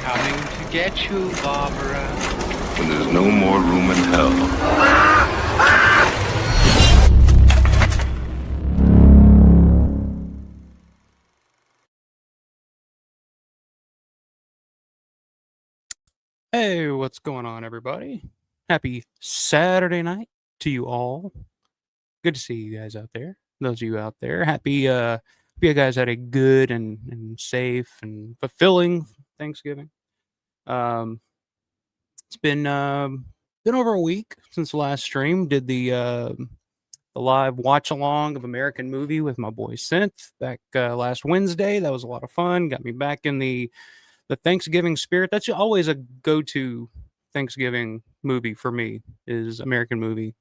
coming to get you, Barbara. When there's no more room in hell. Hey, what's going on, everybody? Happy Saturday night to you all. Good to see you guys out there. Those of you out there, hope you guys had a good and safe and fulfilling Thanksgiving. Um, it's been over a week since the last stream. Did the live watch along of American Movie with my boy Synth back last Wednesday. That was a lot of fun. Got me back in the Thanksgiving spirit. That's always a go-to Thanksgiving movie for me is American Movie.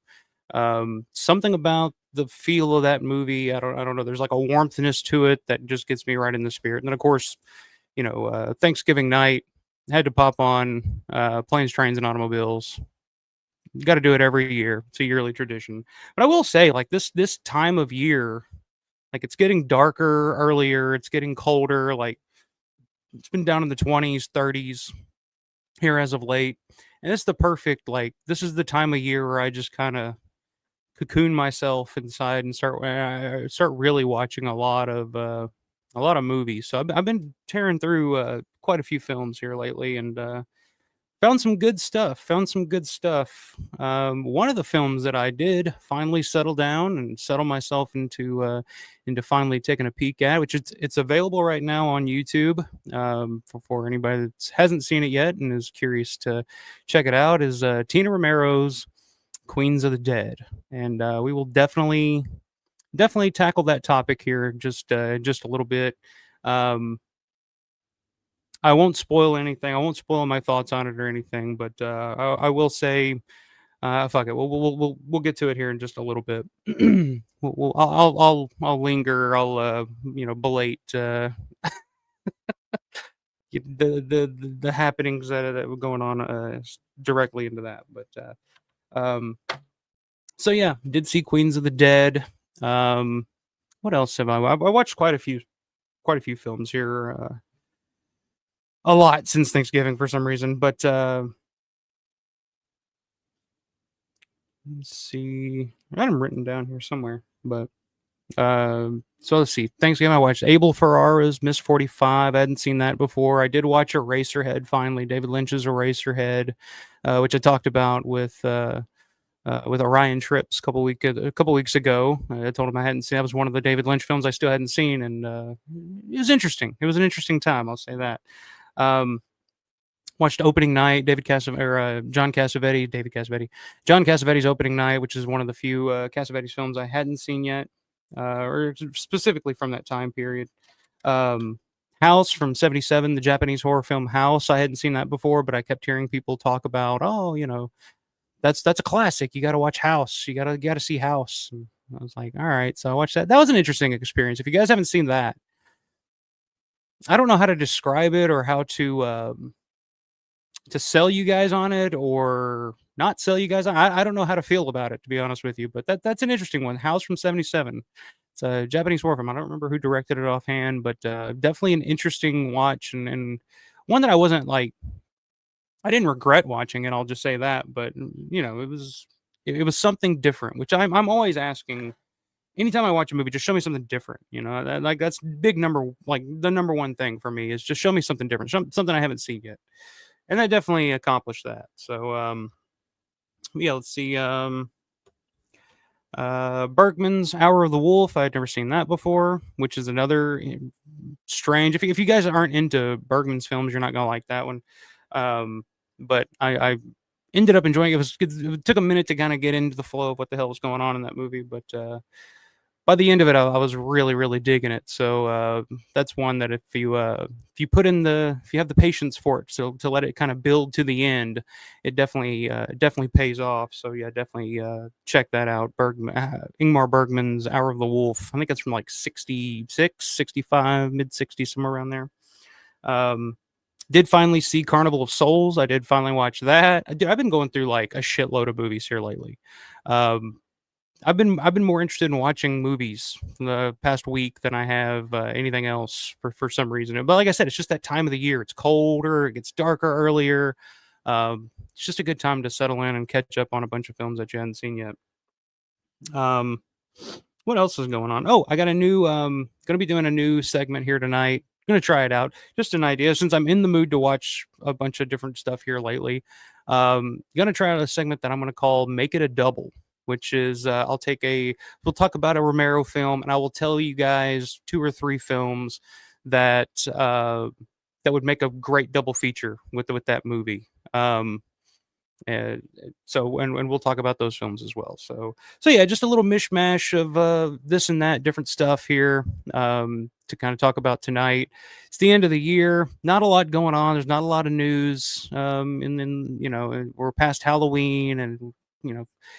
Something about the feel of that movie, I don't know. There's like a warmthness to it that just gets me right in the spirit. And then of course, Thanksgiving night had to pop on Planes, Trains, and Automobiles. Got to do it every year. It's a yearly tradition. But I will say, like this time of year, like it's getting darker earlier. It's getting colder. Like it's been down in the 20s, 30s here as of late. And it's the perfect, like, this is the time of year where I just kind of cocoon myself inside and start really watching a lot of movies. So I've been tearing through quite a few films here lately, and found some good stuff. One of the films that I did finally settle down and settle myself into finally taking a peek at, which it's available right now on YouTube. For anybody that hasn't seen it yet and is curious to check it out, is Tina Romero's Queens of the Dead, and we will definitely tackle that topic here just a little bit. I won't spoil anything. I won't spoil my thoughts on it or anything, but I will say, fuck it. We'll get to it here in just a little bit. I'll linger. I'll belate the happenings that were going on directly into that. But so yeah, did see Queens of the Dead. What else have I watched quite a few films here. A lot since Thanksgiving for some reason, but let's see. I had them written down here somewhere, but so let's see. Thanksgiving, I watched Abel Ferrara's Miss 45. I hadn't seen that before. I did watch Eraserhead finally, David Lynch's Eraserhead, which I talked about with Orion Trips a couple weeks ago. I told him I hadn't seen. That was one of the David Lynch films I still hadn't seen, and it was interesting. It was an interesting time. I'll say that. Watched opening night, John Cassavetes' opening night, which is one of the few Cassavetes films I hadn't seen yet, or specifically from that time period. House from '77, the Japanese horror film House. I hadn't seen that before, but I kept hearing people talk about, that's a classic. You got to watch House. You got to see House. And I was like, all right. So I watched that. That was an interesting experience. If you guys haven't seen that, I don't know how to describe it or how to sell you guys on it or not sell you guys on. I don't know how to feel about it, to be honest with you. But that's an interesting one. House from '77. It's a Japanese horror film. I don't remember who directed it offhand, but definitely an interesting watch and one that I wasn't like. I didn't regret watching it. I'll just say that. But it was something different, which I'm always asking. Anytime I watch a movie, just show me something different. That's big number, like the number one thing for me is just show me something different, something I haven't seen yet, and that definitely accomplished that. So, yeah, let's see. Bergman's Hour of the Wolf. I had never seen that before, which is another strange. If you guys aren't into Bergman's films, you're not gonna like that one. But I ended up enjoying it. It took a minute to kind of get into the flow of what the hell was going on in that movie, but by the end of it, I was really, really digging it. So that's one that if you have the patience for it, so to let it kind of build to the end, it definitely pays off. So yeah, definitely check that out. Ingmar Bergman's Hour of the Wolf. I think it's from like 66, 65, mid 60s, somewhere around there. Did finally see Carnival of Souls. I did finally watch that. I've been going through like a shitload of movies here lately. I've been more interested in watching movies the past week than I have anything else for some reason. But like I said, it's just that time of the year. It's colder. It gets darker earlier. It's just a good time to settle in and catch up on a bunch of films that you hadn't seen yet. Um, what else is going on? Oh, I got a new gonna be doing a new segment here tonight. Gonna try it out. Just an idea since I'm in the mood to watch a bunch of different stuff here lately. Gonna try out a segment that I'm gonna call Make It a Double, which is we'll talk about a Romero film and I will tell you guys two or three films that that would make a great double feature with that movie. And and we'll talk about those films as well. So yeah, just a little mishmash of this and that different stuff here to kind of talk about tonight. It's the end of the year, not a lot going on. There's not a lot of news, and then we're past Halloween, and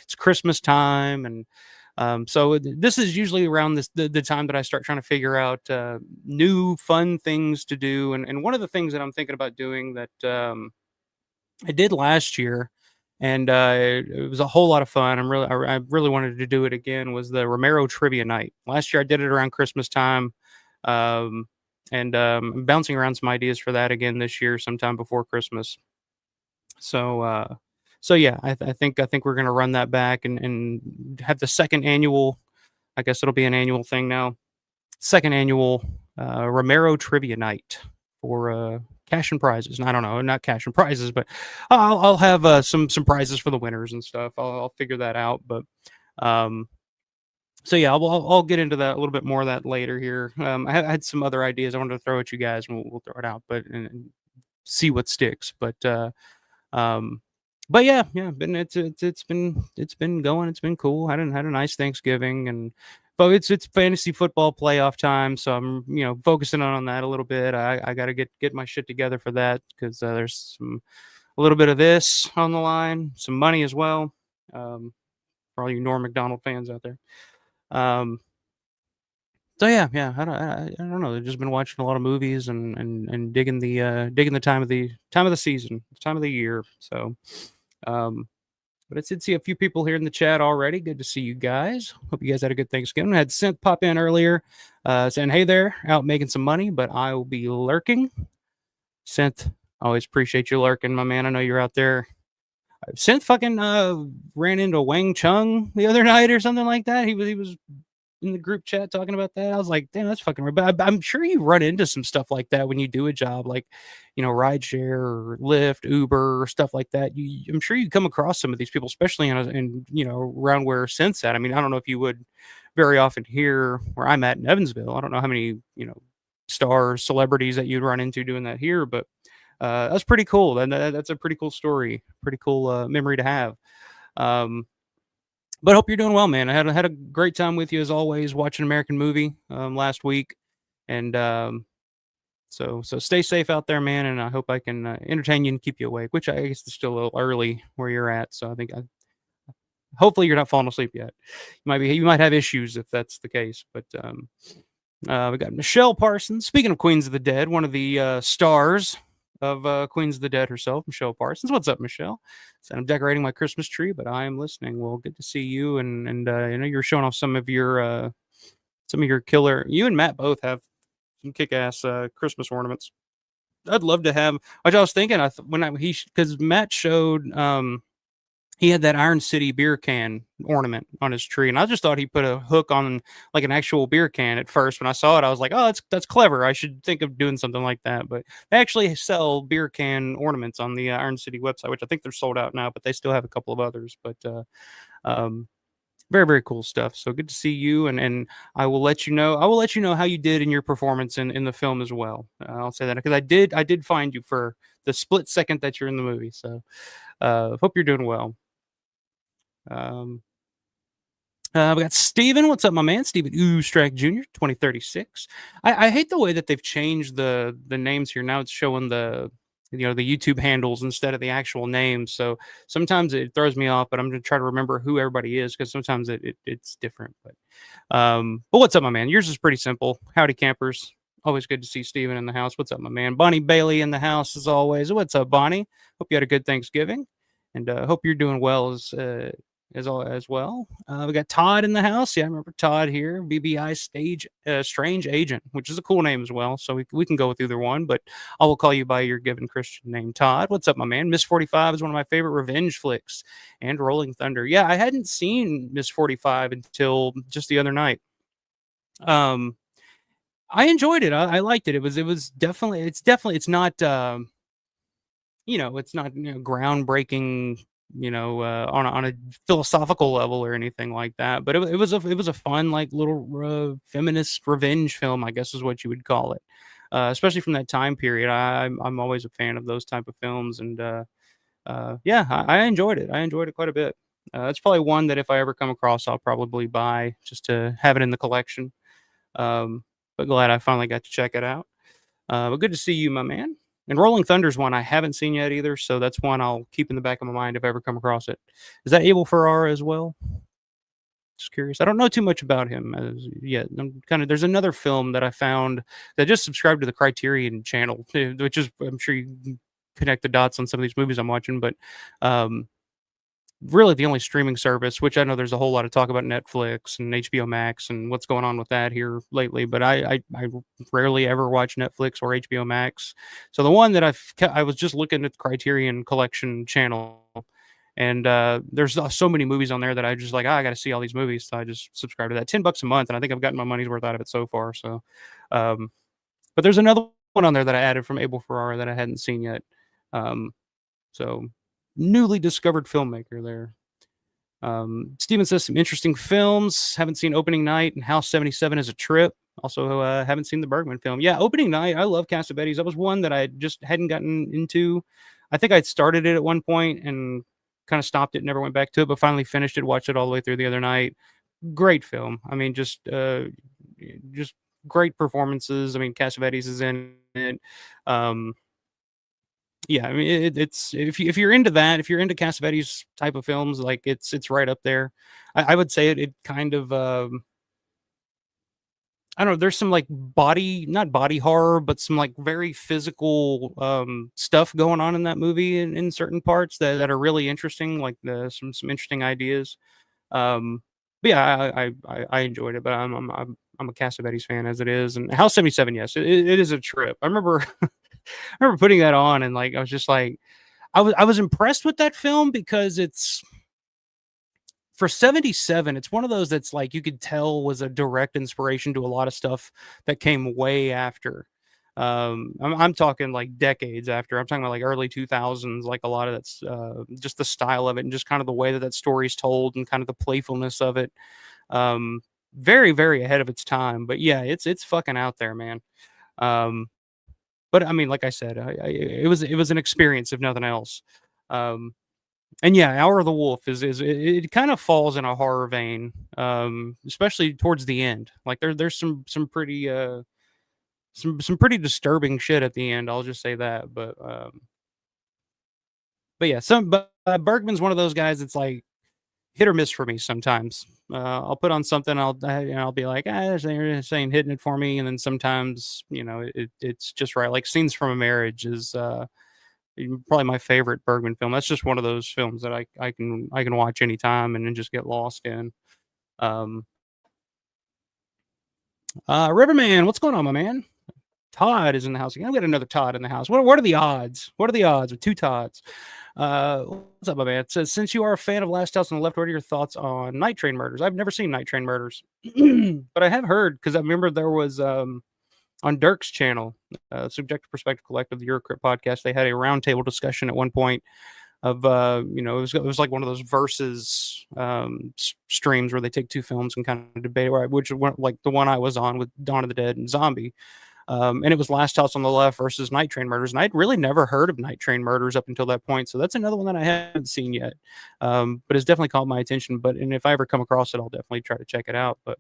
it's Christmas time, and so this is usually around the time that I start trying to figure out new fun things to do, and one of the things that I'm thinking about doing that I did last year, and it was a whole lot of fun. I really wanted to do it again. Was the Romero Trivia Night last year? I did it around Christmas time, um, and I'm bouncing around some ideas for that again this year, sometime before Christmas. So, so yeah, I think we're gonna run that back and have the second annual. I guess it'll be an annual thing now. Second annual Romero Trivia Night for cash and prizes. And I don't know, not cash and prizes, but I'll have some prizes for the winners and stuff. I'll figure that out. But um, so yeah, I'll get into that a little bit more of that later here. I had some other ideas I wanted to throw at you guys, and we'll throw it out, but and see what sticks. Um, but yeah, it's been going. It's been cool. Had a nice Thanksgiving, and but it's fantasy football playoff time, so I'm focusing on that a little bit. I got to get my shit together for that because there's a little bit of this on the line, some money as well. For all you Norm Macdonald fans out there. So yeah, I don't know. I've just been watching a lot of movies and digging the time of the season, time of the year. So, um, but I did see a few people here in the chat already. Good to see you guys. Hope you guys had a good Thanksgiving. I had Synth pop in earlier, saying, "Hey there, out making some money, but I will be lurking." Synth, always appreciate you lurking, my man. I know you're out there. Synth fucking ran into Wang Chung the other night or something like that. He was in the group chat talking about that. I was like, damn, that's fucking weird. But I'm sure you run into some stuff like that when you do a job like, rideshare or Lyft, Uber, or stuff like that. I'm sure you come across some of these people, especially around where Synth's at. I mean, I don't know if you would very often here where I'm at in Evansville. I don't know how many, stars, celebrities that you'd run into doing that here, but that's pretty cool. And that's a pretty cool story, pretty cool memory to have. But hope you're doing well, man. I had a great time with you as always, watching American Movie last week, and so stay safe out there, man. And I hope I can entertain you and keep you awake, which I guess is still a little early where you're at. So hopefully you're not falling asleep yet. You might have issues if that's the case. But we got Michelle Parsons. Speaking of Queens of the Dead, one of the stars of Queens of the Dead herself, Michelle Parsons. What's up, Michelle? So I'm decorating my Christmas tree, but I am listening. Well, good to see you, and I know you're showing off some of your killer. You and Matt both have some kick-ass Christmas ornaments. I'd love to have. Which I was thinking, because Matt showed he had that Iron City beer can ornament on his tree, and I just thought he put a hook on like an actual beer can at first. When I saw it, I was like, "Oh, that's clever. I should think of doing something like that." But they actually sell beer can ornaments on the Iron City website, which I think they're sold out now, but they still have a couple of others. But um, very very cool stuff. So good to see you, and I will let you know. I will let you know how you did in your performance in the film as well. I'll say that because I did find you for the split second that you're in the movie. So hope you're doing well. Um, we got Steven. What's up, my man? Steven Oostrach Jr., 2036. I hate the way that they've changed the names here. Now it's showing the the YouTube handles instead of the actual names. So sometimes it throws me off, but I'm gonna try to remember who everybody is because sometimes it's different. But what's up, my man? Yours is pretty simple. Howdy, campers. Always good to see Steven in the house. What's up, my man? Bonnie Bailey in the house as always. What's up, Bonnie? Hope you had a good Thanksgiving, and hope you're doing well as well. We got Todd in the house. Yeah, I remember Todd here. BBI Stage Strange Agent, which is a cool name as well. So we can go with either one, but I will call you by your given Christian name, Todd. What's up, my man? Miss 45 is one of my favorite revenge flicks, and Rolling Thunder. Yeah, I hadn't seen Miss 45 until just the other night. Um, I enjoyed it. I liked it. It was definitely it's not it's not groundbreaking, on a philosophical level or anything like that. But it was a fun like little feminist revenge film, I guess is what you would call it. Especially from that time period. I'm always a fan of those type of films, and yeah, I enjoyed it. I enjoyed it quite a bit. It's probably one that if I ever come across, I'll probably buy just to have it in the collection. Um, but glad I finally got to check it out. But good to see you, my man. And Rolling Thunder's one I haven't seen yet either, so that's one I'll keep in the back of my mind if I ever come across it. Is that Abel Ferrara as well? Just curious. I don't know too much about him as yet. I'm kind of there's another film that I found that just subscribed to the Criterion channel, which is I'm sure you can connect the dots on some of these movies I'm watching, but um, really the only streaming service, which I know there's a whole lot of talk about Netflix and HBO Max and what's going on with that here lately, but I rarely ever watch Netflix or HBO Max. So the one that I was just looking at the Criterion Collection channel, and there's so many movies on there that I just like, I got to see all these movies. So I just subscribe to that. $10 a month, and I think I've gotten my money's worth out of it so far. So, um, but there's another one on there that I added from Abel Ferrara that I hadn't seen yet. Um, so newly discovered filmmaker there. Steven says some interesting films. Haven't seen Opening Night and House 77 is a trip. Also, haven't seen the Bergman film. Yeah, Opening Night. I love Cassavetes. That was one that I just hadn't gotten into. I think I'd started it at one point and kind of stopped it, never went back to it, but finally finished it, watched it all the way through the other night. Great film. I mean, just great performances. I mean, Cassavetes is in it. Um, yeah, I mean, it's if you're into that, if you're into Cassavetes type of films, like it's right up there. I would say it kind of I don't know. There's some like not body horror, but some like very physical stuff going on in that movie in certain parts that are really interesting. Like some interesting ideas. But yeah, I enjoyed it, but I'm a Cassavetes fan as it is, and House 77. Yes, it is a trip. I remember I remember putting that on, and like I was just like I was impressed with that film because it's for 77, it's one of those that's like you could tell was a direct inspiration to a lot of stuff that came way after. I'm talking like decades after. I'm talking about like early 2000s, like a lot of that's just the style of it and just kind of the way that story's told and kind of the playfulness of it. Um, very, very ahead of its time. But yeah, it's fucking out there, man. Um, but I mean, like I said, it was an experience if nothing else. Um, and yeah, Hour of the Wolf is it kind of falls in a horror vein, especially towards the end. Like there's some pretty some pretty disturbing shit at the end. I'll just say that. But yeah, Bergman's one of those guys that's like hit or miss for me sometimes. I'll put on something, I'll be like, they're saying hitting it for me, and then sometimes it's just right. Like Scenes from a Marriage is probably my favorite Bergman film. That's just one of those films that I can watch anytime and then just get lost in. Um, Riverman, what's going on, my man? Todd is in the house again. I've got another Todd in the house. What are the odds? What are the odds with two Todds? What's up, my man? It says, since you are a fan of Last House on the Left, what are your thoughts on Night Train Murders? I've never seen Night Train Murders, but I have heard because I remember there was on Dirk's channel, Subjective Perspective Collective, the Eurocrypt podcast. They had a roundtable discussion at one point of it was like one of those versus streams where they take two films and kind of debate which one, like the one I was on with Dawn of the Dead and Zombie. And it was Last House on the Left versus Night Train Murders. And I'd really never heard of Night Train Murders up until that point. So that's another one that I haven't seen yet. But it's definitely caught my attention. And if I ever come across it, I'll definitely try to check it out. But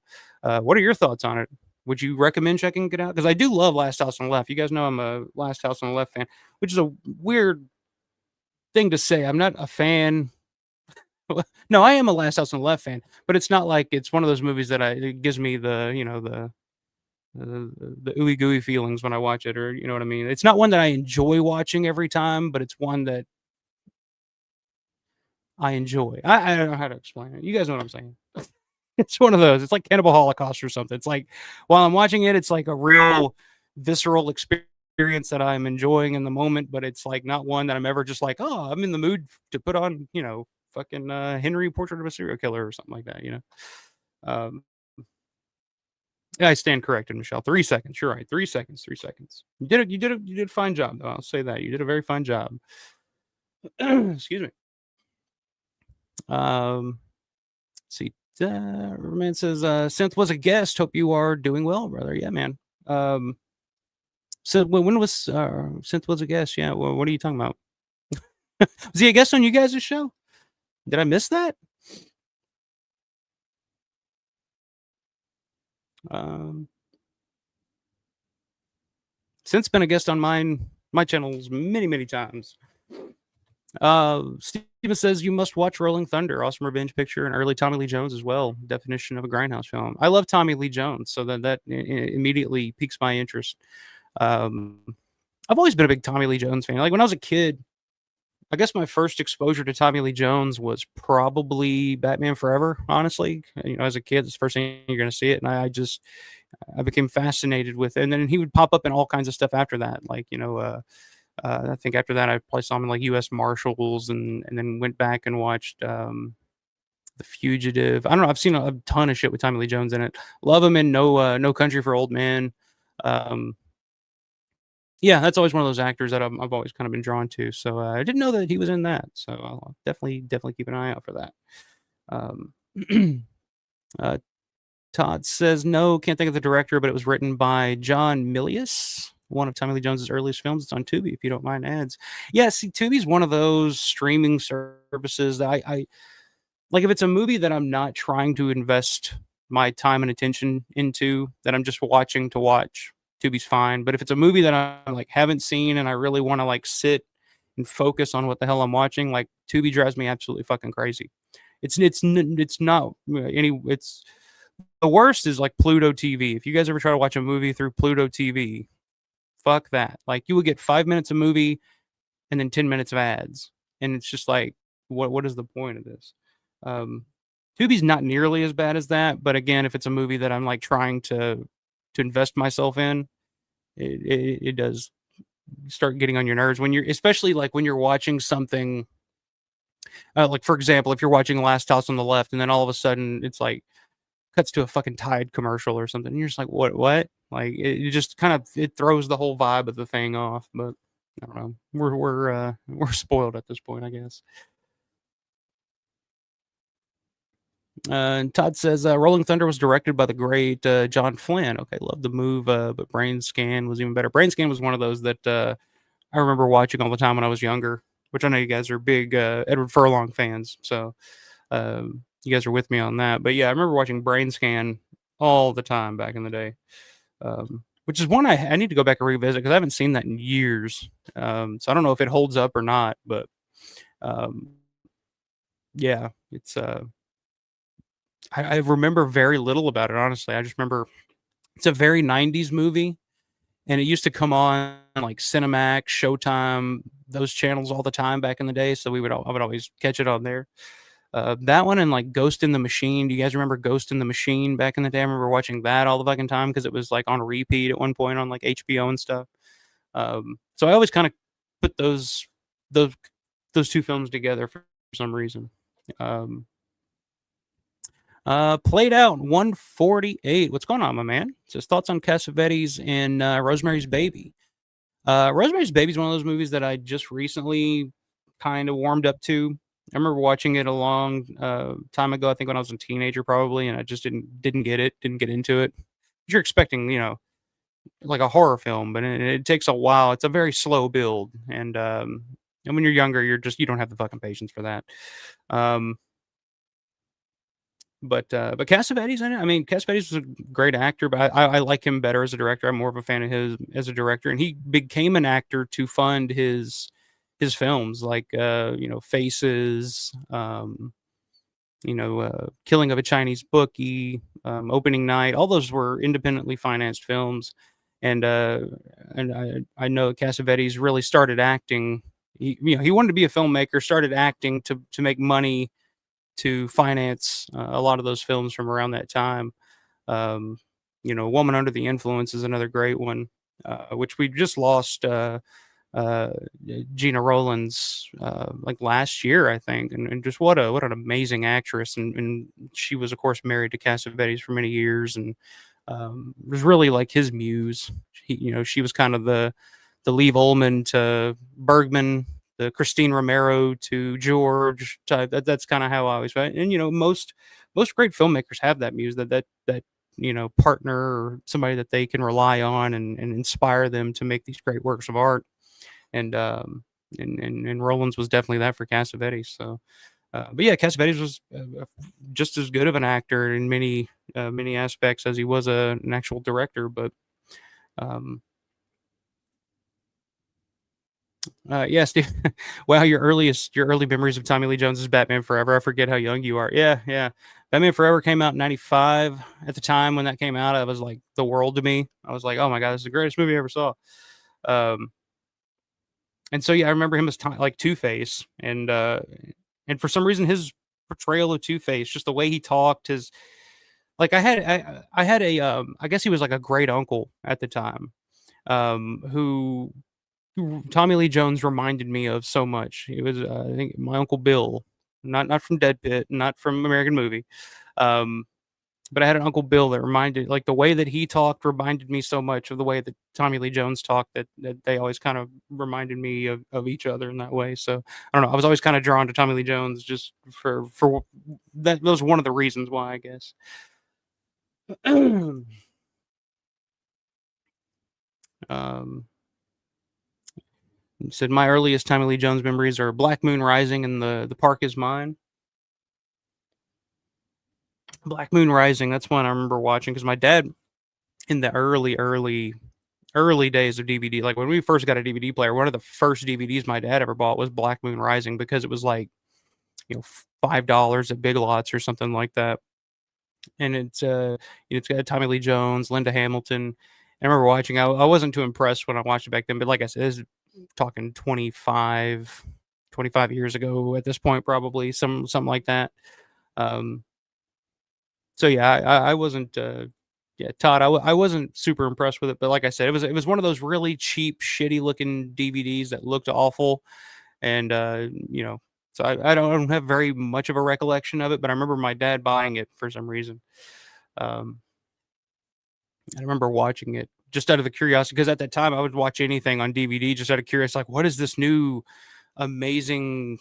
what are your thoughts on it? Would you recommend checking it out? Because I do love Last House on the Left. You guys know I'm a Last House on the Left fan, which is a weird thing to say. I'm not a fan. No, I am a Last House on the Left fan, but it's not like it's one of those movies that it gives me the ooey gooey feelings when I watch it, or you know what I mean. It's not one that I enjoy watching every time, but it's one that I enjoy. I don't know how to explain it. You guys know what I'm saying. It's one of those. It's like Cannibal Holocaust or something. It's like while I'm watching it, it's like a real visceral experience that I'm enjoying in the moment, but it's like not one that I'm ever just like, oh, I'm in the mood to put on, fucking Henry Portrait of a Serial Killer or something like that. Um, yeah, I stand corrected, Michelle. 3 seconds. You're right. 3 seconds. 3 seconds. You did it. You did it. You did a fine job, though. I'll say that. You did a very fine job. Excuse me. Let's see. Man says, Synth was a guest. Hope you are doing well, brother. Yeah, man. So when was Synth was a guest? Yeah. What are you talking about? Was he a guest on you guys' show? Did I miss that? Synth's been a guest on my channels many times. Steven says you must watch Rolling Thunder, awesome revenge picture, and early Tommy Lee Jones as well. Definition of a grindhouse film. I love Tommy Lee Jones, so that immediately piques my interest. I've always been a big Tommy Lee Jones fan. Like when I was a kid, I guess my first exposure to Tommy Lee Jones was probably Batman Forever. Honestly, as a kid, it's the first thing you're going to see it, and I became fascinated with it. And then he would pop up in all kinds of stuff after that, like I think after that I probably saw him in like U.S. Marshals, and then went back and watched The Fugitive. I don't know. I've seen a ton of shit with Tommy Lee Jones in it. Love him in No Country for Old Men. Yeah, that's always one of those actors that I've always kind of been drawn to. So I didn't know that he was in that. So I'll definitely keep an eye out for that. Todd says no, can't think of the director, but it was written by John Milius, one of Tommy Lee Jones's earliest films. It's on Tubi, if you don't mind ads. Yeah, see, Tubi's one of those streaming services that I like. If it's a movie that I'm not trying to invest my time and attention into, that I'm just watching to watch, Tubi's fine. But if it's a movie that I like haven't seen and I really want to like sit and focus on what the hell I'm watching, like Tubi drives me absolutely fucking crazy. It's not any. It's the worst is like Pluto TV. If you guys ever try to watch a movie through Pluto TV, fuck that. Like you would get 5 minutes of movie and then 10 minutes of ads, and it's just like, what is the point of this? Tubi's not nearly as bad as that, but again, if it's a movie that I'm like trying to invest myself in, it does start getting on your nerves when especially like when you're watching something. Like for example, if you're watching Last House on the Left, and then all of a sudden it's like cuts to a fucking Tide commercial or something, and you're just like, what? Like it just kind of it throws the whole vibe of the thing off. But I don't know. We're spoiled at this point, I guess. And Todd says Rolling Thunder was directed by the great John Flynn. Okay, love the move, but Brain Scan was even better. Brain Scan was one of those that I remember watching all the time when I was younger, which I know you guys are big Edward Furlong fans, so you guys are with me on that. But yeah, I remember watching Brain Scan all the time back in the day, which is one I need to go back and revisit because I haven't seen that in years. So I don't know if it holds up or not, but yeah, it's I remember very little about it, honestly. I just remember it's a very 90s movie, and it used to come on like Cinemax, Showtime, those channels all the time back in the day. So I would always catch it on there. That one and like Ghost in the Machine. Do you guys remember Ghost in the Machine back in the day? I remember watching that all the fucking time because it was like on repeat at one point on like HBO and stuff. So I always kind of put those two films together for some reason. Played out 148. What's going on, my man? Says thoughts on Cassavetes and Rosemary's Baby. Rosemary's Baby is one of those movies that I just recently kind of warmed up to. I remember watching it a long time ago. I think when I was a teenager, probably, and I just didn't get it. Didn't get into it. You're expecting, like a horror film, but it takes a while. It's a very slow build, and when you're younger, you don't have the fucking patience for that. But Cassavetes in it. I mean, Cassavetes was a great actor, but I like him better as a director. I'm more of a fan of his as a director, and he became an actor to fund his films, like Faces, Killing of a Chinese Bookie, Opening Night. All those were independently financed films, and I know Cassavetes really started acting he wanted to be a filmmaker, started acting to make money to finance a lot of those films from around that time. Um, Woman Under the Influence is another great one, which we just lost. Uh, Gina Rowlands like last year, I think, and just what an amazing actress, and she was of course married to Cassavetes for many years, and was really like his muse. She was kind of the Lee Ullman to Bergman, the Christine Romero to George type. That's kind of how I always felt. And most great filmmakers have that muse, that partner or somebody that they can rely on and inspire them to make these great works of art. And Rollins was definitely that for Cassavetes. So, but yeah, Cassavetes was just as good of an actor in many aspects as he was an actual director. But um, yeah, Steve. Wow, your early memories of Tommy Lee Jones is Batman Forever. I forget how young you are. Yeah, yeah. Batman Forever came out in '95. At the time when that came out, it was like the world to me. I was like, oh my god, this is the greatest movie I ever saw. Um, and so yeah, I remember him as like Two Face, and for some reason his portrayal of Two Face, just the way he talked, his like I had a I guess he was like a great uncle at the time, who Tommy Lee Jones reminded me of so much. It was, I think, my Uncle Bill, not from Dead Pit, not from American Movie, um, but I had an Uncle Bill that reminded, like the way that he talked reminded me so much of the way that Tommy Lee Jones talked, that they always kind of reminded me of each other in that way. So I don't know. I was always kind of drawn to Tommy Lee Jones just for that. That was one of the reasons why, I guess. um, Said my earliest Tommy Lee Jones memories are Black Moon Rising and the Park Is Mine. Black Moon Rising, that's one I remember watching because my dad, in the early days of DVD, like when we first got a DVD player, one of the first DVDs my dad ever bought was Black Moon Rising because it was like, $5 at Big Lots or something like that. And it's got Tommy Lee Jones, Linda Hamilton. I remember watching. I wasn't too impressed when I watched it back then, but like I said, this is talking 25 years ago at this point, probably something like that. Um, so yeah, I wasn't. Yeah, Todd, I wasn't super impressed with it, but like I said, it was one of those really cheap, shitty looking DVDs that looked awful, and so I don't have very much of a recollection of it, but I remember my dad buying it for some reason. Um, I remember watching it just out of the curiosity because at that time I would watch anything on DVD just out of curiosity, like what is this new amazing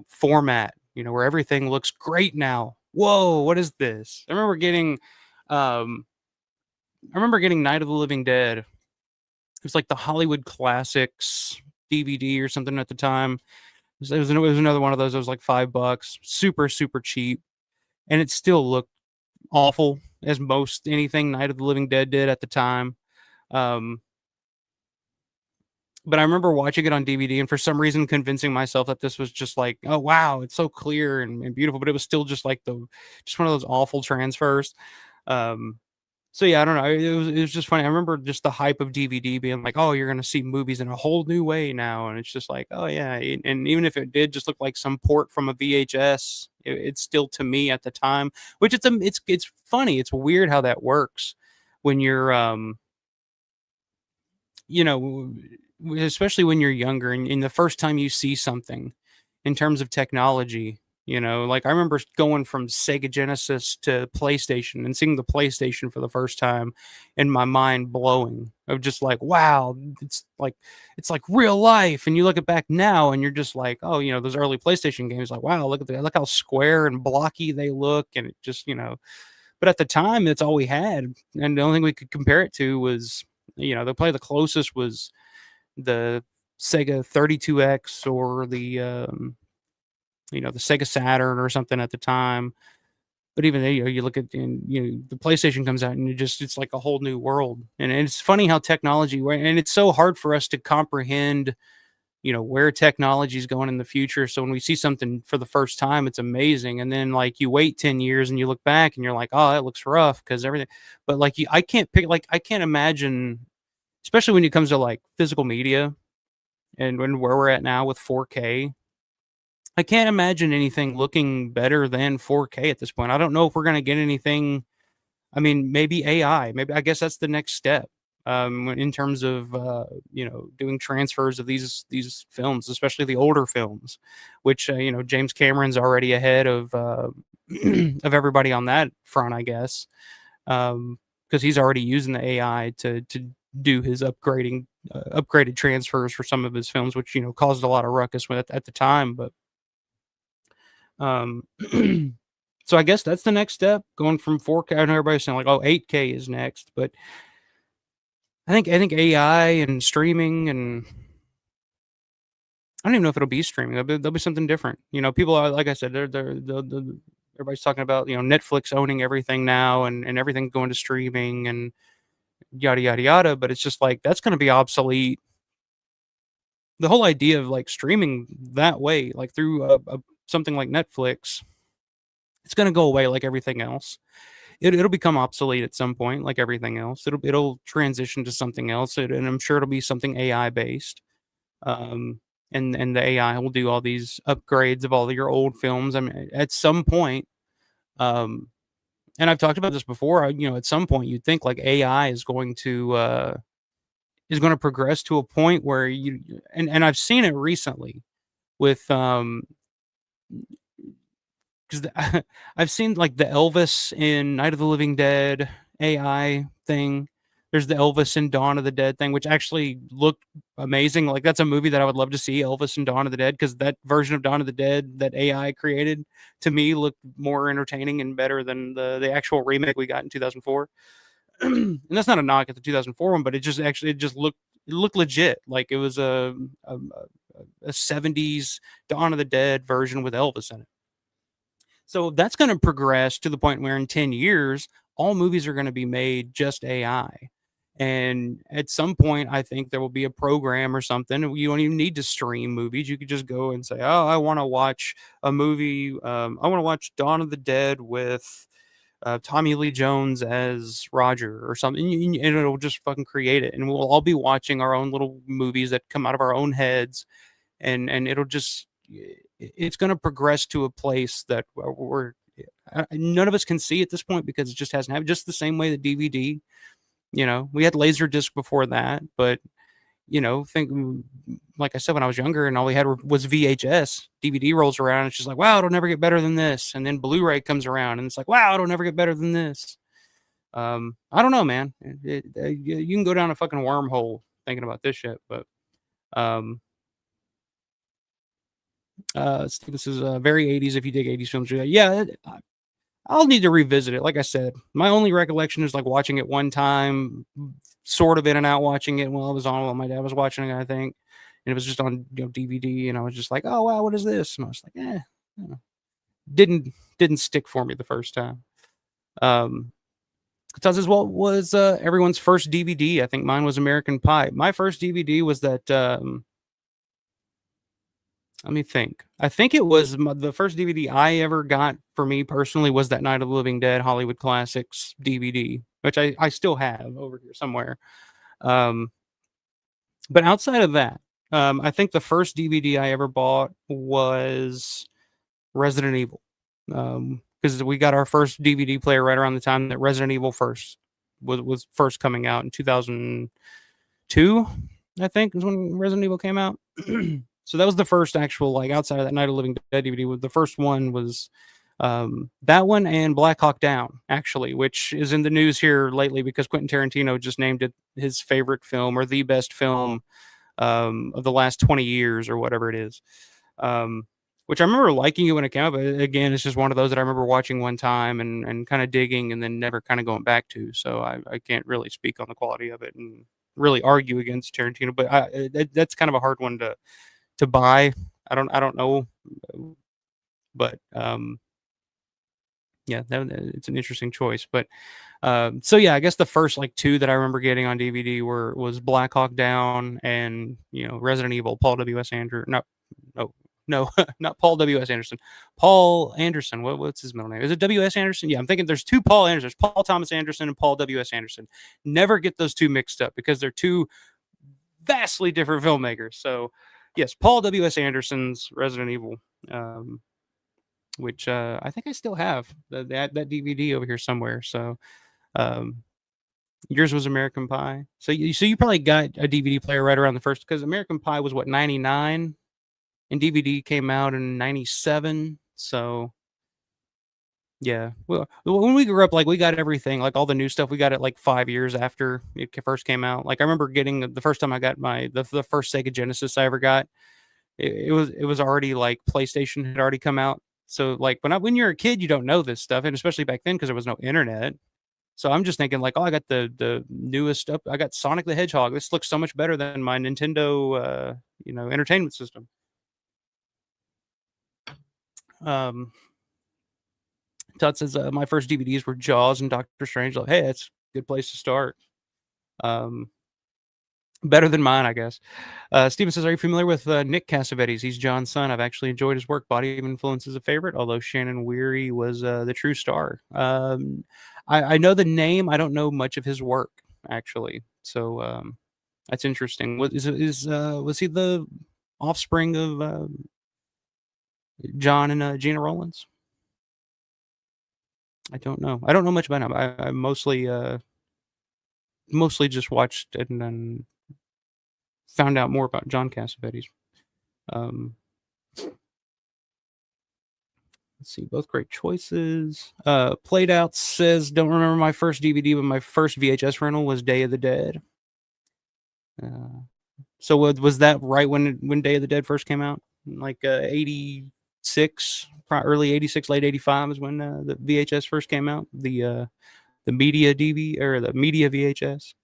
format, where everything looks great now. Whoa, what is this? Um I remember getting Night of the Living Dead. It was like the Hollywood Classics DVD or something at the time. It was another one of those. It was like $5, super super cheap, and it still looked awful as most anything Night of the Living Dead did at the time. Um, but I remember watching it on DVD and for some reason convincing myself that this was just like, oh wow, it's so clear and beautiful, but it was still just like just one of those awful transfers. Um, so yeah, I don't know. It was just funny. I remember just the hype of DVD being like, oh, you're gonna see movies in a whole new way now, and it's just like, oh yeah. And even if it did just look like some port from a VHS, it's still to me at the time, which it's funny. It's weird how that works when you're you know, especially when you're younger and the first time you see something in terms of technology, like I remember going from Sega Genesis to PlayStation and seeing the PlayStation for the first time and my mind blowing of just like, wow, it's like real life. And you look at back now and you're just like, oh, those early PlayStation games, like, wow, look how square and blocky they look. And it just, but at the time, it's all we had, and the only thing we could compare it to was, the closest was the Sega 32X or the Sega Saturn or something at the time. But even then, you look at and the PlayStation comes out and it's like a whole new world. And it's funny how technology, and it's so hard for us to comprehend where technology is going in the future. So when we see something for the first time, it's amazing. And then like you wait 10 years and you look back and you're like, oh, that looks rough because everything. But like I can't imagine, especially when it comes to like physical media. and where we're at now with 4K, I can't imagine anything looking better than 4K at this point. I don't know if we're gonna get anything. I mean, maybe AI. Maybe I guess that's the next step in terms of doing transfers of these films, especially the older films, which James Cameron's already ahead of of everybody on that front, I guess, because he's already using the AI to do his upgraded transfers for some of his films, which caused a lot of ruckus at the time, but. Um, so I guess that's the next step, going from 4K. I know everybody's saying like, "Oh, 8K is next," but I think AI and streaming, and I don't even know if it'll be streaming. There'll be something different. People are, like I said, everybody's talking about Netflix owning everything now, and everything going to streaming and yada yada yada. But it's just like that's going to be obsolete. The whole idea of like streaming that way, like through something like Netflix, it's going to go away like everything else. It'll become obsolete at some point, like everything else. It'll transition to something else, and I'm sure it'll be something AI based. Um, and the AI will do all these upgrades of all of your old films. I mean, at some point, um, and I've talked about this before. At some point, you'd think like AI is going to progress to a point where and I've seen it recently with because I've seen like the Elvis in Night of the Living Dead AI thing. There's the Elvis in Dawn of the Dead thing, which actually looked amazing. Like that's a movie that I would love to see, Elvis in Dawn of the Dead, because that version of Dawn of the Dead that AI created to me looked more entertaining and better than the actual remake we got in 2004. And that's not a knock at the 2004 one, but it looked legit. Like it was a 70s Dawn of the Dead version with Elvis in it. So that's going to progress to the point where in 10 years, all movies are going to be made just AI. And at some point, I think there will be a program or something. You don't even need to stream movies. You could just go and say, "Oh, I want to watch a movie. I want to watch Dawn of the Dead with Tommy Lee Jones as Roger or something," and it'll just fucking create it. And we'll all be watching our own little movies that come out of our own heads, and it'll just it's going to progress to a place that we're none of us can see at this point because it just hasn't happened. Just the same way that DVD, we had laser disc before that, but think like I said, when I was younger and all we had was VHS. DVD rolls around, it's just like, wow, it'll never get better than this. And then Blu-ray comes around, and it's like, wow, it'll never get better than this. I don't know, man. You can go down a fucking wormhole thinking about this shit, but um, this is very 80s. If you dig 80s films, yeah, I'll need to revisit it. Like I said, my only recollection is like watching it one time, sort of in and out watching it while I was on while my dad was watching it, I think. And it was just on DVD, and I was just like, oh wow, what is this? And I was like, didn't stick for me the first time. Because as well was everyone's first DVD. I think mine was American Pie. My first DVD was that let me think. I think it was the first DVD I ever got for me personally was that Night of the Living Dead Hollywood Classics DVD, which I still have over here somewhere. But outside of that, I think the first DVD I ever bought was Resident Evil. Because we got our first DVD player right around the time that Resident Evil first was first coming out in 2002, I think, is when Resident Evil came out. So that was the first actual, like, outside of that Night of the Living Dead DVD. The first one was that one and Black Hawk Down, actually, which is in the news here lately because Quentin Tarantino just named it his favorite film or the best film of the last 20 years or whatever it is. Which I remember liking it when it came out, but again, it's just one of those that I remember watching one time and kind of digging and then never kind of going back to. So I can't really speak on the quality of it and really argue against Tarantino, but that's kind of a hard one to buy. I don't know, but yeah, it's an interesting choice. But so yeah, I guess the first like two that I remember getting on DVD was Black Hawk Down and Resident Evil. Paul W.S. Andrew, no, not Paul W.S. Anderson. Paul Anderson. What's his middle name? Is it W.S. Anderson? Yeah, I'm thinking there's two Paul Andersons. Paul Thomas Anderson and Paul W.S. Anderson. Never get those two mixed up because they're two vastly different filmmakers. So, yes, Paul W.S. Anderson's Resident Evil, which I think I still have that DVD over here somewhere. So, um, yours was American Pie. So you probably got a DVD player right around the first, because American Pie was what, 99, and DVD came out in 97. So yeah, well, when we grew up, like we got everything, like all the new stuff. We got it like 5 years after it first came out. Like I remember getting the first time I got the first Sega Genesis I ever got. It was already like PlayStation had already come out. So like when you're a kid, you don't know this stuff, and especially back then because there was no internet. So I'm just thinking like, oh, I got the newest stuff. I got Sonic the Hedgehog. This looks so much better than my Nintendo, entertainment system. Um, Todd says my first DVDs were Jaws and Doctor Strange. Like, hey, that's a good place to start. Um, Better than mine, I guess. Steven says, are you familiar with Nick Cassavetes? He's John's son. I've actually enjoyed his work. Body of Influence is a favorite, although Shannon Weary was the true star. I know the name. I don't know much of his work, actually. So that's interesting. Was he the offspring of John and Gina Rollins? I don't know. I don't know much about him. I mostly just watched and then found out more about John Cassavetes. Um, let's see, both great choices. Played Out says, don't remember my first DVD, but my first VHS rental was Day of the Dead. So was that right when Day of the Dead first came out? Like 86, early 86, late 85 is when the VHS first came out. The media DV or the media VHS.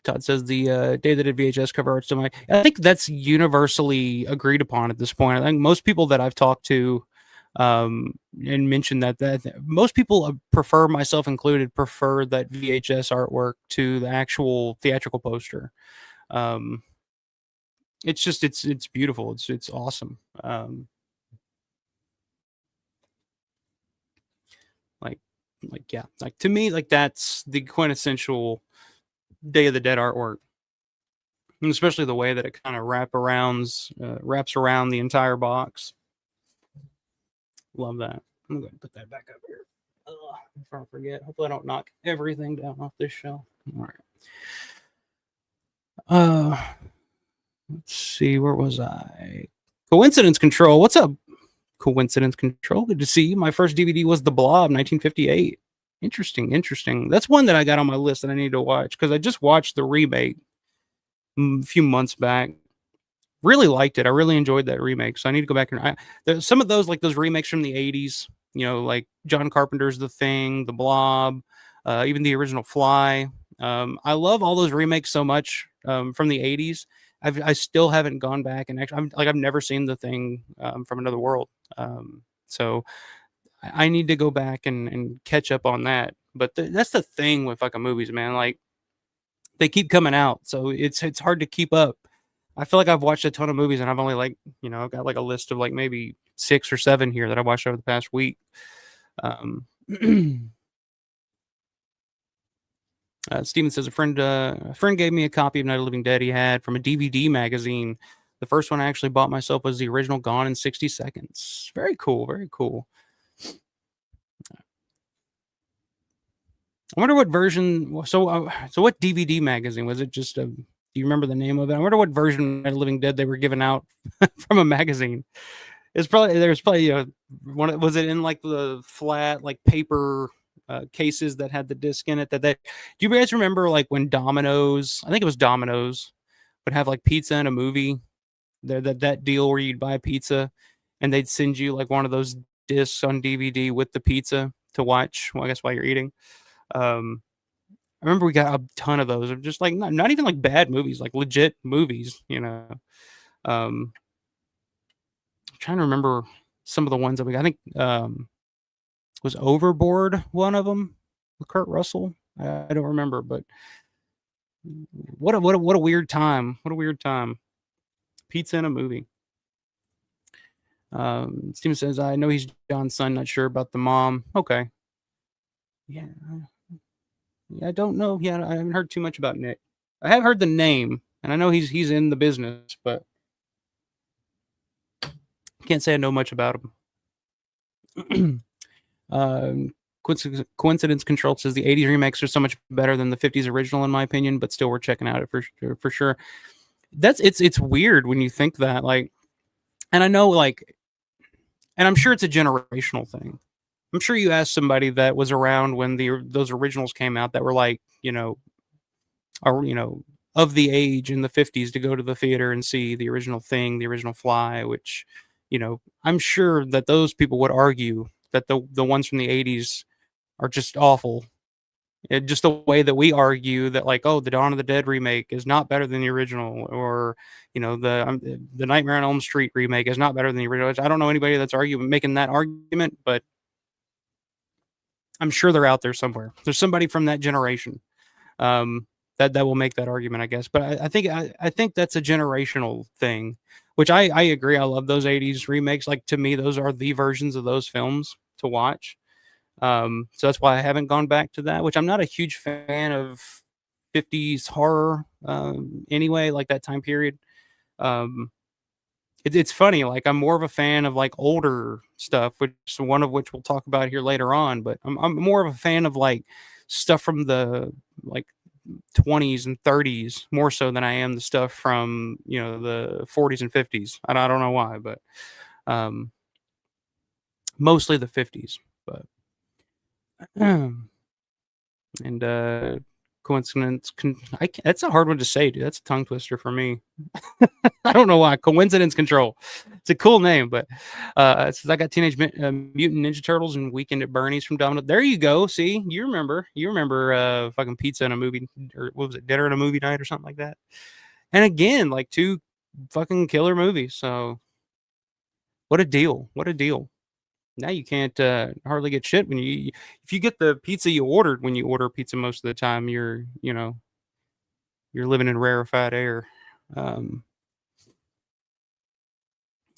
Todd says the Day That Did VHS cover art's still I think that's universally agreed upon at this point. I think most people that I've talked to and mentioned that most people prefer, myself included, prefer that VHS artwork to the actual theatrical poster. It's just it's beautiful. It's awesome. Like yeah, like to me, like that's the quintessential Day of the Dead artwork. And especially the way that it kind of wraps around the entire box. Love that. I'm going to put that back up here. Before I forget. Hopefully I don't knock everything down off this shelf. All right. Let's see. Where was I? Coincidence Control. What's up, Coincidence Control? Good to see you. My first DVD was The Blob, 1958. Interesting. That's one that I got on my list that I need to watch because I just watched the remake a few months back. Really liked it. I really enjoyed that remake. So I need to go back and there's some of those, like those remakes from the 80s, like John Carpenter's The Thing, The Blob, even the original Fly. I love all those remakes so much from the 80s. I still haven't gone back and actually, I've never seen The Thing from Another World. So I need to go back and catch up on that. But that's the thing with fucking movies, man. Like they keep coming out, so it's hard to keep up. I feel like I've watched a ton of movies, and I've only I've got like a list of like maybe 6 or 7 here that I watched over the past week. Steven says a friend gave me a copy of Night of the Living Dead he had from a DVD magazine. The first one I actually bought myself was the original Gone in 60 Seconds. Very cool, very cool. I wonder what version. So what DVD magazine was it? Just do you remember the name of it? I wonder what version of Living Dead they were giving out from a magazine. There's probably one. Was it in like the flat like paper cases that had the disc in it? Do you guys remember like when Domino's? I think it was Domino's would have like pizza in a movie. That deal where you'd buy pizza and they'd send you like one of those discs on DVD with the pizza to watch. Well, I guess while you're eating. I remember we got a ton of those. Just like not even like bad movies, like legit movies. I'm trying to remember some of the ones that we got. I think was Overboard one of them with Kurt Russell. I don't remember, but what a weird time. What a weird time. Pizza in a movie. Steven says, I know he's John's son, not sure about the mom. Okay. Yeah. I don't know. Yeah, I haven't heard too much about Nick. I have heard the name, and I know he's in the business, but can't say I know much about him. Coincidence Control says the '80s remakes are so much better than the '50s original, in my opinion, but still we're checking out it for sure. It's weird when you think that, like, and I know, like, and I'm sure it's a generational thing. I'm sure you asked somebody that was around when those originals came out that were like, or of the age in the '50s to go to the theater and see the original Thing, the original Fly, which, I'm sure that those people would argue that the ones from the '80s are just awful. Just the way that we argue that, like, oh, the Dawn of the Dead remake is not better than the original, or the Nightmare on Elm Street remake is not better than the original. I don't know anybody that's making that argument, but I'm sure they're out there somewhere. There's somebody from that generation um, that will make that argument, I guess. But I think that's a generational thing, which I agree. I love those '80s remakes. Like, to me, those are the versions of those films to watch. So that's why I haven't gone back to that. Which I'm not a huge fan of '50s horror anyway, like that time period. Um, it's funny. Like, I'm more of a fan of like older stuff, which one of which we'll talk about here later on. But I'm more of a fan of like stuff from the like 20s and 30s more so than I am the stuff from the 40s and 50s. I don't know why, but um, mostly the 50s. But and coincidence. That's a hard one to say, dude. That's a tongue twister for me. I don't know why. Coincidence Control. It's a cool name, but it says I got Teenage Mutant Ninja Turtles and Weekend at Bernie's from Domino. There you go. See, you remember. Fucking pizza in a movie, or what was it? Dinner in a movie night or something like that. And again, like, two fucking killer movies. So what a deal. What a deal. Now you can't hardly get shit when if you get the pizza you ordered when you order pizza most of the time, you're living in rarefied air. Um,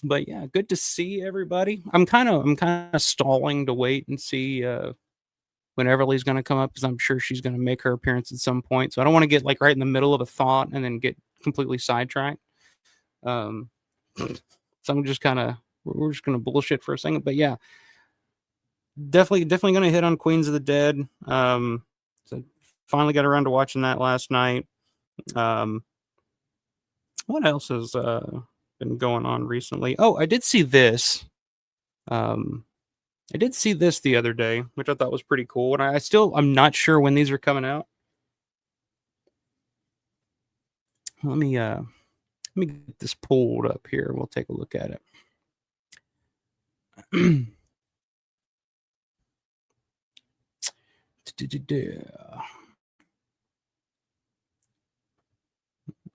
but yeah, good to see everybody. I'm kind of stalling to wait and see when Everly's going to come up, because I'm sure she's going to make her appearance at some point. So I don't want to get like right in the middle of a thought and then get completely sidetracked. Um, so I'm just kind of we're just going to bullshit for a second. But yeah, definitely going to hit on Queens of the Dead. So finally got around to watching that last night. Um, what else has been going on recently? Oh, I did see this. Um, I did see this the other day, which I thought was pretty cool. And I'm not sure when these are coming out. Let me get this pulled up here. We'll take a look at it.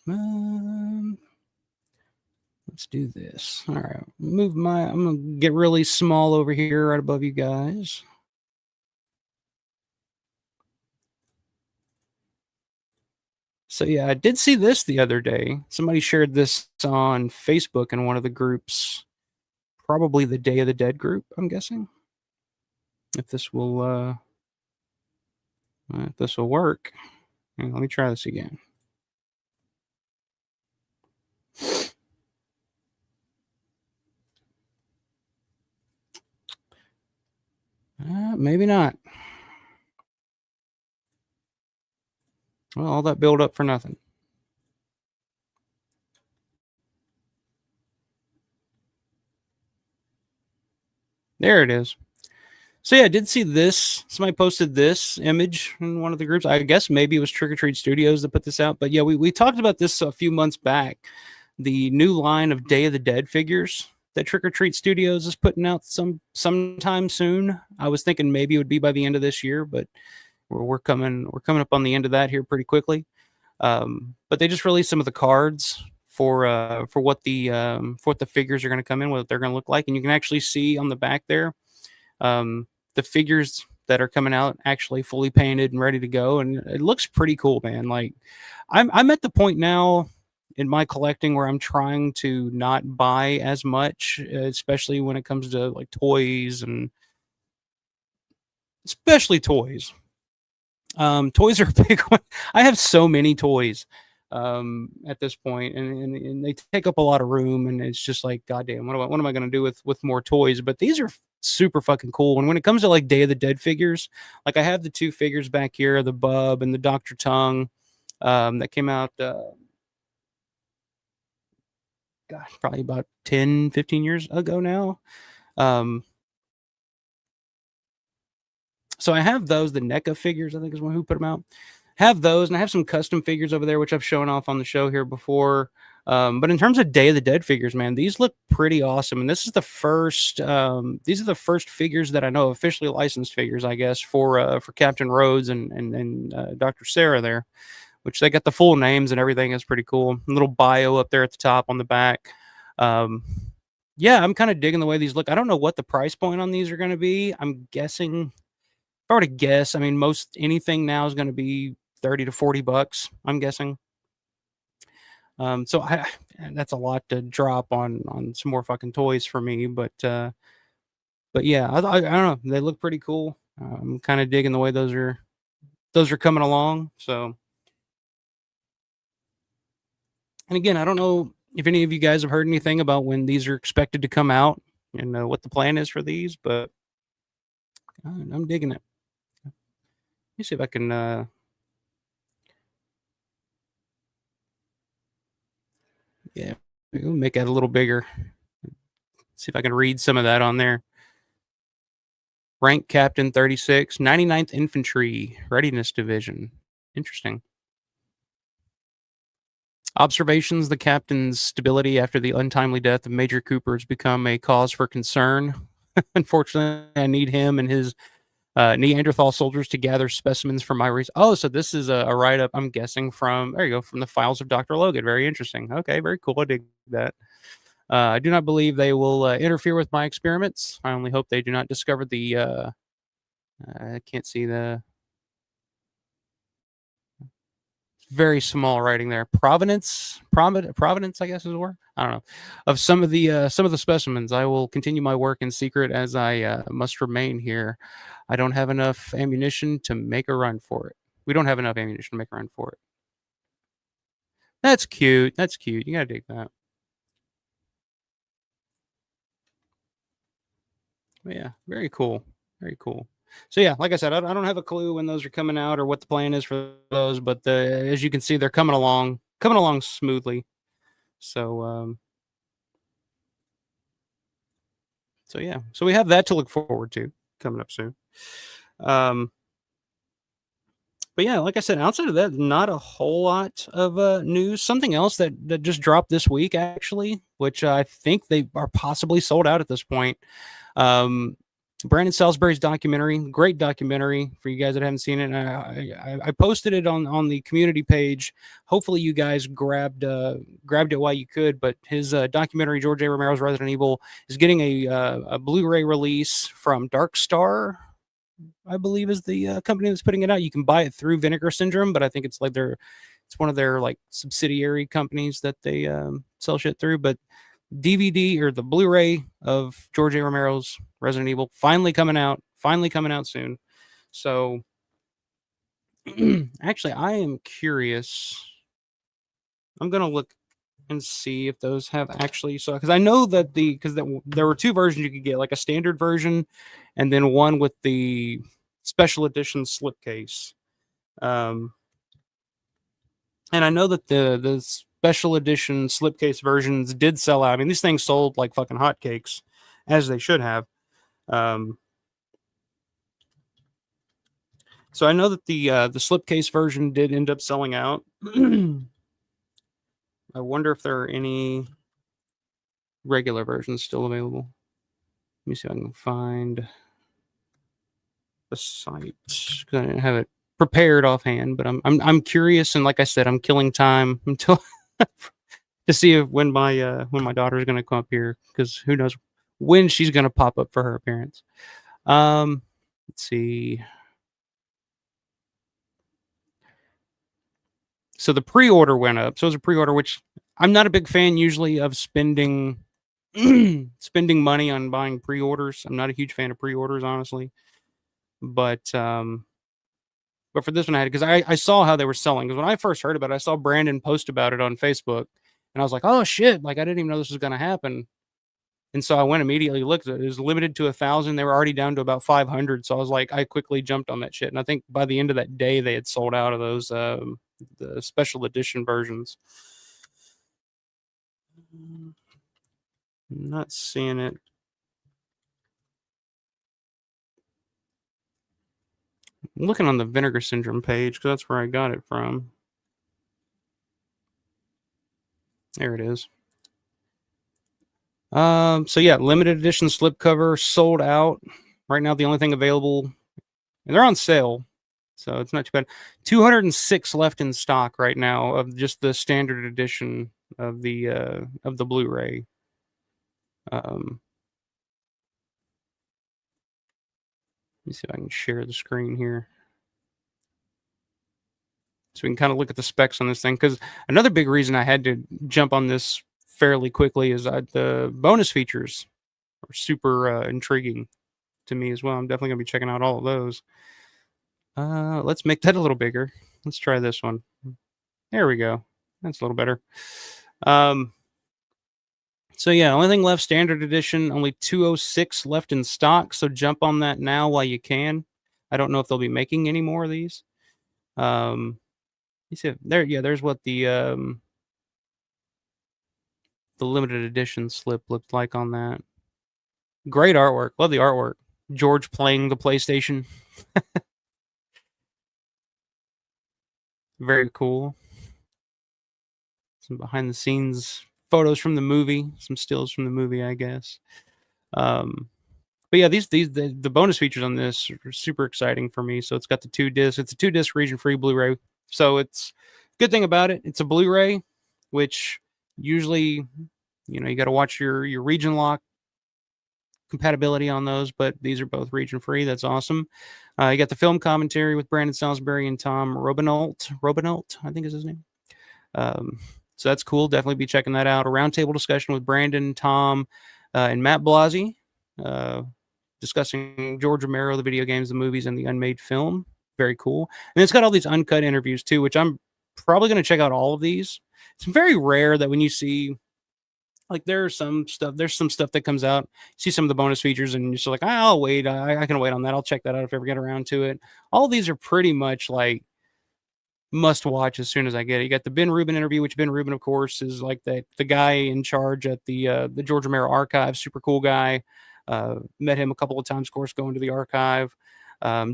Um, let's do this. All right, I'm gonna get really small over here, right above you guys. So yeah, I did see this the other day. Somebody shared this on Facebook in one of the groups, probably the Day of the Dead group, I'm guessing. If this will work. Let me try this again. Maybe not. Well, all that build up for nothing. There it is. So yeah, I did see this. Somebody posted this image in one of the groups. I guess maybe it was Trick or Treat Studios that put this out. But yeah, we talked about this a few months back. The new line of Day of the Dead figures that Trick or Treat Studios is putting out sometime soon. I was thinking maybe it would be by the end of this year, but we're coming up on the end of that here pretty quickly. But they just released some of the cards for what the figures are going to come in, what they're going to look like, and you can actually see on the back there the figures that are coming out actually fully painted and ready to go, and it looks pretty cool, man. Like, I'm at the point now in my collecting where I'm trying to not buy as much, especially when it comes to like toys, and especially toys. Toys are a big one. I have so many toys at this point, and they take up a lot of room, and it's just like, goddamn, what am I going to do with more toys? But these are super fucking cool. And when it comes to like Day of the Dead figures, like I have the two figures back here, the Bub and the Dr. Tongue, that came out, gosh, probably about 10, 15 years ago now. Um, so I have those, the NECA figures, I think is one who put them out. Have those, and I have some custom figures over there, which I've shown off on the show here before. But in terms of Day of the Dead figures, man, these look pretty awesome. And this is the first, these are the first figures that I know officially licensed figures, I guess, for Captain Rhodes and Dr. Sarah there, which they got the full names and everything. Is pretty cool. A little bio up there at the top on the back. Yeah, I'm kind of digging the way these look. I don't know what the price point on these are going to be. I'm guessing, if I were to guess, I mean, most anything now is going to be 30 to 40 bucks, I'm guessing. So that's a lot to drop on some more fucking toys for me, but yeah, I don't know. They look pretty cool. I'm kind of digging the way those are coming along. So, and again, I don't know if any of you guys have heard anything about when these are expected to come out and what the plan is for these, but I'm digging it. Let me see if I can yeah, we'll make that a little bigger. See if I can read some of that on there. Rank Captain 36, 99th Infantry, Readiness Division. Interesting. Observations: the captain's stability after the untimely death of Major Cooper has become a cause for concern. Unfortunately, I need him and his Neanderthal soldiers to gather specimens for my research. Oh, so this is a write-up, I'm guessing, there you go, from the files of Dr. Logan. Very interesting. Okay, very cool. I dig that. I do not believe they will interfere with my experiments. I only hope they do not discover the. I can't see the very small writing there. Provenance, I guess is the word. I don't know. Of some of the specimens, I will continue my work in secret as I must remain here. I don't have enough ammunition to make a run for it. We don't have enough ammunition to make a run for it. That's cute. That's cute. You gotta dig that. But yeah, very cool. Very cool. So yeah, like I said, I don't have a clue when those are coming out or what the plan is for those, but as you can see, they're coming along smoothly. So so yeah, so we have that to look forward to coming up soon. Um, but yeah, like I said, outside of that, not a whole lot of news. Something else that just dropped this week, actually, which I think they are possibly sold out at this point. Um, Brandon Salisbury's documentary, great documentary for you guys that haven't seen it. I posted it on the community page. Hopefully, you guys grabbed it while you could. But his documentary, George A. Romero's Resident Evil, is getting a Blu-ray release from Dark Star, I believe, is the company that's putting it out. You can buy it through Vinegar Syndrome, but I think it's like it's one of their like subsidiary companies that they sell shit through. But DVD or the Blu-ray of George A. Romero's Resident Evil finally coming out soon. So actually, I am curious. I'm gonna look and see if those have actually, so because I know that there were two versions you could get, like a standard version and then one with the special edition slipcase. And I know that the special edition slipcase versions did sell out. I mean, these things sold like fucking hotcakes, as they should have. So I know that the slipcase version did end up selling out. I wonder if there are any regular versions still available. Let me see if I can find the site, because I didn't have it prepared offhand. But I'm curious, and like I said, I'm killing time until to see when my daughter is going to come up here, because who knows when she's going to pop up for her appearance. Let's see. So the pre-order went up. So it was a pre-order, which I'm not a big fan usually of spending spending money on buying pre-orders. I'm not a huge fan of pre-orders, honestly. But But for this one, I had because I saw how they were selling. Because when I first heard about it, I saw Brandon post about it on Facebook, and I was like, "Oh shit!" Like I didn't even know this was going to happen. And so I went immediately looked at it. It was limited to 1,000. They were already down to about 500. So I was like, I quickly jumped on that shit. And I think by the end of that day, they had sold out of those the special edition versions. I'm not seeing it. I'm looking on the Vinegar Syndrome page because that's where I got it from. There it is. So yeah, limited edition slipcover sold out. Right now, the only thing available, and they're on sale, so it's not too bad. 206 left in stock right now of just the standard edition of the Blu-ray. Let me see if I can share the screen here. So we can kind of look at the specs on this thing. Because another big reason I had to jump on this fairly quickly is the bonus features are super intriguing to me as well. I'm definitely going to be checking out all of those. Let's make that a little bigger. Let's try this one. There we go. That's a little better. So yeah, only thing left, standard edition, only 206 left in stock. So jump on that now while you can. I don't know if they'll be making any more of these. You see there, yeah, there's what the limited edition slip looked like on that. Great artwork. Love the artwork. George playing the PlayStation. Very cool. Some behind the scenes photos from the movie, some stills from the movie, I guess. But yeah, the bonus features on this are super exciting for me. So it's got the 2 discs. It's a 2 disc region free Blu-ray. So it's good thing about it. It's a Blu-ray, which usually, you got to watch your region lock compatibility on those, but these are both region free. That's awesome. You got the film commentary with Brandon Salisbury and Tom Robinault, I think is his name. So that's cool. Definitely be checking that out. A roundtable discussion with Brandon, Tom, and Matt Blasey, discussing George Romero, the video games, the movies, and the unmade film. Very cool. And it's got all these uncut interviews too, which I'm probably going to check out all of these. It's very rare that when you see, like, there's some stuff that comes out, see some of the bonus features, and you're just like, I'll wait. I can wait on that. I'll check that out if I ever get around to it. All of these are pretty much like must watch as soon as I get it. You got the Ben Rubin interview, which Ben Rubin, of course, is like the guy in charge at the George Romero archive. Super cool guy. Met him a couple of times, of course, going to the archive.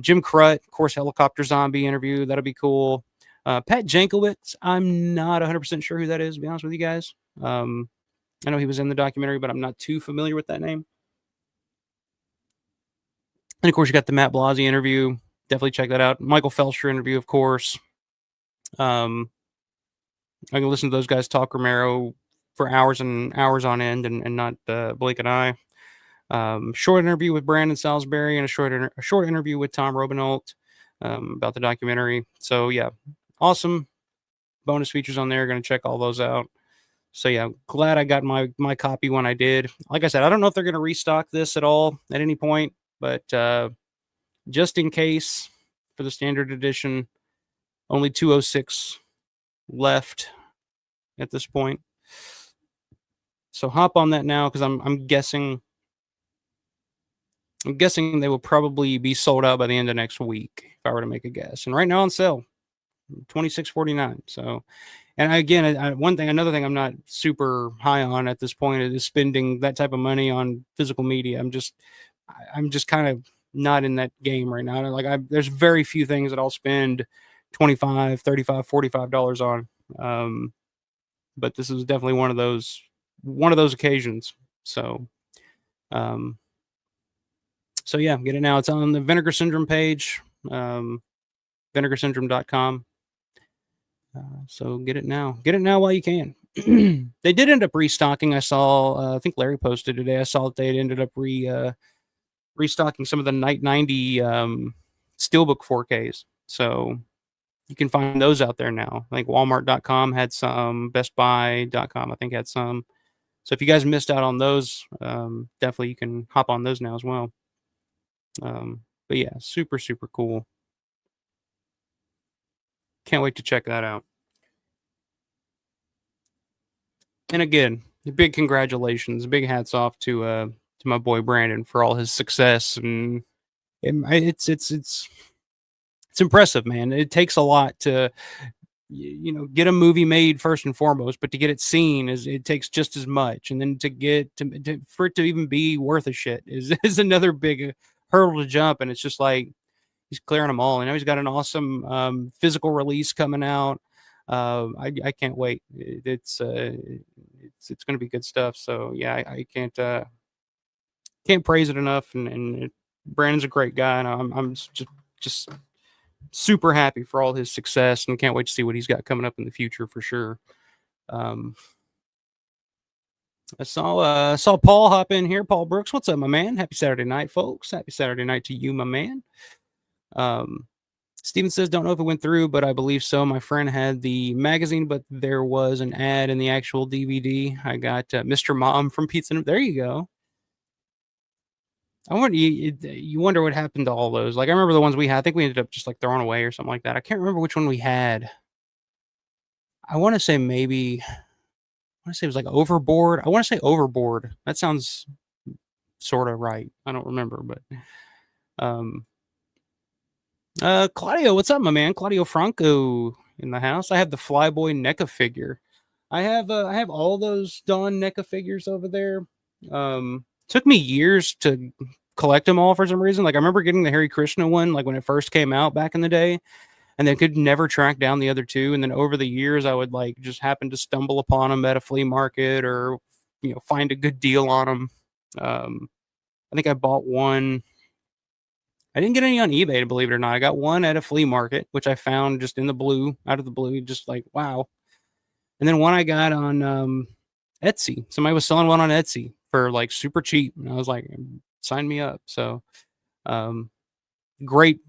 Jim Crut, of course, helicopter zombie interview. That'll be cool. Pat Jankowitz, I'm not 100% sure who that is, to be honest with you guys. I know he was in the documentary, but I'm not too familiar with that name. And of course, you got the Matt Blasey interview. Definitely check that out. Michael Felsher interview, of course. I can listen to those guys talk Romero for hours and hours on end, and not Blake and I. Short interview with Brandon Salisbury and a short interview with Tom Robinault about the documentary. So yeah, awesome bonus features on there. Going to check all those out. So yeah, glad I got my copy when I did. Like I said, I don't know if they're going to restock this at all at any point, but just in case, for the standard edition, only 206 left at this point. So hop on that now, because I'm guessing they will probably be sold out by the end of next week, if I were to make a guess. And right now on sale, $26.49. So, and again, another thing I'm not super high on at this point is spending that type of money on physical media. I'm just kind of not in that game right now. Like, there's very few things that I'll spend $25, $35, $45 on. But this is definitely one of those occasions. So, so yeah, get it now. It's on the Vinegar Syndrome page, vinegarsyndrome.com. So get it now. Get it now while you can. They did end up restocking. I saw, I think Larry posted today. I saw that they ended up restocking some of the Night 90 Steelbook 4Ks. So you can find those out there now. I think Walmart.com had some. BestBuy.com, I think, had some. So if you guys missed out on those, definitely you can hop on those now as well. But yeah, super, super cool. Can't wait to check that out. And again, big congratulations, big hats off to my boy Brandon for all his success, and it's impressive, man. It takes a lot to get a movie made first and foremost, but to get it seen it takes just as much, and then to get for it to even be worth a shit is is another big hurdle to jump. And it's just like he's clearing them all. I know he's got an awesome physical release coming out. I can't wait. It's going to be good stuff. So yeah, I can't praise it enough. And Brandon's a great guy, and I'm just super happy for all his success, and can't wait to see what he's got coming up in the future for sure. Um, I saw Paul hop in here. Paul Brooks, what's up, my man? Happy Saturday night, folks. Happy Saturday night to you, my man. Steven says, don't know if it went through, but I believe so. My friend had the magazine, but there was an ad in the actual DVD. I got Mr. Mom from Pizza. There you go. I wonder, you wonder what happened to all those. Like, I remember the ones we had. I think we ended up just like throwing away or something like that. I can't remember which one we had. I want to say maybe, I want to say it was like Overboard. I want to say Overboard. That sounds sort of right. I don't remember, but Claudio, what's up, my man? Claudio Franco in the house. I have the Flyboy NECA figure. I have all those Dawn NECA figures over there. Took me years to collect them all for some reason. Like, I remember getting the Hare Krishna one, like when it first came out back in the day, and then could never track down the other two. And then over the years, I would like just happen to stumble upon them at a flea market, or find a good deal on them. I think I bought one. I didn't get any on eBay, to believe it or not. I got one at a flea market, which I found just in the blue, out of the blue, just like, wow. And then one I got on Etsy. Somebody was selling one on Etsy for like super cheap, and I was like, sign me up. So great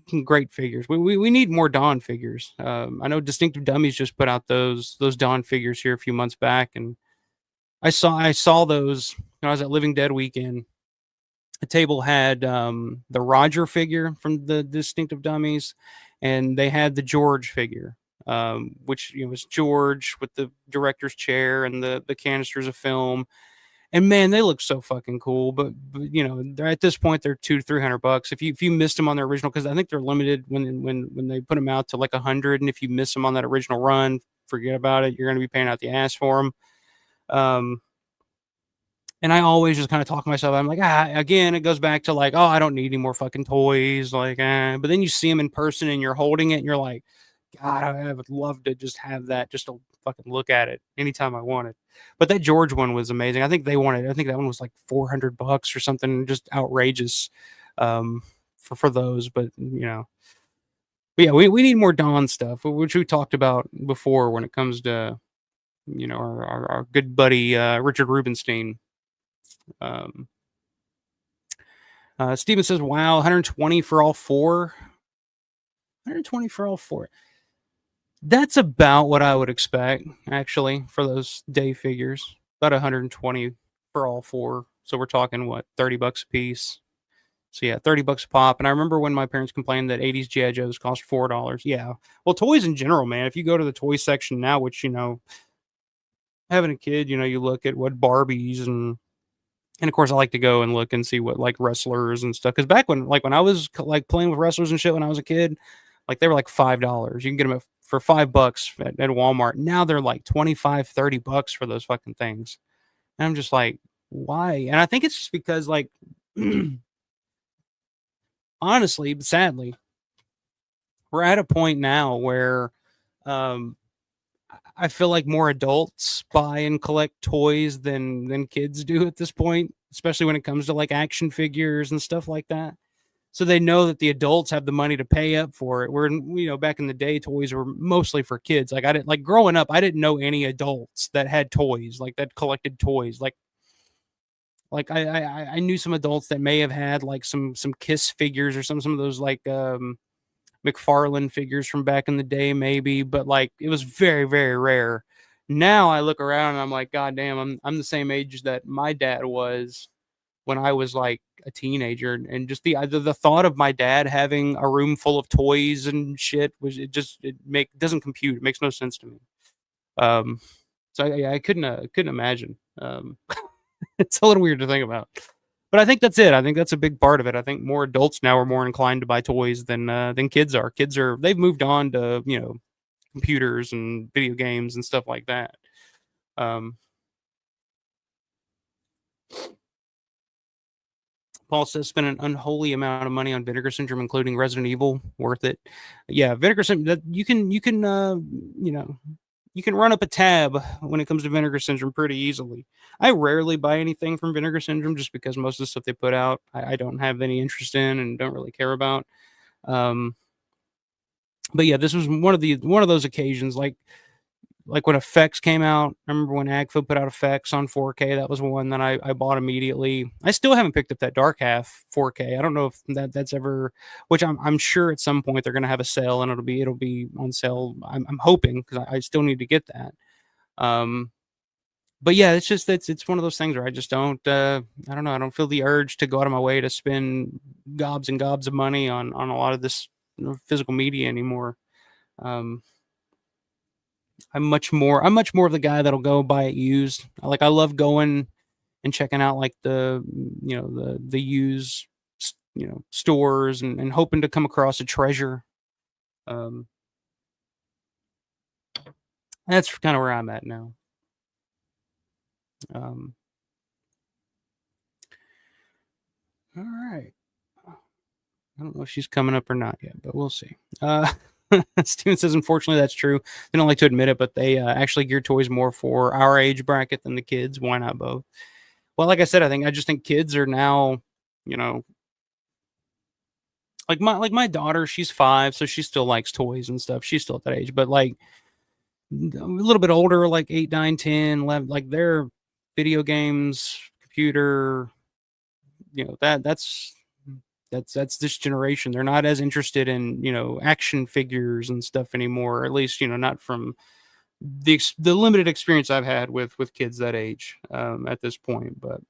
figures. We need more Dawn figures. I know Distinctive Dummies just put out those Dawn figures here a few months back, and I saw those when I was at Living Dead weekend. The table had the Roger figure from the Distinctive Dummies, and they had the George figure, which was George with the director's chair and the canisters of film. And man, they look so fucking cool. But they're at this point they're $200-300. If you missed them on their original, because I think they're limited when they put them out to like 100, and if you miss them on that original run, forget about it. You're going to be paying out the ass for them. And I always just kind of talk to myself. I'm like, again, it goes back to like, oh, I don't need any more fucking toys. Like, but then you see them in person and you're holding it and you're like, God, I would love to just have that, just to fucking look at it anytime I wanted. But that George one was amazing. I think that one was like $400 or something, just outrageous for those. But yeah, we need more Dawn stuff, which we talked about before when it comes to our good buddy Richard Rubenstein. Steven says, wow, 120 for all four. 120 for all four. That's about what I would expect, actually, for those day figures. About 120 for all four. So we're talking, what, $30 a piece? So yeah, $30 a pop. And I remember when my parents complained that 80s G.I. Joes cost $4. Yeah. Well, toys in general, man. If you go to the toy section now, which, having a kid, you look at what Barbies and of course I like to go and look and see what like wrestlers and stuff. Because back when I was like playing with wrestlers and shit when I was a kid, like they were like $5. You can get them for $5 at Walmart. Now they're like $25-30 for those fucking things. And I'm just like, why? And I think it's just because like, honestly, but sadly, we're at a point now where I feel like more adults buy and collect toys than kids do at this point, especially when it comes to like action figures and stuff like that. So they know that the adults have the money to pay up for it. Where back in the day, toys were mostly for kids. Like I didn't like growing up, I didn't know any adults that had toys, like that collected toys. Like I knew some adults that may have had like some Kiss figures or some of those like McFarlane figures from back in the day, maybe, but like it was very, very rare. Now I look around and I'm like, God damn, I'm the same age that my dad was when I was like a teenager, and just the thought of my dad having a room full of toys and shit was it doesn't compute. It makes no sense to me. Um, so I couldn't imagine. It's a little weird to think about. But I think that's it. I think that's a big part of it. I think more adults now are more inclined to buy toys than kids are. They've moved on to computers and video games and stuff like that. Um, Paul says spend an unholy amount of money on Vinegar Syndrome, including Resident Evil. Worth it. Yeah, Vinegar Syndrome. That you know you can run up a tab when it comes to Vinegar Syndrome pretty easily. I rarely buy anything from Vinegar Syndrome just because most of the stuff they put out I don't have any interest in and don't really care about. Um, but yeah, this was one of those occasions like when Effects came out. I remember when Agfa put out Effects on 4K. That was one that I bought immediately. I still haven't picked up that Dark Half 4K. I don't know if that's ever, which I'm sure at some point they're gonna have a sale and it'll be on sale. I'm hoping because I still need to get that. Um, but yeah, it's just it's one of those things where I just don't I don't know, I don't feel the urge to go out of my way to spend gobs and gobs of money on a lot of this physical media anymore. Um, I'm much more of the guy that'll go buy it used. I love going and checking out like the used stores and hoping to come across a treasure. Um, that's kind of where I'm at now. Um, all right. I don't know if she's coming up or not yet, but we'll see. Steven says, unfortunately, that's true. They don't like to admit it, but they actually gear toys more for our age bracket than the kids. Why not both? Well, like I said, I just think kids are now, you know, like my daughter, she's 5, so she still likes toys and stuff. She's still at that age, but like a little bit older, like 8, 9, 10, 11, like their video games, computer, that's this generation. They're not as interested in action figures and stuff anymore. Or at least not from the limited experience I've had with kids that age at this point. But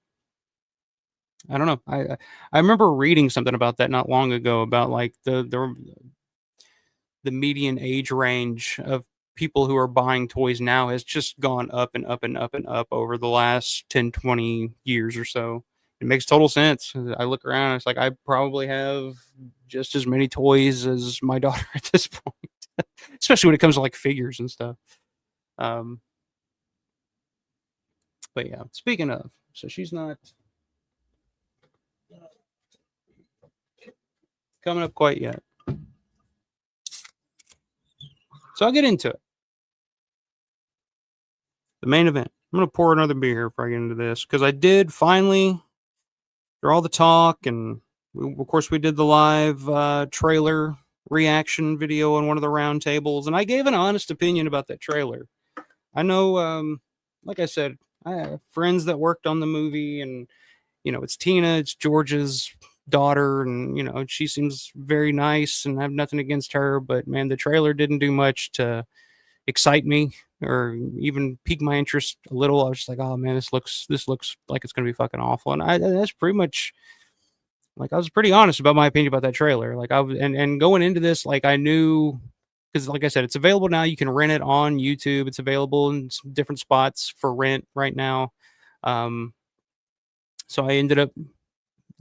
I don't know. I remember reading something about that not long ago about like the median age range of people who are buying toys now has just gone up and up and up and up over the last 10, 20 years or so. It makes total sense. I look around, it's like I probably have just as many toys as my daughter at this point, especially when it comes to like figures and stuff. Um, but yeah, speaking of, so she's not coming up quite yet. So I'll get into it. The main event. I'm going to pour another beer here before I get into this because I did finally, after all the talk, and of course we did the live trailer reaction video on one of the round tables, and I gave an honest opinion about that trailer. I know, like I said, I have friends that worked on the movie, and it's Tina, it's George's daughter, and she seems very nice, and I have nothing against her, but man, the trailer didn't do much to excite me or even pique my interest a little. I was just like, oh man, this looks like it's gonna be fucking awful. And that's pretty much like I was pretty honest about my opinion about that trailer. Like I was and going into this, like I knew because like I said, it's available now. You can rent it on YouTube. It's available in some different spots for rent right now. Um, so I ended up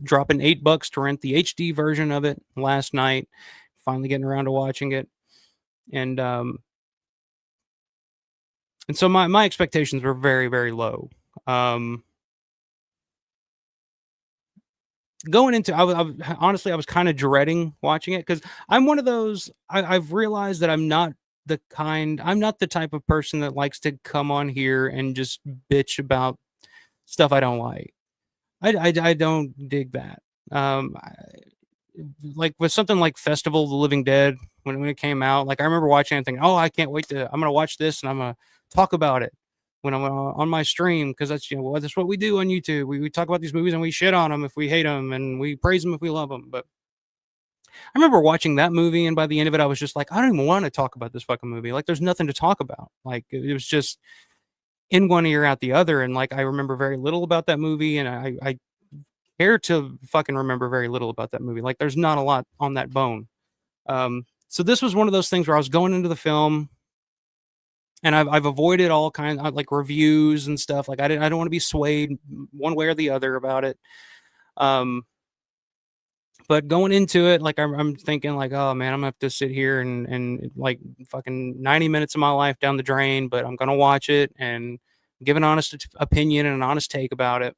dropping $8 to rent the HD version of it last night. Finally getting around to watching it. And so my expectations were very, very low. Going into, honestly, I was kind of dreading watching it because I'm one of those. I've realized that I'm not the type of person that likes to come on here and just bitch about stuff I don't like. I don't dig that. Like with something like Festival of the Living Dead when it came out, like I remember watching it and thinking, oh, I can't wait I'm gonna watch this and I'm gonna talk about it when I'm on my stream because that's that's what we do on YouTube. We talk about these movies and we shit on them if we hate them and we praise them if we love them. But I remember watching that movie and by the end of it, I was just like, I don't even want to talk about this fucking movie. Like, there's nothing to talk about. Like, it was just in one ear out the other. And like, I remember very little about that movie, and I care to fucking remember very little about that movie. Like, there's not a lot on that bone. So this was one of those things where I was going into the film, and I've avoided all kinds of like reviews and stuff. Like, I don't want to be swayed one way or the other about it. Um, but going into it, like I'm thinking like, oh man, I'm gonna have to sit here and like fucking 90 minutes of my life down the drain, but I'm gonna watch it and give an honest opinion and an honest take about it.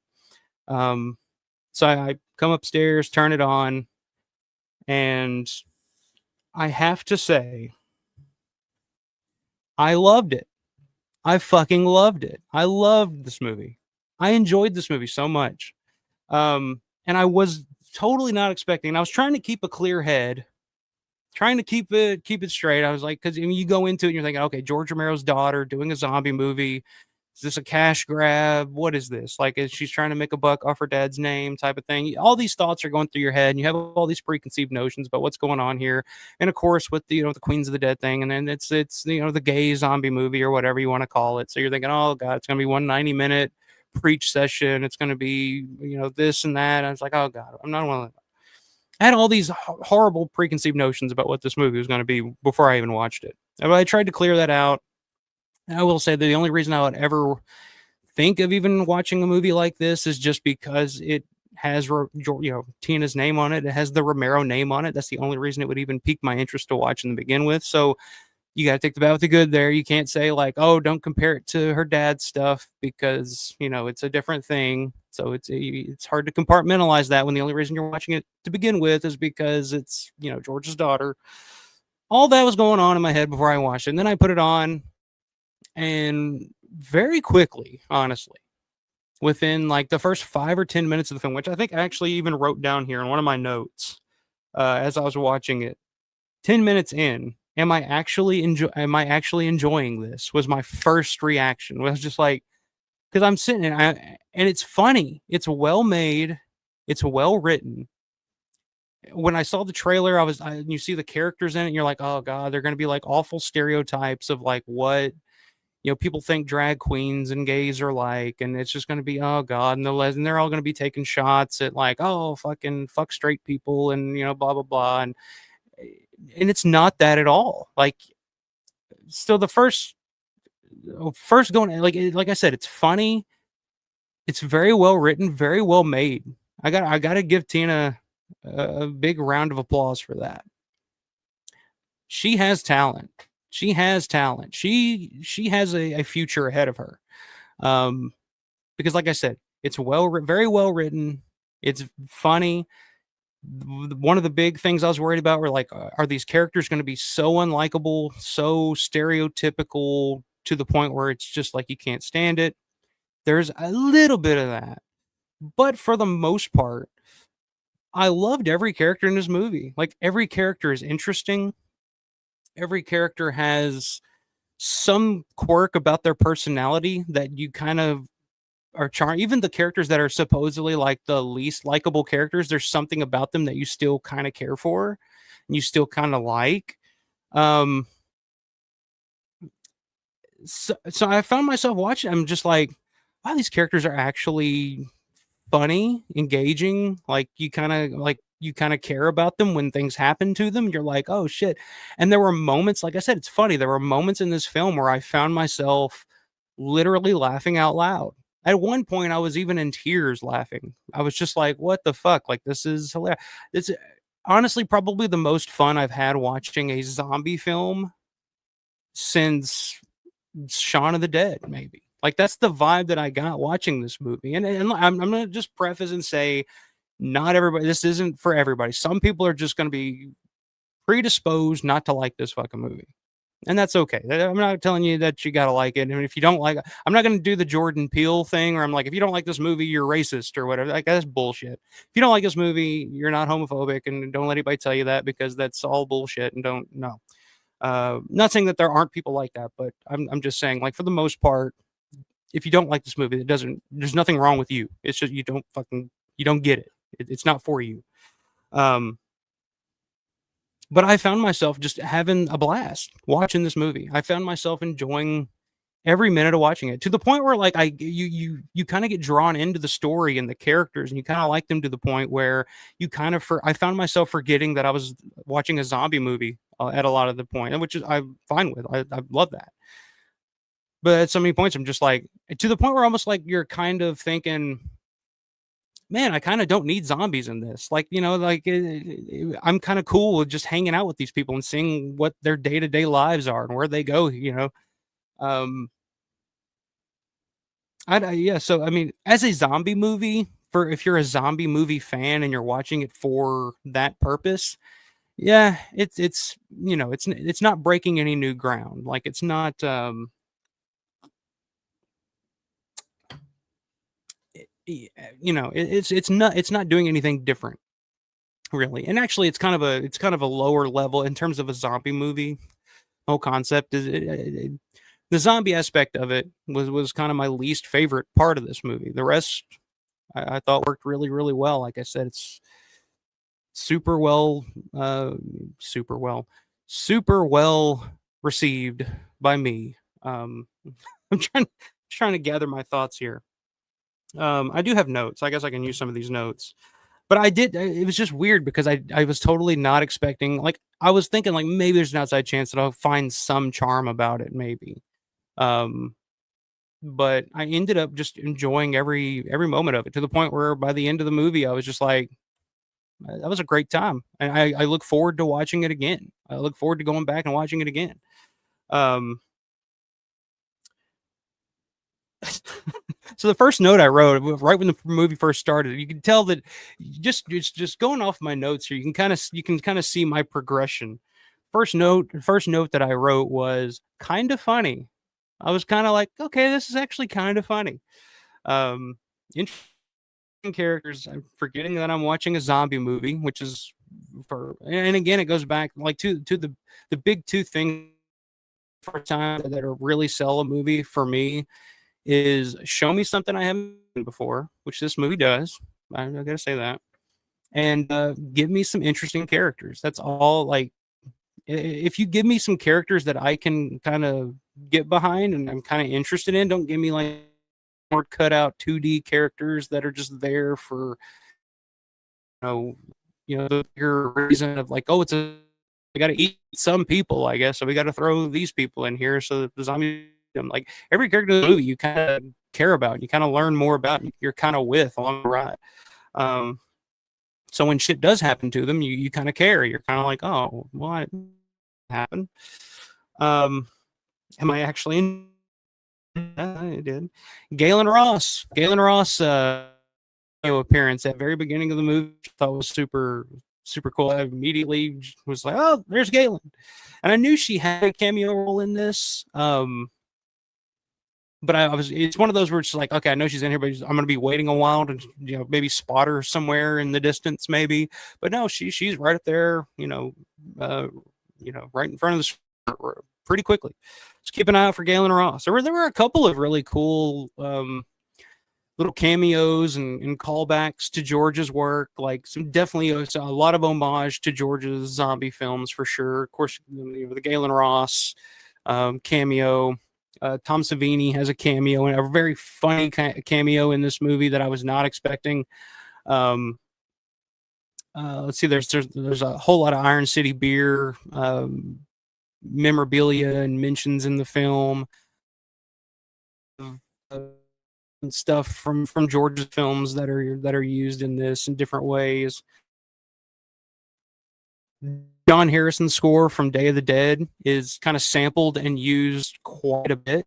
Um, so I come upstairs, turn it on, and I have to say, I loved it. I fucking loved it. I loved this movie. I enjoyed this movie so much. And I was totally not expecting. I was trying to keep a clear head, trying to keep it straight. I was like, because I mean, you go into it and you're thinking, okay, George Romero's daughter doing a zombie movie. Is this a cash grab? What is this? Like, is she's trying to make a buck off her dad's name type of thing? All these thoughts are going through your head, and you have all these preconceived notions about what's going on here. And of course, with the the Queens of the Dead thing, and then it's the gay zombie movie or whatever you want to call it. So you're thinking, oh god, it's gonna be 1 90-minute preach session. It's gonna be this and that. And I was like, oh god, I'm not one of them. I had all these horrible preconceived notions about what this movie was going to be before I even watched it. But I tried to clear that out. And I will say that the only reason I would ever think of even watching a movie like this is just because it has Tina's name on it. It has the Romero name on it. That's the only reason it would even pique my interest to watch in the begin with. So you got to take the bad with the good there. You can't say like, oh, don't compare it to her dad's stuff because it's a different thing. So it's hard to compartmentalize that when the only reason you're watching it to begin with is because it's George's daughter. All that was going on in my head before I watched it, and then I put it on, and very quickly, honestly, within like the first 5 or 10 minutes of the film, which I think I actually even wrote down here in one of my notes as I was watching it, 10 minutes in, am I actually enjoying this? Was my first reaction. Was just like, because I'm sitting and it's funny. It's well made. It's well written. When I saw the trailer, you see the characters in it, and you're like, oh god, they're gonna be like awful stereotypes of like what people think drag queens and gays are like, and it's just gonna be oh god, and they're all gonna be taking shots at like, oh fucking fuck straight people and blah blah blah, and it's not that at all. Like, so the first going like I said, it's funny. It's very well written, very well made. I got to give Tina a big round of applause for that. She has talent. She has talent. She has a future ahead of her. Because like I said, it's very well written. It's funny. One of the big things I was worried about were like, are these characters going to be so unlikable, so stereotypical to the point where it's just like you can't stand it? There's a little bit of that, but for the most part, I loved every character in this movie. Like, every character is interesting. Every character has some quirk about their personality that you kind of are charmed. Even the characters that are supposedly like the least likable characters, there's something about them that you still kind of care for and you still kind of like. Um, so I found myself watching. I'm just like, wow, these characters are actually funny, engaging. Like, you kind of care about them when things happen to them. You're like, oh shit. And there were moments, like I said, it's funny. There were moments in this film where I found myself literally laughing out loud. At one point, I was even in tears laughing. I was just like, what the fuck? Like, this is hilarious. It's honestly probably the most fun I've had watching a zombie film since Shaun of the Dead, maybe. Like, that's the vibe that I got watching this movie. And I'm going to just preface and say, not everybody, this isn't for everybody. Some people are just going to be predisposed not to like this fucking movie. And that's okay. I'm not telling you that you got to like it. And if you don't like it, I'm not going to do the Jordan Peele thing where I'm like, if you don't like this movie, you're racist or whatever. Like, that's bullshit. If you don't like this movie, you're not homophobic, and don't let anybody tell you that, because that's all bullshit. And don't, no. Not saying that there aren't people like that, but I'm just saying, like, for the most part, if you don't like this movie, there's nothing wrong with you. It's just you don't get it. It's not for you. But I found myself just having a blast watching this movie. I found myself enjoying every minute of watching it, to the point where like you kind of get drawn into the story and the characters, and you kind of like them to the point where you kind of I found myself forgetting that I was watching a zombie movie at a lot of the point, and which is I'm fine with. I love that. But at so many points, I'm just like, to the point where almost like you're kind of thinking, man, I kind of don't need zombies in this. Like, like I'm kind of cool with just hanging out with these people and seeing what their day to day lives are and where they go. Um, yeah. So I mean, as a zombie movie, for if you're a zombie movie fan and you're watching it for that purpose, yeah, it's not breaking any new ground. Like it's not it's not doing anything different really. And actually, it's kind of a lower level in terms of a zombie movie. Whole concept is the zombie aspect of it was kind of my least favorite part of this movie. The rest I thought worked really, really well. Like I said, it's super well, uh, super well, super well received by me. I'm trying to gather my thoughts here. I do have notes. I guess I can use some of these notes. But I did. It was just weird because I was totally not expecting. Like I was thinking, like maybe there's an outside chance that I'll find some charm about it, maybe. Um, but I ended up just enjoying every moment of it, to the point where by the end of the movie, I was just like, that was a great time, and I look forward to watching it again. I look forward to going back and watching it again. Um, so the first note I wrote right when the movie first started, you can tell that just going off my notes here, you can kind of see my progression. First note that I wrote was kind of funny. I was kind of like, okay, this is actually kind of funny. Um, interesting characters. I'm forgetting that I'm watching a zombie movie, which is and again, it goes back like to the big two things for time that are really sell a movie for me is show me something I haven't seen before, which this movie does. I gotta say that, and give me some interesting characters. That's all. Like, if you give me some characters that I can kind of get behind and I'm kind of interested in, don't give me like more cut out 2D characters that are just there for know, the bigger reason of like, oh, we got to eat some people, I guess, so we got to throw these people in here so that the zombie, like every character in the movie, you kind of care about, you kind of learn more about, you're kind of with along the ride. Um, so when shit does happen to them, you kind of care. You're kind of like, oh, what happened? Um, am I actually in? I did. Galen Ross, appearance at the very beginning of the movie, I thought was super, super cool. I immediately was like, oh, there's Galen. And I knew she had a cameo role in this. But it's one of those where it's like, okay, I know she's in here, but I'm going to be waiting a while to, maybe spot her somewhere in the distance, maybe. But no, she's right up there, right in front of the pretty quickly. Just keep an eye out for Galen Ross. There were a couple of really cool, little cameos and callbacks to George's work, like some definitely a lot of homage to George's zombie films for sure. Of course, the Galen Ross cameo. Tom Savini has a cameo, and a very funny cameo in this movie that I was not expecting. Let's see, there's a whole lot of Iron City beer memorabilia and mentions in the film. And stuff from George's films that are used in this in different ways. John Harrison's score from Day of the Dead is kind of sampled and used quite a bit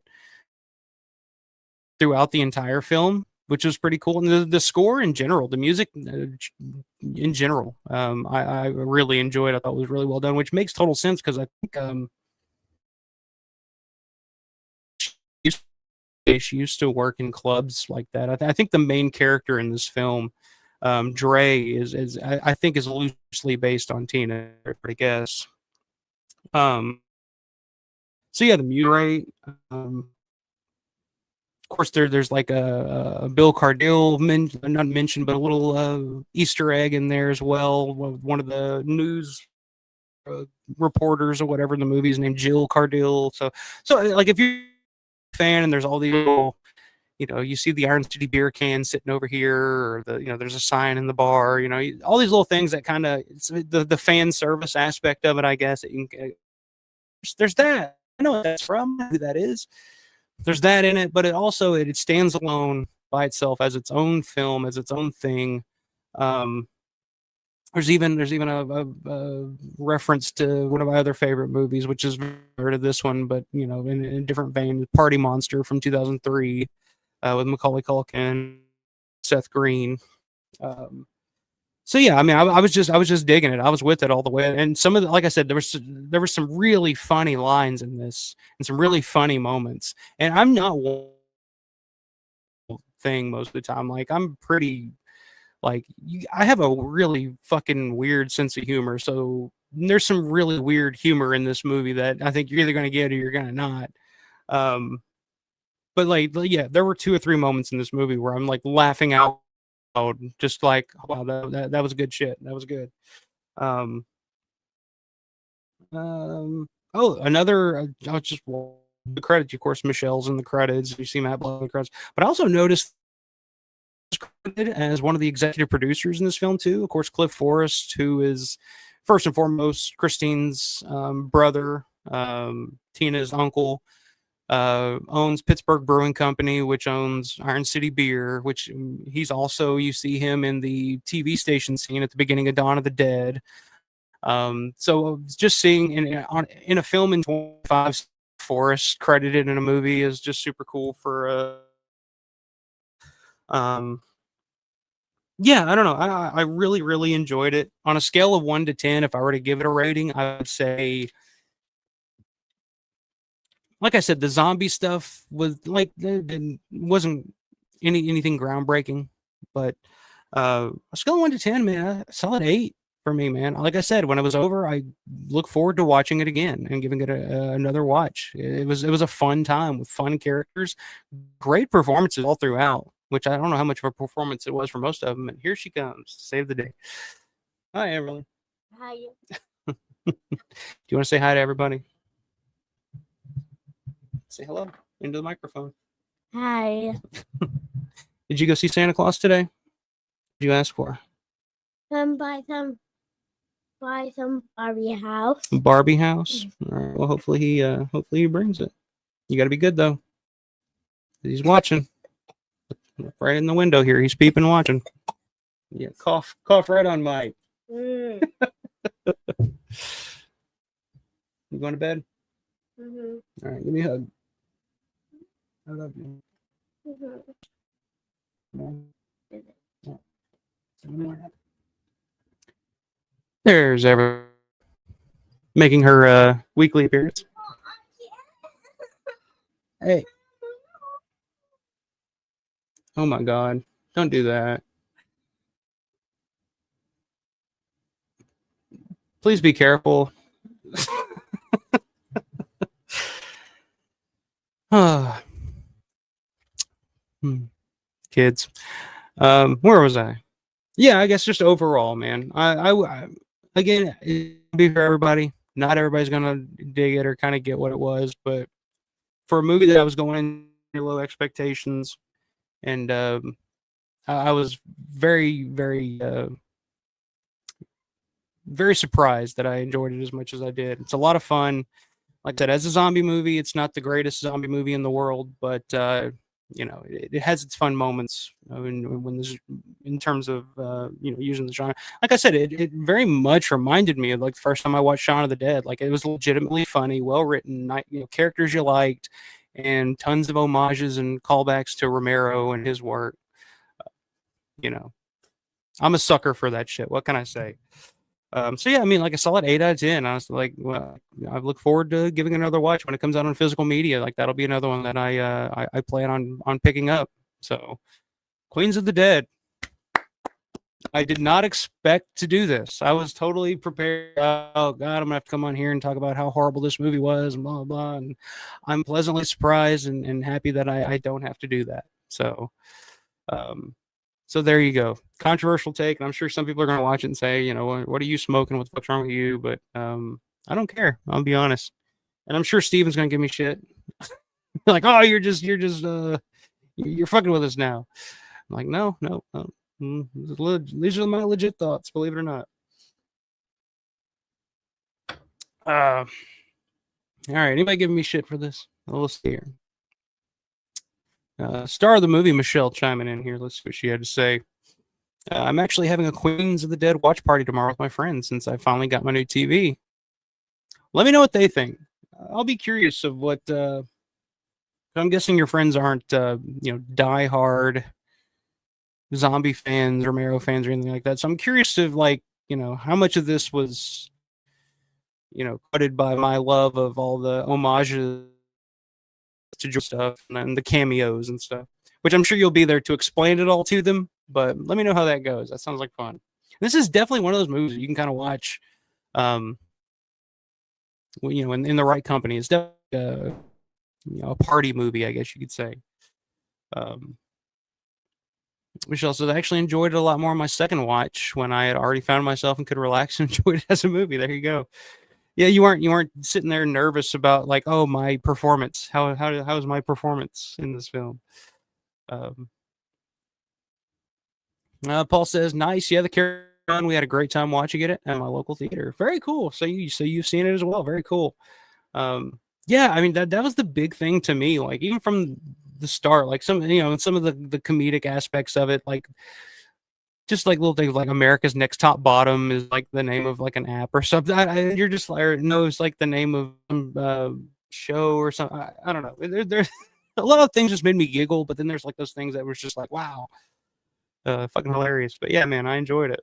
throughout the entire film, which was pretty cool. And the score in general, the music in general, I really enjoyed. I thought it was really well done, which makes total sense because I think she used to work in clubs like that. I think the main character in this film, Dre, is I think is loosely based on Tina, I guess. So yeah, the music rate. Of course, there's like a Bill Cardell not mentioned, but a little Easter egg in there as well. One of the news reporters or whatever in the movie is named Jill Cardell. So like if you fan, and there's all these little, you see the Iron City beer can sitting over here, or there's a sign in the bar, all these little things that kind of the fan service aspect of it, I guess. There's that. I know what that's from, who that is. There's that in it, but it stands alone by itself as its own film, as its own thing. There's even a reference to one of my other favorite movies, which is heard of this one, but in a different vein, Party Monster from 2003, with Macaulay Culkin, Seth Green. So yeah, I mean, I was just digging it. I was with it all the way, and some of the, like I said, there was some really funny lines in this, and some really funny moments. And I'm not one thing most of the time. Like I'm pretty, I have a really fucking weird sense of humor. So there's some really weird humor in this movie that I think you're either going to get or you're going to not. But yeah, there were 2 or 3 moments in this movie where I'm like laughing out loud, just like, wow, that was good shit. That was good. Another, I'll just the credits, of course, Michelle's in the credits. You see Matt Blanc in the credits, but I also noticed as one of the executive producers in this film too. Of course, Cliff Forrest, who is first and foremost Christine's brother, Tina's uncle, owns Pittsburgh Brewing Company, which owns Iron City Beer, which he's also, you see him in the TV station scene at the beginning of Dawn of the Dead. So just seeing in a film in 25, Forrest credited in a movie is just super cool for yeah, I don't know. I really, really enjoyed it. On a scale of 1 to 10, if I were to give it a rating, I would say, like I said, the zombie stuff wasn't anything groundbreaking, but a scale of 1 to 10, man, a solid 8 for me, man. Like I said, when it was over, I look forward to watching it again and giving it another watch. It was a fun time with fun characters, great performances all throughout, which I don't know how much of a performance it was for most of them. And here she comes to save the day. Hi, Emily. Hi. Do you want to say hi to everybody? Say hello into the microphone. Hi. Did you go see Santa Claus today? What did you ask for? Buy some Barbie house. Barbie house. All right. Well, hopefully he brings it. You got to be good though. He's watching. Right in the window here. He's peeping, watching. Yeah, cough right on Mike. You going to bed? Mm-hmm. All right, give me a hug. I love you. There's Ever making her weekly appearance. Hey. Oh my God. Don't do that. Please be careful. Kids. Where was I? Yeah, I guess just overall, man. I again, it'll be for everybody. Not everybody's gonna dig it or kind of get what it was, but for a movie that I was going in low expectations, and I was very, very, very surprised that I enjoyed it as much as I did. It's a lot of fun. Like I said, as a zombie movie, it's not the greatest zombie movie in the world, but it has its fun moments when there's, in terms of using the genre. Like I said, it very much reminded me of like the first time I watched Shaun of the Dead. Like it was legitimately funny, well written, characters you liked, and tons of homages and callbacks to Romero and his work. I'm a sucker for that shit. What can I say? So yeah, I mean, like a solid 8 out of 10. I was like, well, I look forward to giving it another watch when it comes out on physical media. Like that'll be another one that I plan on picking up. So, Queens of the Dead. I did not expect to do this. I was totally prepared. Oh God, I'm gonna have to come on here and talk about how horrible this movie was and blah blah blah. And I'm pleasantly surprised and happy that I don't have to do that. So, so there you go. Controversial take, and I'm sure some people are going to watch it and say, what are you smoking? What the fuck's wrong with you? But I don't care. I'll be honest. And I'm sure Steven's going to give me shit. Like, oh, you're fucking with us now. I'm like, no. These are my legit thoughts, believe it or not. All right, anybody giving me shit for this? Let's see here. Star of the movie, Michelle, chiming in here. Let's see what she had to say. I'm actually having a Queens of the Dead watch party tomorrow with my friends since I finally got my new TV. Let me know what they think. I'll be curious of what. I'm guessing your friends aren't, diehard zombie fans, Romero fans, or anything like that. So I'm curious of how much of this was, cutted by my love of all the homages to stuff and the cameos and stuff, which I'm sure you'll be there to explain it all to them. But let me know how that goes. That sounds like fun. This is definitely one of those movies you can kind of watch, in the right company. It's definitely a party movie, I guess you could say. Michelle says I actually enjoyed it a lot more on my second watch when I had already found myself and could relax and enjoy it as a movie. There you go. Yeah, you weren't sitting there nervous about like, oh, my performance. How's my performance in this film? Paul says nice. Yeah, the character. We had a great time watching it at my local theater. Very cool. So you've seen it as well. Very cool. Yeah, I mean that was the big thing to me. Like even from the start, like some of the comedic aspects of it, like just like little things like America's Next Top Bottom is like the name of like an app or something. You're just like no, it's like the name of some show or something. I don't know. There's a lot of things just made me giggle, but then there's like those things that was just like wow, fucking hilarious. But yeah, man, I enjoyed it.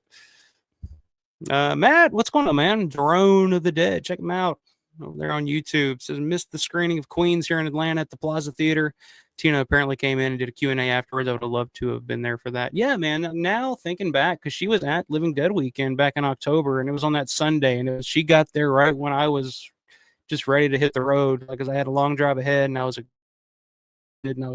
Matt, what's going on, man? Drone of the Dead, check him out over there on YouTube. Says missed the screening of Queens here in Atlanta at the Plaza Theater. Tina apparently came in and did a Q&A afterwards. I would have loved to have been there for that. Yeah, man. Now thinking back, because she was at Living Dead weekend back in October, and it was on that Sunday, and she got there right when I was just ready to hit the road, because I had a long drive ahead, and I was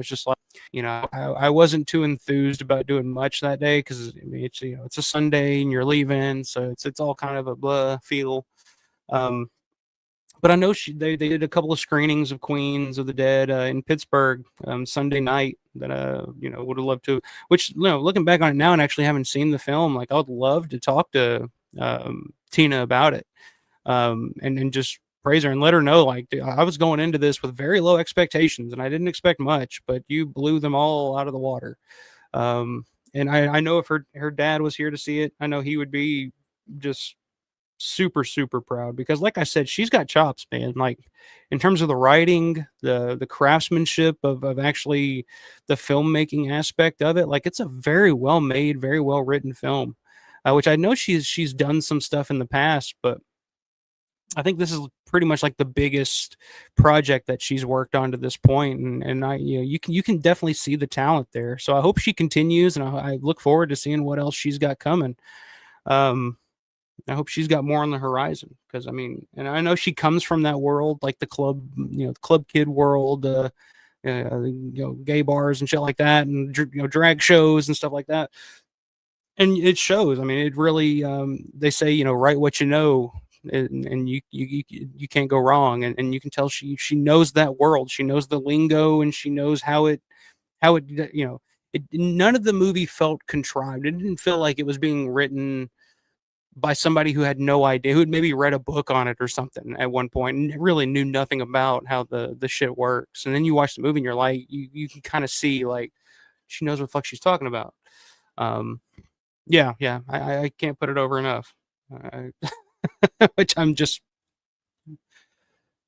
just like, I wasn't too enthused about doing much that day because I mean, it's a Sunday and you're leaving, so it's all kind of a blah feel. But I know they did a couple of screenings of Queens of the Dead in Pittsburgh Sunday night that would have loved to. Which looking back on it now and actually having seen the film, like I would love to talk to Tina about it and just praise her and let her know like I was going into this with very low expectations and I didn't expect much, but you blew them all out of the water. And I know if her dad was here to see it, I know he would be just super super proud because like I said, she's got chops, man. Like in terms of the writing, the craftsmanship of actually the filmmaking aspect of it, like it's a very well made, very well written film, which I know she's done some stuff in the past, but I think this is pretty much like the biggest project that she's worked on to this point, and you can definitely see the talent there. So I hope she continues, and I look forward to seeing what else she's got coming. I hope she's got more on the horizon because I mean, and I know she comes from that world, like the club kid world, gay bars and shit like that, and drag shows and stuff like that. And it shows. I mean, it really. They say write what you know, and you can't go wrong. And you can tell she knows that world. She knows the lingo, and she knows how it none of the movie felt contrived. It didn't feel like it was being written by somebody who had no idea, who had maybe read a book on it or something at one point and really knew nothing about how the shit works. And then you watch the movie and you're like, you can kind of see like she knows what the fuck she's talking about. Yeah, I can't put it over enough. Which I'm just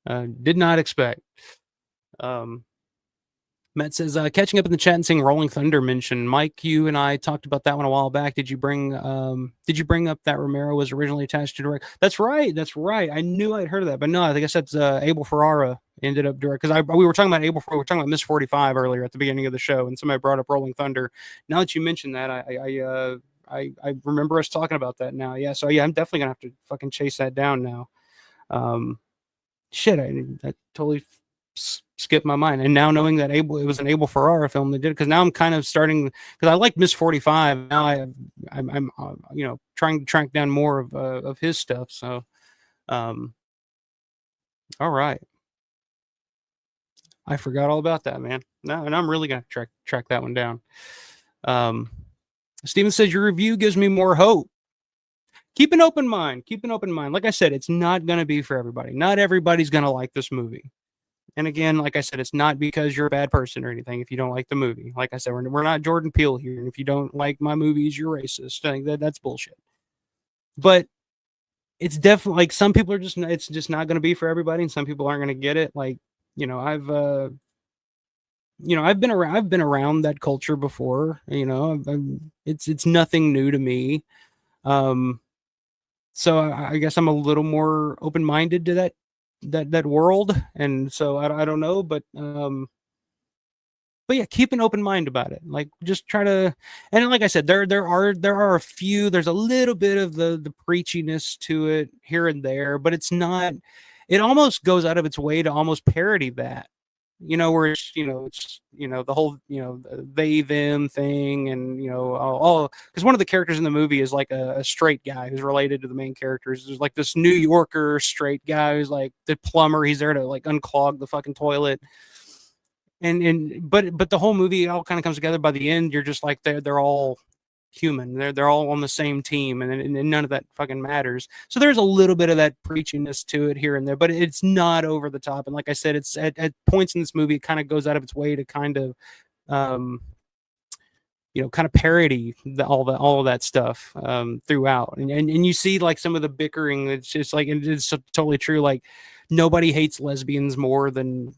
did not expect. Matt says, catching up in the chat and seeing Rolling Thunder mentioned. Mike, you and I talked about that one a while back. Did you bring up that Romero was originally attached to direct? That's right. I knew I'd heard of that, but no, I think I said Abel Ferrara ended up direct because we were talking about we were talking about Miss 45 earlier at the beginning of the show, and somebody brought up Rolling Thunder. Now that you mentioned that, I remember us talking about that now. Yeah, so yeah, I'm definitely gonna have to fucking chase that down now. Shit, I totally skipped my mind. And now knowing that it was an Abel Ferrara film that did it, because now I'm kind of starting because I like Miss 45. Now I'm trying to track down more of his stuff. So, all right. I forgot all about that, man. No, and I'm really gonna track that one down. Steven says your review gives me more hope. Keep an open mind. Keep an open mind. Like I said, it's not gonna be for everybody. Not everybody's gonna like this movie. And again, like I said, it's not because you're a bad person or anything if you don't like the movie. Like I said, we're not Jordan Peele here. And if you don't like my movies, you're racist. I think that's bullshit. But it's definitely like some people are just, it's just not going to be for everybody. And some people aren't going to get it. Like, I've been around that culture before, it's nothing new to me. So I guess I'm a little more open-minded to that world. And so I don't know, but yeah, keep an open mind about it. Like, just try to, and like I said, there are a few. There's a little bit of the preachiness to it here and there, but it's not. It almost goes out of its way to almost parody that, where it's the whole they them thing, and all because one of the characters in the movie is like a straight guy who's related to the main characters. There's like this New Yorker straight guy who's like the plumber. He's there to like unclog the fucking toilet. But the whole movie all kind of comes together by the end. You're just like they're all human. They're all on the same team, and none of that fucking matters. So there's a little bit of that preachiness to it here and there, but it's not over the top. And like I said, it's at points in this movie, it kind of goes out of its way to kind of kind of parody all of that stuff throughout, and you see like some of the bickering. It's just like, and it's totally true. Like, nobody hates lesbians more than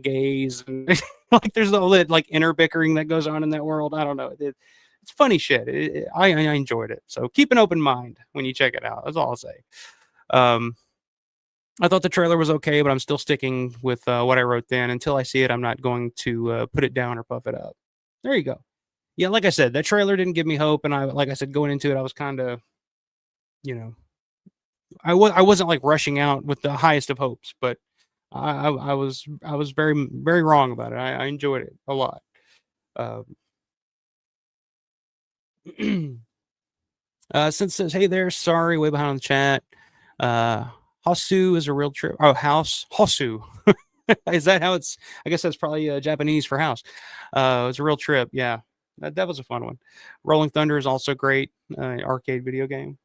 gays, and like there's all that like inner bickering that goes on in that world. I don't know. It's funny shit. I enjoyed it. So keep an open mind when you check it out. That's all I'll say. I thought the trailer was okay, but I'm still sticking with what I wrote then. Until I see it, I'm not going to put it down or puff it up. There you go. Yeah, like I said, that trailer didn't give me hope, and like I said, going into it, I was kind of, I wasn't like rushing out with the highest of hopes, but I was very very wrong about it. I enjoyed it a lot. Since says, hey there, sorry, way behind on the chat. Hosu is a real trip. Oh, house Hosu. Is that how it's? I guess that's probably Japanese for house. It's a real trip. Yeah, that was a fun one. Rolling Thunder is also great. Arcade video game.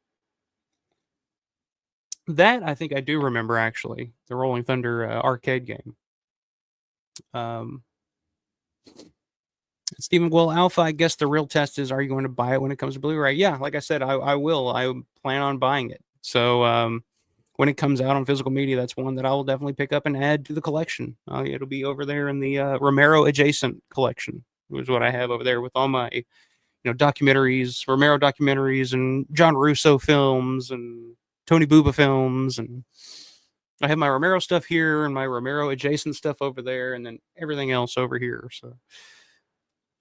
That I think I do remember, actually, the Rolling Thunder arcade game. Stephen, well, Alpha, I guess the real test is, are you going to buy it when it comes to Blu-ray? Yeah, like I said, I will. I plan on buying it. So when it comes out on physical media, that's one that I will definitely pick up and add to the collection. It'll be over there in the Romero adjacent collection, which is what I have over there with all my documentaries, Romero documentaries, and John Russo films, and Tony Buba films, and I have my Romero stuff here and my Romero adjacent stuff over there, and then everything else over here. So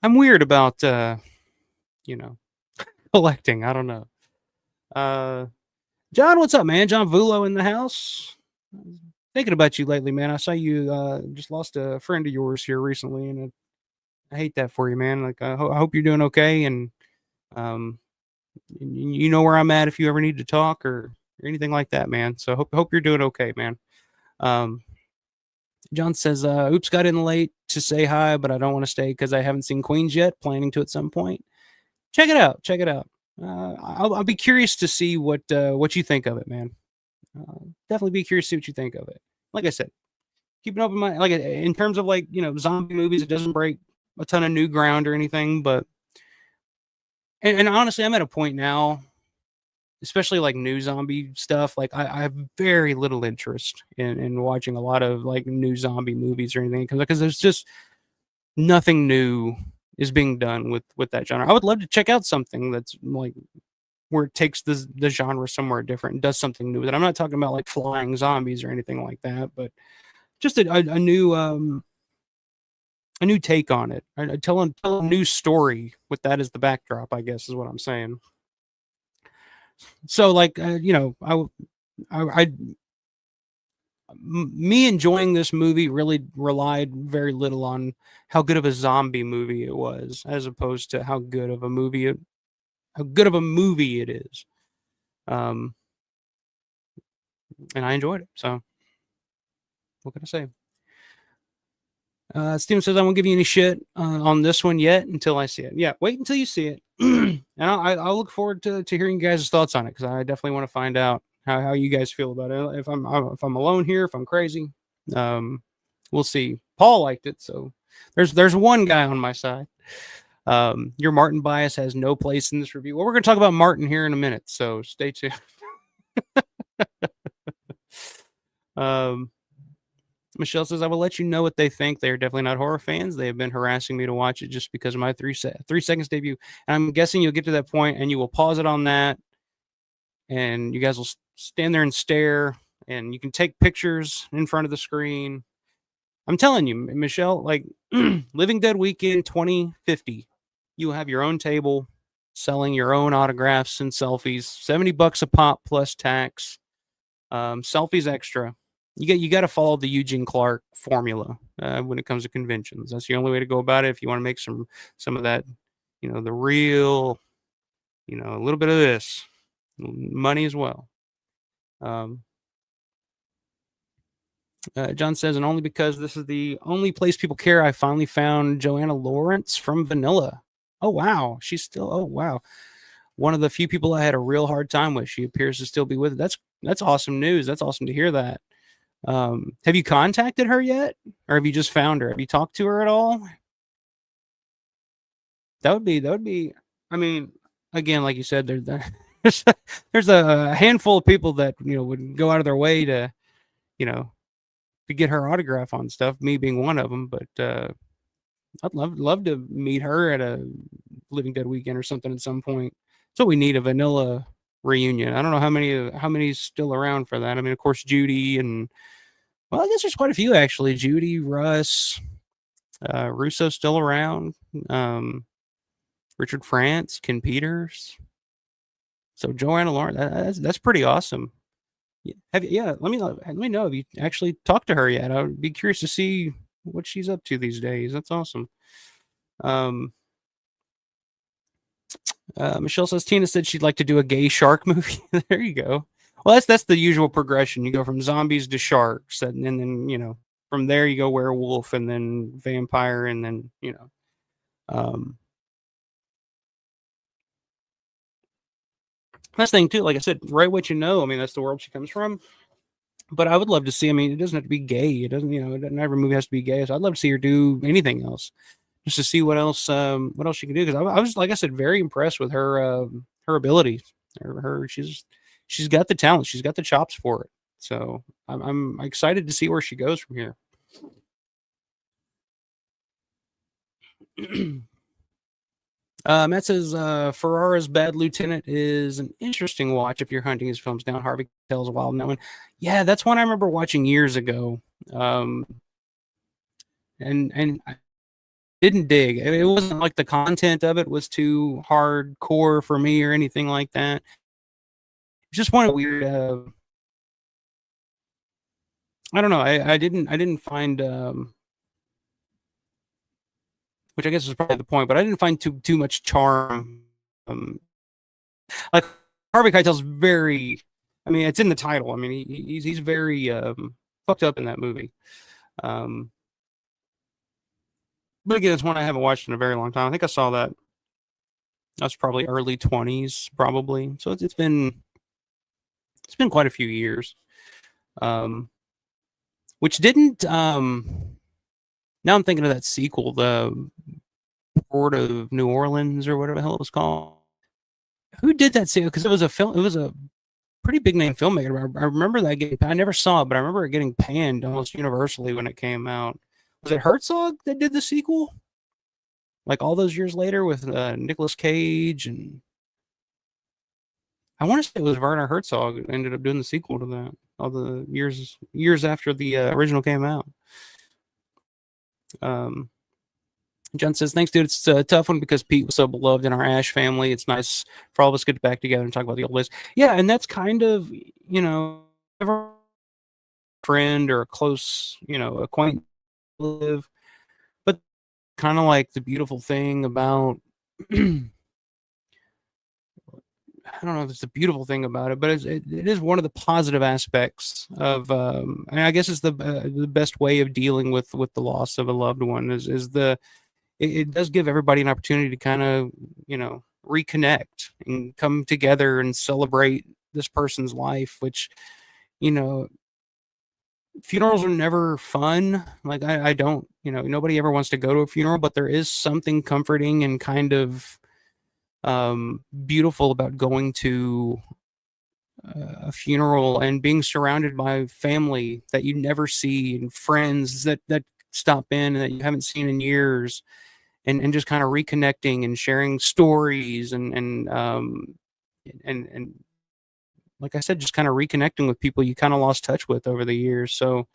I'm weird about collecting. I don't know. John, what's up, man? John Vulo in the house. Thinking about you lately, man. I saw you just lost a friend of yours here recently, and I hate that for you, man. Like, I hope you're doing okay, and you know where I'm at if you ever need to talk or anything like that, man. So hope you're doing okay, man. John says, oops, got in late to say hi, but I don't want to stay because I haven't seen Queens yet. Planning to at some point. Check it out. Check it out. I'll be curious to see what you think of it, man. Definitely be curious to see what you think of it. Like I said, keep an open mind. Like, in terms of like zombie movies, it doesn't break a ton of new ground or anything, but and honestly, I'm at a point now, especially like new zombie stuff. Like, I have very little interest in watching a lot of like new zombie movies or anything, because there's just nothing new is being done with that genre. I would love to check out something that's like where it takes the genre somewhere different and does something new with it. I'm not talking about like flying zombies or anything like that, but just a new take on it. Tell a new story with that as the backdrop, I guess is what I'm saying. So like me enjoying this movie really relied very little on how good of a zombie movie it was, as opposed to how good of a movie it is. And I enjoyed it. So what can I say? Steven says I won't give you any shit on this one yet until I see it. Yeah, wait until you see it, and I'll look forward to hearing you guys' thoughts on it, because I definitely want to find out how you guys feel about it. If I'm alone here, if I'm crazy, we'll see. Paul liked it, so there's one guy on my side. Your Martin bias has no place in this review. Well, we're going to talk about Martin here in a minute, so stay tuned. Michelle says, I will let you know what they think. They are definitely not horror fans. They have been harassing me to watch it just because of my 3 seconds debut. And I'm guessing you'll get to that point and you will pause it on that. And you guys will stand there and stare. And you can take pictures in front of the screen. I'm telling you, Michelle, like Living Dead Weekend 2050, you will have your own table selling your own autographs and selfies. $70 a pop plus tax. Selfies extra. You got to follow the Eugene Clark formula when it comes to conventions. That's the only way to go about it if you want to make some of that, the real, a little bit of this money as well. John says, and only because this is the only place people care, I finally found Joanna Lawrence from Vanilla. Oh wow, she's still. Oh wow, one of the few people I had a real hard time with. She appears to still be with it. That's awesome news. That's awesome to hear that. Have you contacted her yet, or have you just found her? Have you talked to her at all? That would be. I mean, again, like you said, there's a handful of people that would go out of their way to to get her autograph on stuff. Me being one of them, but I'd love to meet her at a Living Dead weekend or something at some point. That's what we need, a Vanilla reunion. I don't know how many's still around for that. I mean, of course, Judy and. Well, I guess there's quite a few actually. Judy, Russ, Russo still around. Richard France, Ken Peters. So Joanna Lawrence, that's pretty awesome. Let me know. Have you actually talked to her yet? I would be curious to see what she's up to these days. That's awesome. Michelle says Tina said she'd like to do a gay shark movie. There you go. Well, that's the usual progression. You go from zombies to sharks, and then from there you go werewolf, and then vampire, and then that's the thing too. Like I said, write what you know. I mean, that's the world she comes from. But I would love to see. I mean, it doesn't have to be gay. It doesn't. Every movie has to be gay. So I'd love to see her do anything else, just to see what else she can do. Because I was, like I said, very impressed with her her abilities. She's got the talent. She's got the chops for it. So I'm excited to see where she goes from here. Matt says Ferrara's Bad Lieutenant is an interesting watch if you're hunting his films down. Harvey Keitel's wild in that one. Yeah, that's one I remember watching years ago. And I didn't dig. It wasn't like the content of it was too hardcore for me or anything like that. Just one weird. I don't know. I didn't find. Which I guess is probably the point, but I didn't find too much charm. Like Harvey Keitel's very. I mean, it's in the title. I mean, he's very fucked up in that movie. But again, it's one I haven't watched in a very long time. I think I saw that. That's probably early 20s, probably. So it's been quite a few years. Which didn't. Now I'm thinking of that sequel, the Port of New Orleans or whatever the hell it was called. Who did that sequel? Because it was a film. It was a pretty big name filmmaker. I remember that getting. I never saw it, but I remember it getting panned almost universally when it came out. Was it Herzog that did the sequel? Like all those years later with Nicolas Cage, and I want to say it was Werner Herzog who ended up doing the sequel to that. All the years after the original came out. John says, thanks, dude. It's a tough one because Pete was so beloved in our Ash family. It's nice for all of us to get back together and talk about the old days. Yeah, and that's kind of, a friend or a close, acquaintance live. But kind of like the beautiful thing about I don't know if it's the beautiful thing about it, but it is one of the positive aspects of. And I guess it's the best way of dealing with the loss of a loved one is it does give everybody an opportunity to kind of reconnect and come together and celebrate this person's life, which you know funerals are never fun. Like I don't, nobody ever wants to go to a funeral, but there is something comforting and kind of beautiful about going to a funeral and being surrounded by family that you never see and friends that stop in and that you haven't seen in years, and just kind of reconnecting and sharing stories and like I said, just kind of reconnecting with people you kind of lost touch with over the years. So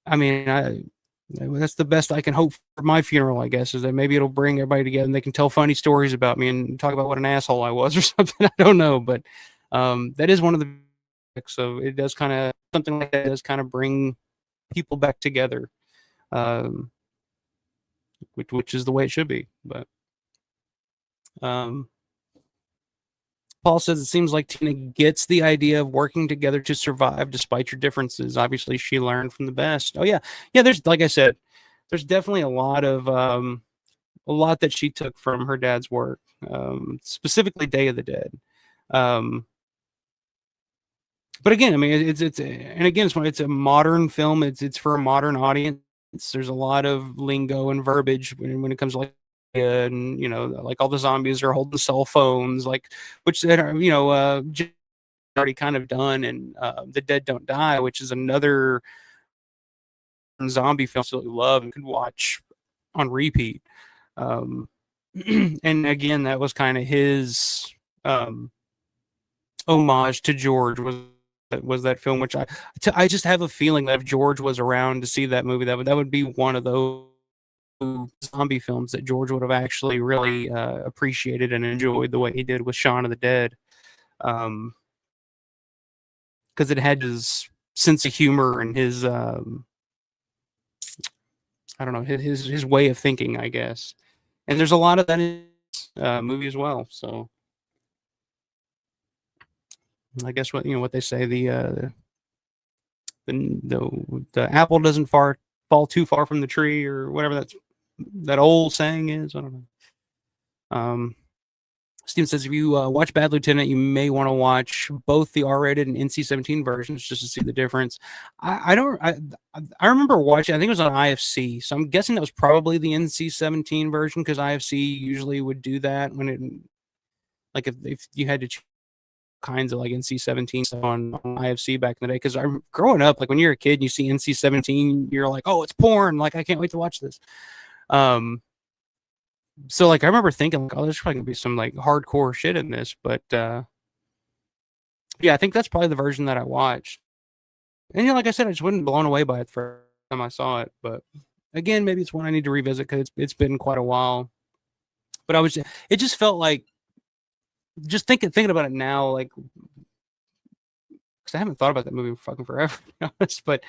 I mean, that's the best I can hope for my funeral, I guess, is that maybe it'll bring everybody together and they can tell funny stories about me and talk about what an asshole I was or something. I don't know, but that is one of the. So it does kind of something like that does kind of bring people back together, um, which is the way it should be. But um, Paul says it seems like Tina gets the idea of working together to survive despite your differences. Obviously, she learned from the best. Oh yeah. There's like I said, there's definitely a lot that she took from her dad's work, specifically Day of the Dead. Um, but again, I mean, and again, it's a modern film. It's for a modern audience. There's a lot of lingo and verbiage when it comes to like and like all the zombies are holding cell phones, like which that are already kind of done, and The Dead Don't Die, which is another zombie film I absolutely love and could watch on repeat. Um, and again, that was kind of his homage to George was that film, which I just have a feeling that if George was around to see that movie, that would be one of those zombie films that George would have actually really appreciated and enjoyed the way he did with Shaun of the Dead, because it had his sense of humor and his I don't know his way of thinking, I guess. And there's a lot of that in this movie as well. So I guess what they say the apple doesn't fall too far from the tree, or whatever that old saying is. I don't know. Steven says if you watch Bad Lieutenant, you may want to watch both the R-rated and NC-17 versions just to see the difference. I don't. I remember watching. I think it was on IFC, so I'm guessing that was probably the NC-17 version because IFC usually would do that when it, like if you had to choose kinds of like NC-17 on IFC back in the day. Because I'm growing up, like when you're a kid and you see NC-17, you're like, oh, it's porn. Like I can't wait to watch this. So like I remember thinking like, oh, there's probably gonna be some like hardcore shit in this, but yeah, I think that's probably the version that I watched. And like I said, I just wasn't blown away by it the first time I saw it. But again, maybe it's one I need to revisit because it's been quite a while. But it just felt like just thinking about it now, like because I haven't thought about that movie fucking forever, to be honest. But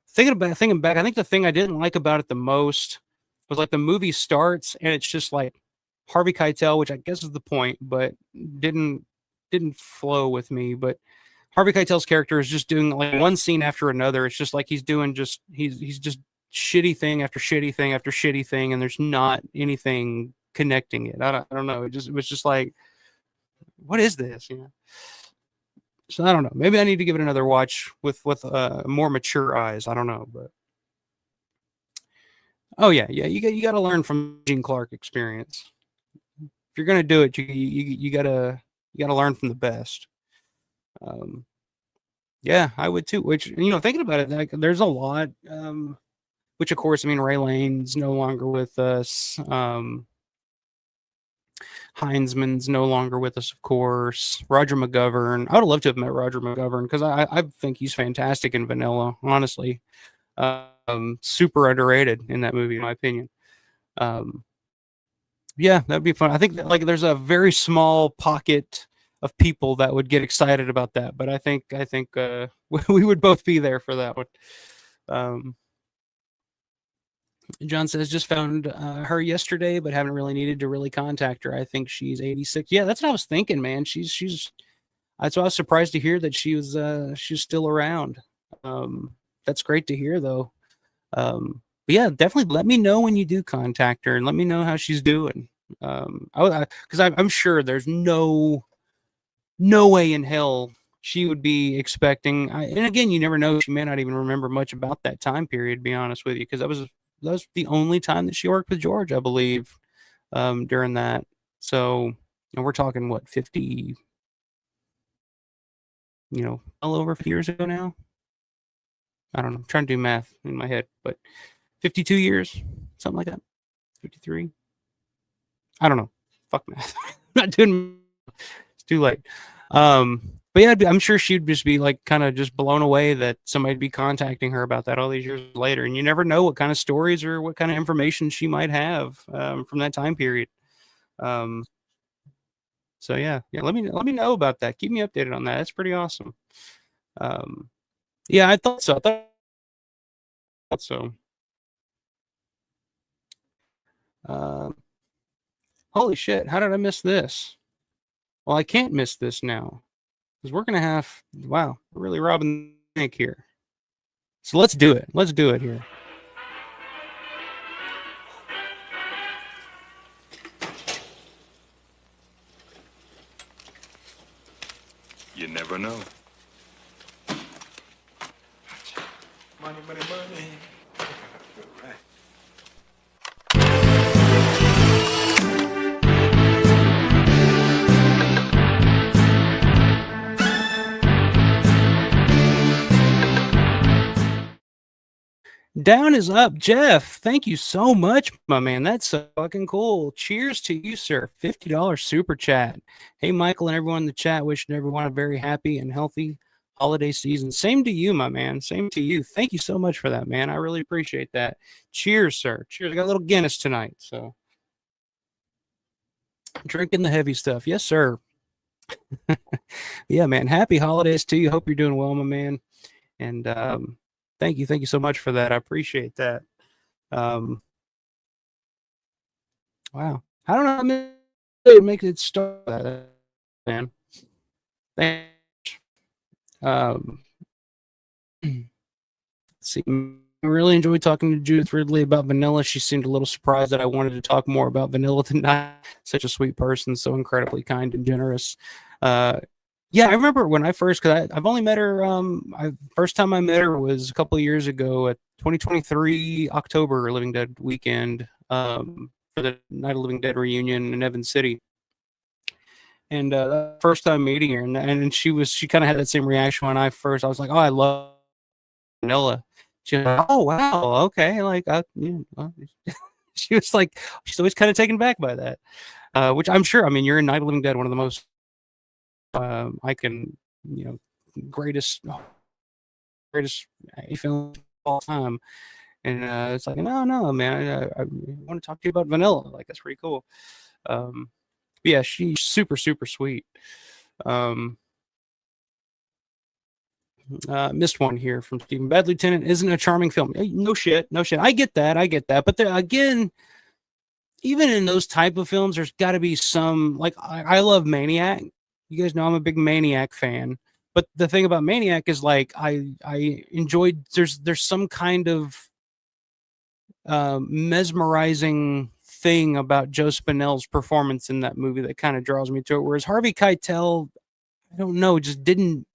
thinking back, I think the thing I didn't like about it the most was like the movie starts and it's just like Harvey Keitel, which I guess is the point, but didn't flow with me. But Harvey Keitel's character is just doing like one scene after another. It's just like he's doing he's just shitty thing after shitty thing after shitty thing, and there's not anything connecting it. I don't know. It was just like, what is this? So I don't know. Maybe I need to give it another watch with more mature eyes. I don't know, but oh yeah. You got to learn from Gene Clark experience. If you're gonna do it, you gotta learn from the best. Yeah, I would too. Which thinking about it, like, there's a lot. Which of course, I mean, Ray Lane's no longer with us. Heinzman's no longer with us, of course. Roger McGovern. I would have loved to have met Roger McGovern because I think he's fantastic in Vanilla, honestly. Super underrated in that movie, in my opinion. Yeah, that'd be fun. I think that, like there's a very small pocket of people that would get excited about that, but I think we would both be there for that one. John says, just found her yesterday, but haven't really needed to really contact her. I think she's 86. Yeah, that's what I was thinking, man. She's. That's why I was surprised to hear that she's still around. That's great to hear, though. But yeah, definitely let me know when you do contact her and let me know how she's doing. Because I'm sure there's no way in hell she would be expecting. And again, you never know. She may not even remember much about that time period. To be honest with you, because that was the only time that she worked with George, I believe, during that. So, and we're talking what 50, all over 50 years ago now. I don't know. I'm trying to do math in my head, but 52 years, something like that. 53. I don't know. Fuck math. I'm not doing. It's too late. But yeah, I'm sure she'd just be like kind of just blown away that somebody'd be contacting her about that all these years later. And you never know what kind of stories or what kind of information she might have from that time period. So yeah, let me know about that. Keep me updated on that. That's pretty awesome. Yeah, I thought so. So. Holy shit! How did I miss this? Well, I can't miss this now because we're gonna have. Wow, we're really robbing the bank here. So let's do it. Let's do it here. You never know. Money, money, money. Right. Down is up, Jeff. Thank you so much, my man. That's so fucking cool. Cheers to you, sir. $50 super chat. Hey, Michael and everyone in the chat, wishing everyone a very happy and healthy holiday season. Same to you, my man. Same to you. Thank you so much for that, man. I really appreciate that. Cheers, sir. Cheers. I got a little Guinness tonight, so drinking the heavy stuff. Yes, sir. Yeah, man. Happy holidays to you. Hope you're doing well, my man. And thank you so much for that. I appreciate that. Wow. I don't know. I mean, it makes it start that, man. Thanks. Let's see. I really enjoyed talking to Judith Ridley about vanilla. She seemed a little surprised that I wanted to talk more about vanilla tonight. Such a sweet person, so incredibly kind and generous. Yeah, I remember when I first, because I've only met her. First time I met her was a couple of years ago at 2023 October Living Dead weekend for the Night of Living Dead reunion in Evans City. And first time meeting her, and she kind of had that same reaction when I was like, oh, I love vanilla. She was like, oh wow, okay, like she was like, she's always kind of taken back by that, which I'm sure. I mean, you're in Night of Living Dead, one of the most greatest film of all time. And it's like, no, man, I want to talk to you about vanilla. Like, that's pretty cool. Yeah, she's super, super sweet. Missed one here from Stephen. Bad Lieutenant isn't a charming film. No shit. I get that. But again, even in those type of films, there's got to be some, like, I love Maniac. You guys know I'm a big Maniac fan. But the thing about Maniac is, like, I enjoyed, there's some kind of mesmerizing thing about Joe Spinell's performance in that movie that kind of draws me to it. Whereas Harvey Keitel, I don't know, just didn't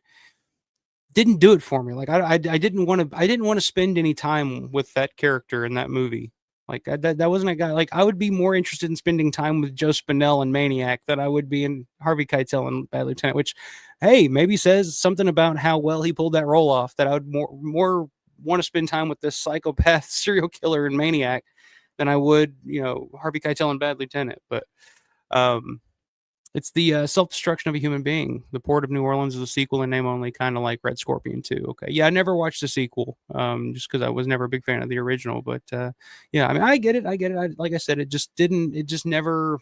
do it for me. Like, I didn't want to spend any time with that character in that movie. Like, that wasn't a guy. Like, I would be more interested in spending time with Joe Spinell and Maniac than I would be in Harvey Keitel and Bad Lieutenant, which, hey, maybe says something about how well he pulled that role off, that I would more want to spend time with this psychopath serial killer and Maniac than I would, Harvey Keitel and Bad Lieutenant. But it's the self-destruction of a human being. The Port of New Orleans is a sequel in name only, kind of like Red Scorpion 2. Okay. Yeah, I never watched the sequel just because I was never a big fan of the original. But yeah, I mean, I get it. Like I said, it just never,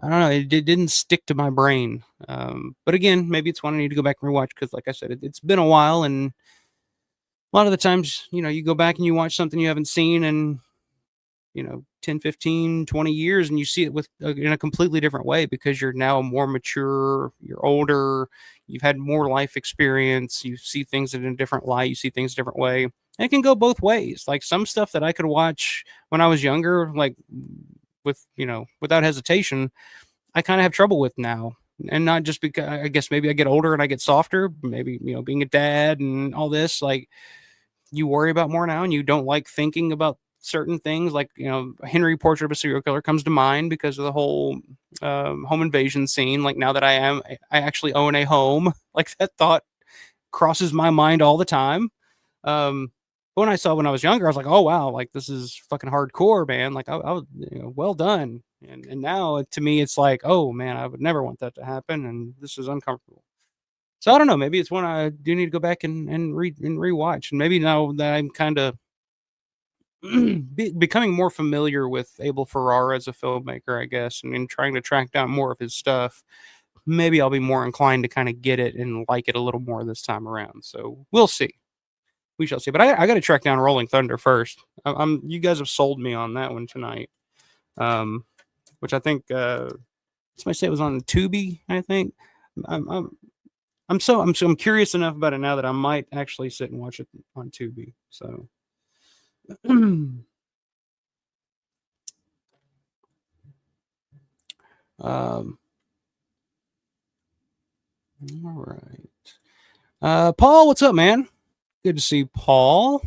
I don't know, it didn't stick to my brain. But again, maybe it's one I need to go back and rewatch because, like I said, it's been a while, and a lot of the times, you go back and you watch something you haven't seen in, 10, 15, 20 years, and you see it in a completely different way because you're now more mature, you're older, you've had more life experience, you see things in a different light, you see things a different way. And it can go both ways. Like some stuff that I could watch when I was younger, like without hesitation, I kind of have trouble with now. And not just because I guess maybe I get older and I get softer, maybe, being a dad and all this, like you worry about more now and you don't like thinking about certain things. Like, Henry Portrait of a Serial Killer comes to mind because of the whole home invasion scene. Like now that I actually own a home, like that thought crosses my mind all the time. But when I saw when I was younger, I was like, oh wow, like this is fucking hardcore, man. Like I was, well done. And now to me, it's like, oh man, I would never want that to happen, and this is uncomfortable. So I don't know. Maybe it's one I do need to go back and read and rewatch. And maybe now that I'm kind of becoming more familiar with Abel Ferrara as a filmmaker, I guess, and trying to track down more of his stuff, maybe I'll be more inclined to kind of get it and like it a little more this time around. So we'll see. We shall see. But I got to track down Rolling Thunder first. You guys have sold me on that one tonight, which I think somebody said it was on Tubi. I think I'm curious enough about it now that I might actually sit and watch it on Tubi. So. All right. Paul, what's up, man? Good to see Paul.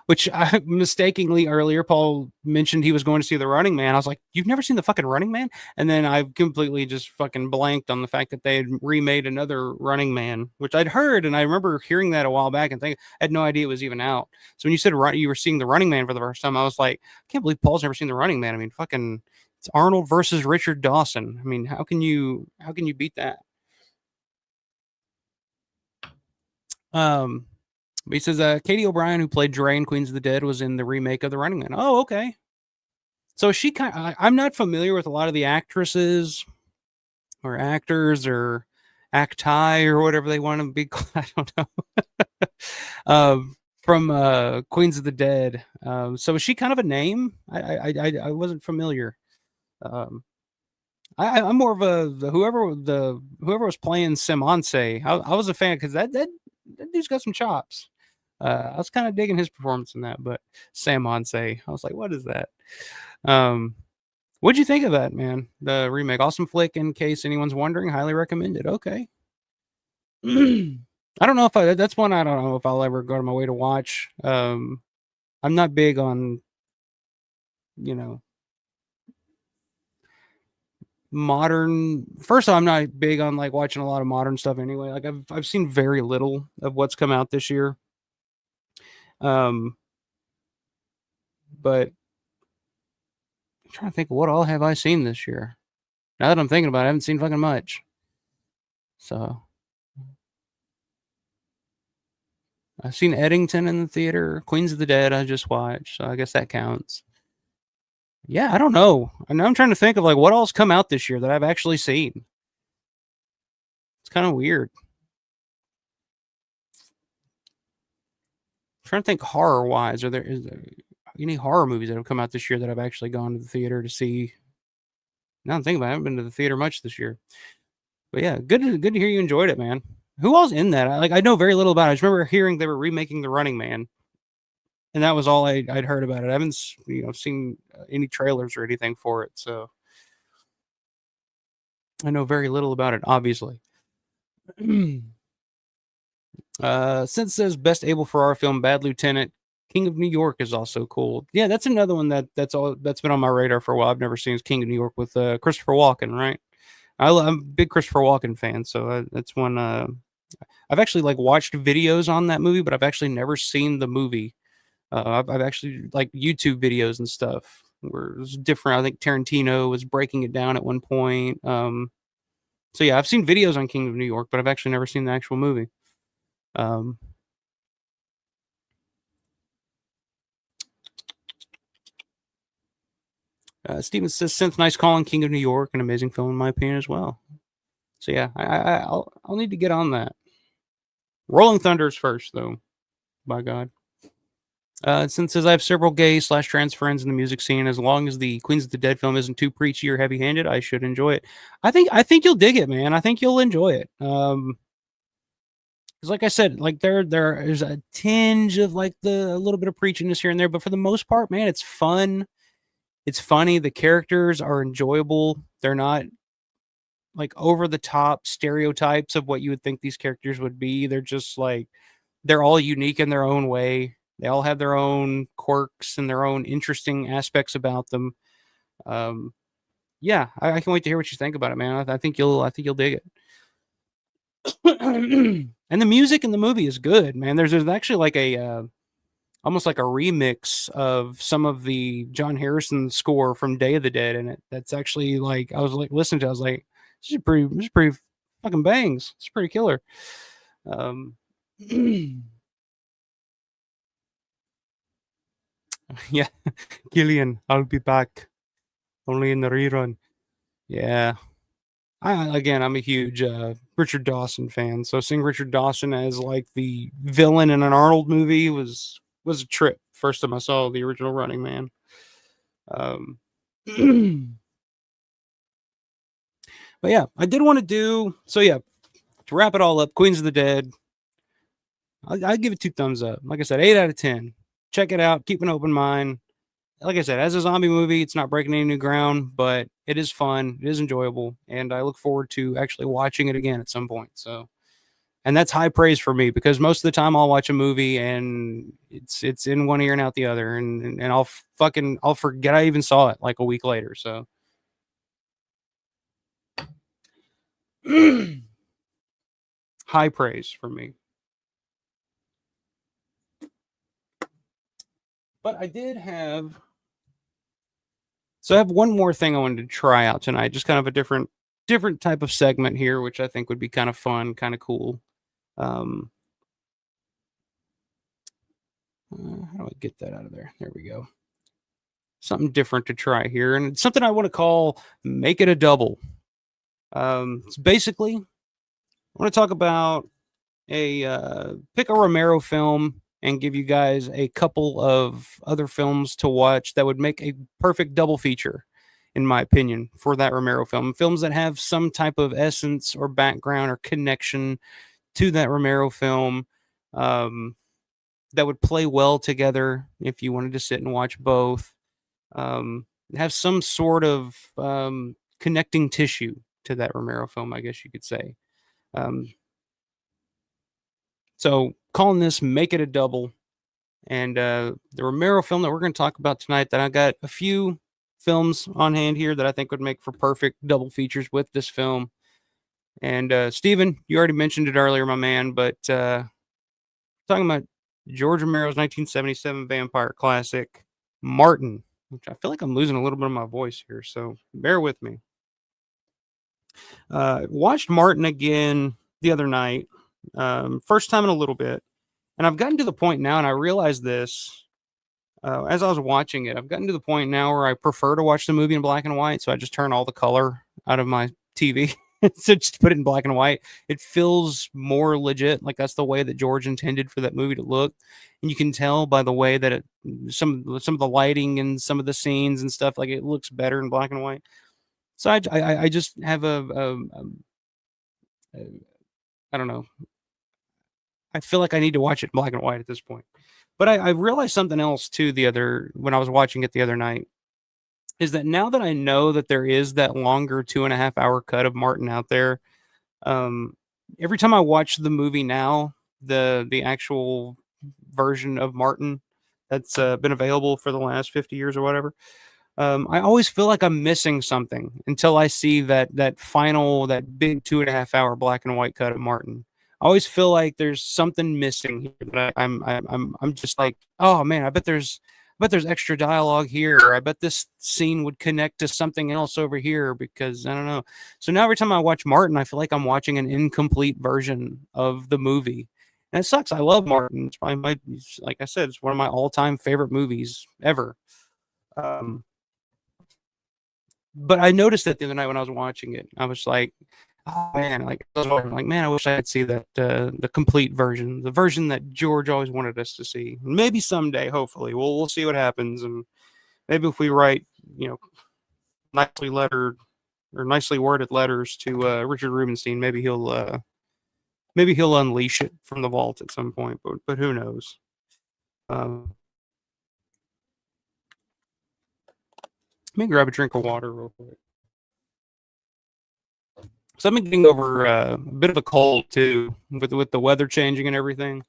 Which I mistakenly earlier, Paul mentioned he was going to see The Running Man. I was like, "You've never seen the fucking Running Man?" And then I completely just fucking blanked on the fact that they had remade another Running Man, which I'd heard, and I remember hearing that a while back and I had no idea it was even out. So when you said you were seeing The Running Man for the first time, I was like, I can't believe Paul's never seen The Running Man. I mean, fucking, it's Arnold versus Richard Dawson. I mean, how can you beat that? But he says Katie O'Brien, who played Dre in Queens of the Dead, was in the remake of The Running Man. Oh, okay. So I'm not familiar with a lot of the actresses or actors or acti or whatever they want to be called. I don't know. From Queens of the Dead. So is she kind of a name? I wasn't familiar. I'm more of whoever was playing Simonse. I was a fan because that dude's got some chops. I was kind of digging his performance in that, but Sam Onse, I was like, what is that? What'd you think of that, man? The remake, awesome flick. In case anyone's wondering, highly recommended. Okay. I don't know if that's one I don't know if I'll ever go to my way to watch. I'm not big on, modern. First of all, I'm not big on like watching a lot of modern stuff anyway. Like I've seen very little of what's come out this year. But I'm trying to think, what all have I seen this year? Now that I'm thinking about it, I haven't seen fucking much. So I've seen Eddington in the theater. Queens of the Dead I just watched, so I guess that counts. Yeah, I don't know. And I'm trying to think of like what all's come out this year that I've actually seen. It's kind of weird. I'm trying to think horror wise. Is there any horror movies that have come out this year that I've actually gone to the theater to see? Now I'm thinking about it, I haven't been to the theater much this year. But yeah, good to hear you enjoyed it, man. Who all's in that? I know very little about it. I just remember hearing they were remaking The Running Man, and that was all I'd heard about it. I haven't seen any trailers or anything for it, so I know very little about it. Obviously, since says best Abel Ferrara film, Bad Lieutenant, King of New York is also cool. Yeah, that's another one that's been on my radar for a while. I've never seen King of New York with Christopher Walken, right? I'm a big Christopher Walken fan, so that's one. I've actually like watched videos on that movie, but I've actually never seen the movie. I've actually like YouTube videos and stuff where it was different. I think Tarantino was breaking it down at one point. So yeah, I've seen videos on King of New York, but I've actually never seen the actual movie. Steven says, "Synth nice calling, King of New York, an amazing film in my opinion as well." So yeah, I'll need to get on that. Rolling Thunder's first though, by God. Since as I have several gay / trans friends in the music scene, as long as the Queens of the Dead film isn't too preachy or heavy handed, I should enjoy it. I think you'll dig it, man. I think you'll enjoy it. 'Cause like I said, like there's a tinge of like a little bit of preachiness here and there, but for the most part, man, it's fun. It's funny. The characters are enjoyable. They're not like over the top stereotypes of what you would think these characters would be. They're just like they're all unique in their own way. They all have their own quirks and their own interesting aspects about them. Um, yeah, I can't wait to hear what you think about it, man. I think you'll dig it. And the music in the movie is good, man. There's actually like a almost like a remix of some of the John Harrison score from Day of the Dead in it. That's actually like I was like listening to. I was like, this is pretty fucking bangs. It's pretty killer. Um, yeah, Gillian, I'll be back. Only in the rerun. Yeah. I'm a huge Richard Dawson fan. So seeing Richard Dawson as like the villain in an Arnold movie was a trip. First time I saw the original Running Man. Um, but yeah, I did want to do so. Yeah, to wrap it all up, Queens of the Dead. I'd give it 2 thumbs up. Like I said, 8 out of 10. Check it out. Keep an open mind. Like I said, as a zombie movie, it's not breaking any new ground, but it is fun. It is enjoyable, and I look forward to actually watching it again at some point. So, and that's high praise for me because most of the time I'll watch a movie and it's in one ear and out the other, and I'll forget I even saw it like a week later. So, high praise for me. But I did have So I have one more thing I wanted to try out tonight, just kind of a different type of segment here, which I think would be kind of fun, kind of cool. Um, how do I get that out of there? There we go. Something different to try here, and it's something I want to call "Make It a Double." It's basically I want to talk about pick a Romero film and give you guys a couple of other films to watch that would make a perfect double feature, in my opinion, for that Romero film. Films that have some type of essence or background or connection to that Romero film, um, that would play well together if you wanted to sit and watch both. Have some sort of connecting tissue to that Romero film, I guess you could say. Um, so calling this "Make It a Double." And the Romero film that we're going to talk about tonight, that I got a few films on hand here that I think would make for perfect double features with this film. And Steven, you already mentioned it earlier, my man, but talking about George Romero's 1977 vampire classic, Martin, which I feel like I'm losing a little bit of my voice here, so bear with me. Watched Martin again the other night, first time in a little bit. And I've gotten to the point now, and I realized this as I was watching it. I've gotten to the point now where I prefer to watch the movie in black and white, so I just turn all the color out of my TV. So just put it in black and white. It feels more legit, like that's the way that George intended for that movie to look. And you can tell by the way that some of the lighting and some of the scenes and stuff, like it looks better in black and white. So I just have a I don't know. I feel like I need to watch it in black and white at this point. But I realized something else too when I was watching it the other night, is that now that I know that there is that longer 2.5 hour cut of Martin out there, um, every time I watch the movie now, the actual version of Martin that's been available for the last 50 years or whatever, I always feel like I'm missing something until I see that big 2.5 hour black and white cut of Martin. I always feel like there's something missing here. That I'm just like, oh man, I bet there's extra dialogue here. Or I bet this scene would connect to something else over here because I don't know. So now every time I watch Martin, I feel like I'm watching an incomplete version of the movie. And it sucks. I love Martin. It's probably like I said, it's one of my all-time favorite movies ever. Um, but I noticed that the other night when I was watching it. I was like, oh man, like I was always like, man, I wish I could see that the complete version, the version that George always wanted us to see. Maybe someday, hopefully, we'll see what happens, and maybe if we write, you know, nicely lettered or nicely worded letters to Richard Rubenstein, maybe he'll unleash it from the vault at some point. But who knows? Let me grab a drink of water real quick. So I've been getting over a bit of a cold too, with the weather changing and everything.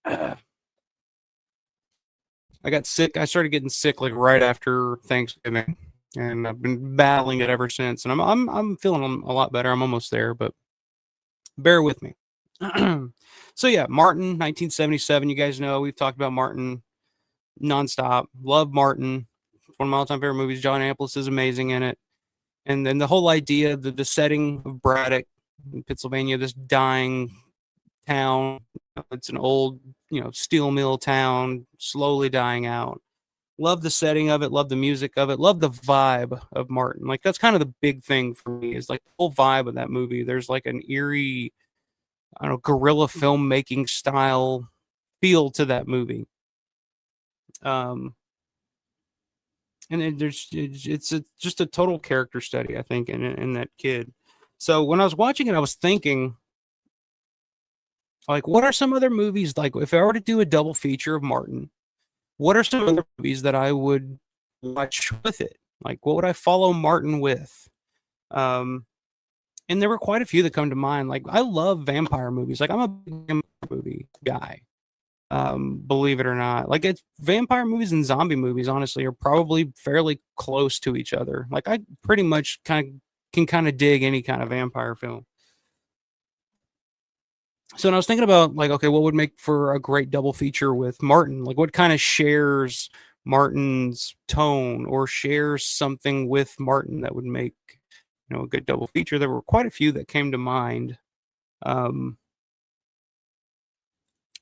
I got sick. I started getting sick like right after Thanksgiving, and I've been battling it ever since. And I'm feeling a lot better. I'm almost there, but bear with me. So yeah, Martin, 1977. You guys know we've talked about Martin nonstop. Love Martin. One of my all-time favorite movies. John Amplis is amazing in it. And then the whole idea, the setting of Braddock in Pennsylvania, this dying town. It's an old, steel mill town, slowly dying out. Love the setting of it. Love the music of it. Love the vibe of Martin. Like that's kind of the big thing for me is like the whole vibe of that movie. There's like an eerie, I don't know, guerrilla filmmaking style feel to that movie. And then it's just a total character study, I think, in that kid. So when I was watching it, I was thinking, like, what are some other movies, like, if I were to do a double feature of Martin, what are some other movies that I would watch with it? Like, what would I follow Martin with? And there were quite a few that come to mind. Like, I love vampire movies. Like, I'm a big vampire movie guy. Believe it or not, like it's vampire movies and zombie movies, honestly, are probably fairly close to each other. Like I pretty much can dig any kind of vampire film. So when I was thinking about like, okay, what would make for a great double feature with Martin? Like what kind of shares Martin's tone or shares something with Martin that would make, a good double feature? There were quite a few that came to mind.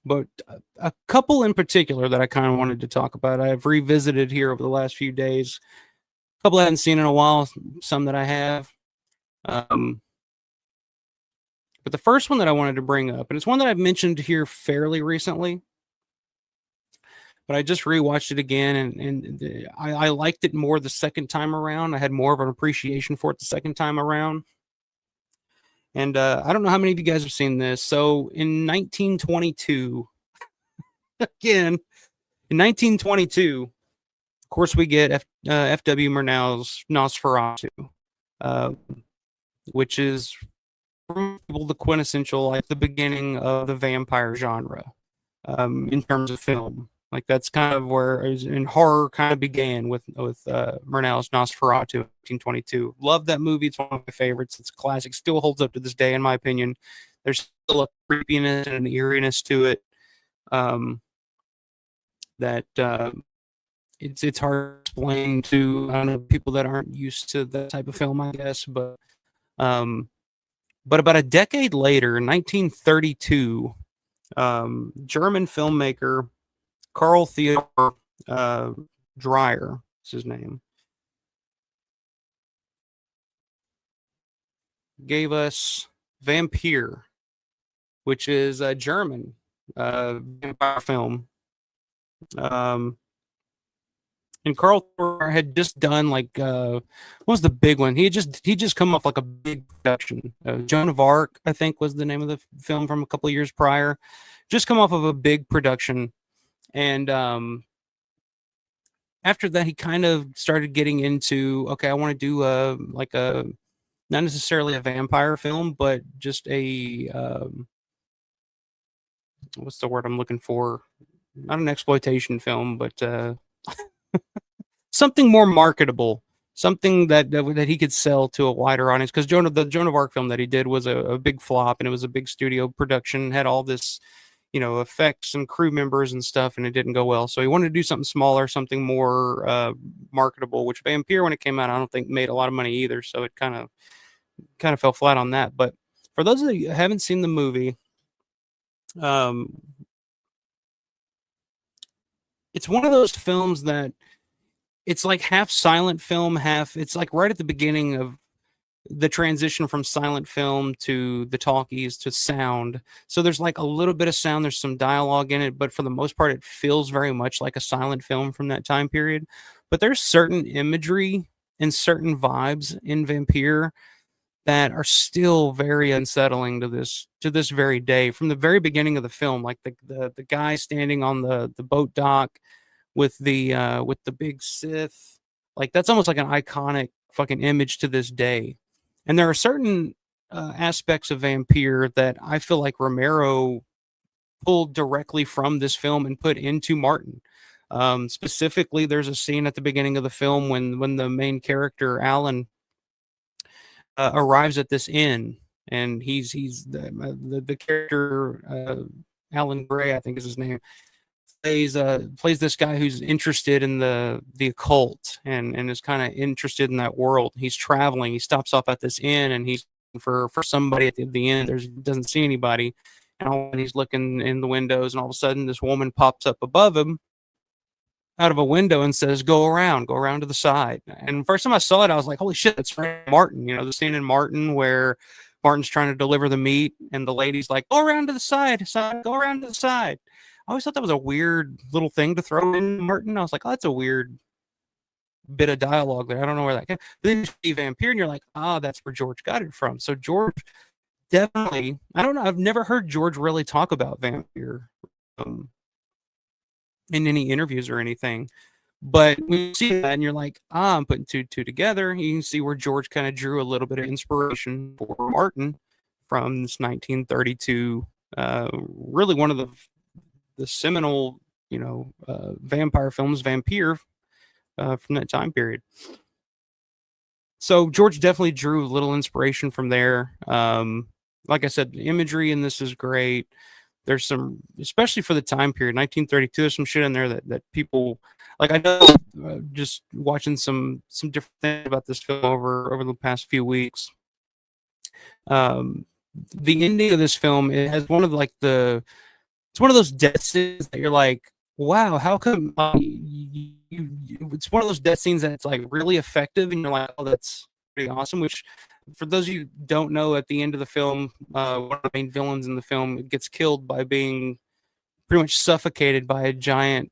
But a couple in particular that I kind of wanted to talk about, I've revisited here over the last few days. A couple I haven't seen in a while, some that I have. But the first one that I wanted to bring up, and it's one that I've mentioned here fairly recently, but I just rewatched it again, and I liked it more the second time around. I had more of an appreciation for it the second time around. And I don't know how many of you guys have seen this. So in 1922, again, in 1922, of course, we get F.W. Murnau's Nosferatu, which is the quintessential, like the beginning of the vampire genre in terms of film. Like that's kind of where in horror kind of began with Murnau's Nosferatu, 1922. Love that movie. It's one of my favorites. It's a classic. Still holds up to this day, in my opinion. There's still a creepiness and an eeriness to it that it's hard to explain to, I don't know, people that aren't used to that type of film, I guess. But about a decade later, in 1932, German filmmaker Carl Theodor Dreyer is his name, gave us Vampire, which is a German vampire film. And Carl Thor had just done like what was the big one? He just come off like a big production. Joan of Arc, I think, was the name of the film from a couple of years prior. Just come off of a big production, and after that, he kind of started getting into, okay, I want to do like a not necessarily a vampire film, but just a what's the word I'm looking for? Not an exploitation film, but something more marketable, something that he could sell to a wider audience. Because the Joan of Arc film that he did was a big flop, and it was a big studio production, had all this, effects and crew members and stuff, and it didn't go well. So he wanted to do something smaller, something more marketable. Which Vampire, when it came out, I don't think made a lot of money either. So it kind of fell flat on that. But for those of you who haven't seen the movie, it's one of those films that it's like half silent film, half it's like right at the beginning of the transition from silent film to the talkies to sound. So there's like a little bit of sound, there's some dialogue in it, but for the most part, it feels very much like a silent film from that time period. But there's certain imagery and certain vibes in Vampire that are still very unsettling to this very day. From the very beginning of the film, like the guy standing on the boat dock with the big Sith, like that's almost like an iconic fucking image to this day. And there are certain aspects of Vampire that I feel like Romero pulled directly from this film and put into Martin. Specifically, there's a scene at the beginning of the film when the main character Alan arrives at this inn, and he's the character Alan Gray, I think is his name, plays this guy who's interested in the occult and is kind of interested in that world. He's traveling. He stops off at this inn and he's for somebody at the end. There's doesn't see anybody, and he's looking in the windows, and all of a sudden this woman pops up above him out of a window and says, go around to the side." And first time I saw it, I was like, holy shit, that's from Martin. You know, the scene in Martin where Martin's trying to deliver the meat and the lady's like, go around to the side, go around to the side. I always thought that was a weird little thing to throw in Martin. I was like, oh, that's a weird bit of dialogue there. I don't know where that came. But then you see Vampire and you're like, ah, that's where George got it from. So George definitely, I don't know, I've never heard George really talk about Vampire in any interviews or anything. But when you see that and you're like, ah, I'm putting two together, you can see where George kind of drew a little bit of inspiration for Martin from this 1932, really one of the seminal, vampire films, Vampire, from that time period. So George definitely drew a little inspiration from there. Like I said, the imagery in this is great. There's some, especially for the time period, 1932. There's some shit in there that people like. I know, just watching some different things about this film over the past few weeks. The ending of this film, it has one of it's one of those death scenes that you're like, wow, how come it's one of those death scenes that's like really effective, and you're like, oh, that's pretty awesome. Which, for those of you who don't know, at the end of the film, one of the main villains in the film gets killed by being pretty much suffocated by a giant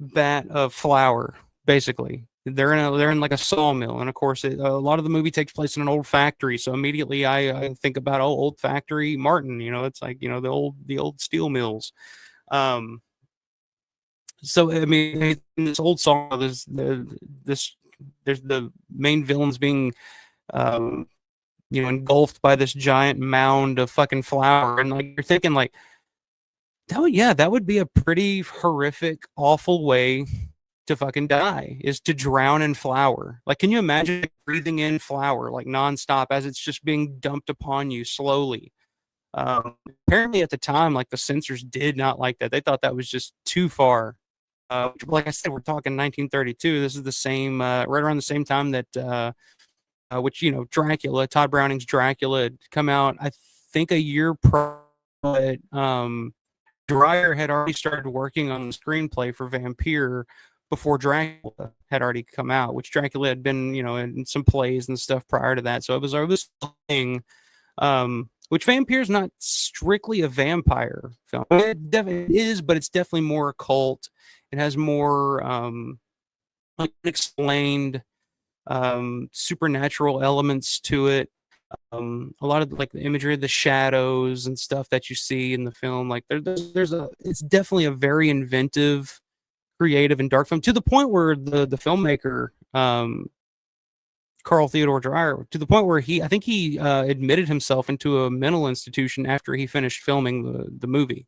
vat of flour. Basically, they're in like a sawmill, and of course, a lot of the movie takes place in an old factory. So immediately, I think about old factory Martin. It's like the old steel mills. So I mean, in this old song, there's the main villains being engulfed by this giant mound of fucking flour, and like you're thinking like, that would be a pretty horrific, awful way to fucking die, is to drown in flour. Like, can you imagine breathing in flour like nonstop as it's just being dumped upon you slowly? Apparently at the time, like, the censors did not like that. They thought that was just too far. Like I said, we're talking 1932. This is the same, right around the same time that, which, Dracula, Todd Browning's Dracula had come out, I think a year prior, but Dreyer had already started working on the screenplay for Vampire before Dracula had already come out, which Dracula had been, in some plays and stuff prior to that. So it was a thing, which Vampire is not strictly a vampire film. It definitely is, but it's definitely more occult. It has more unexplained supernatural elements to it. A lot of like the imagery of the shadows and stuff that you see in the film, like it's definitely a very inventive, creative, and dark film, to the point where the filmmaker Carl Theodor Dreyer, to the point where I think he admitted himself into a mental institution after he finished filming the movie.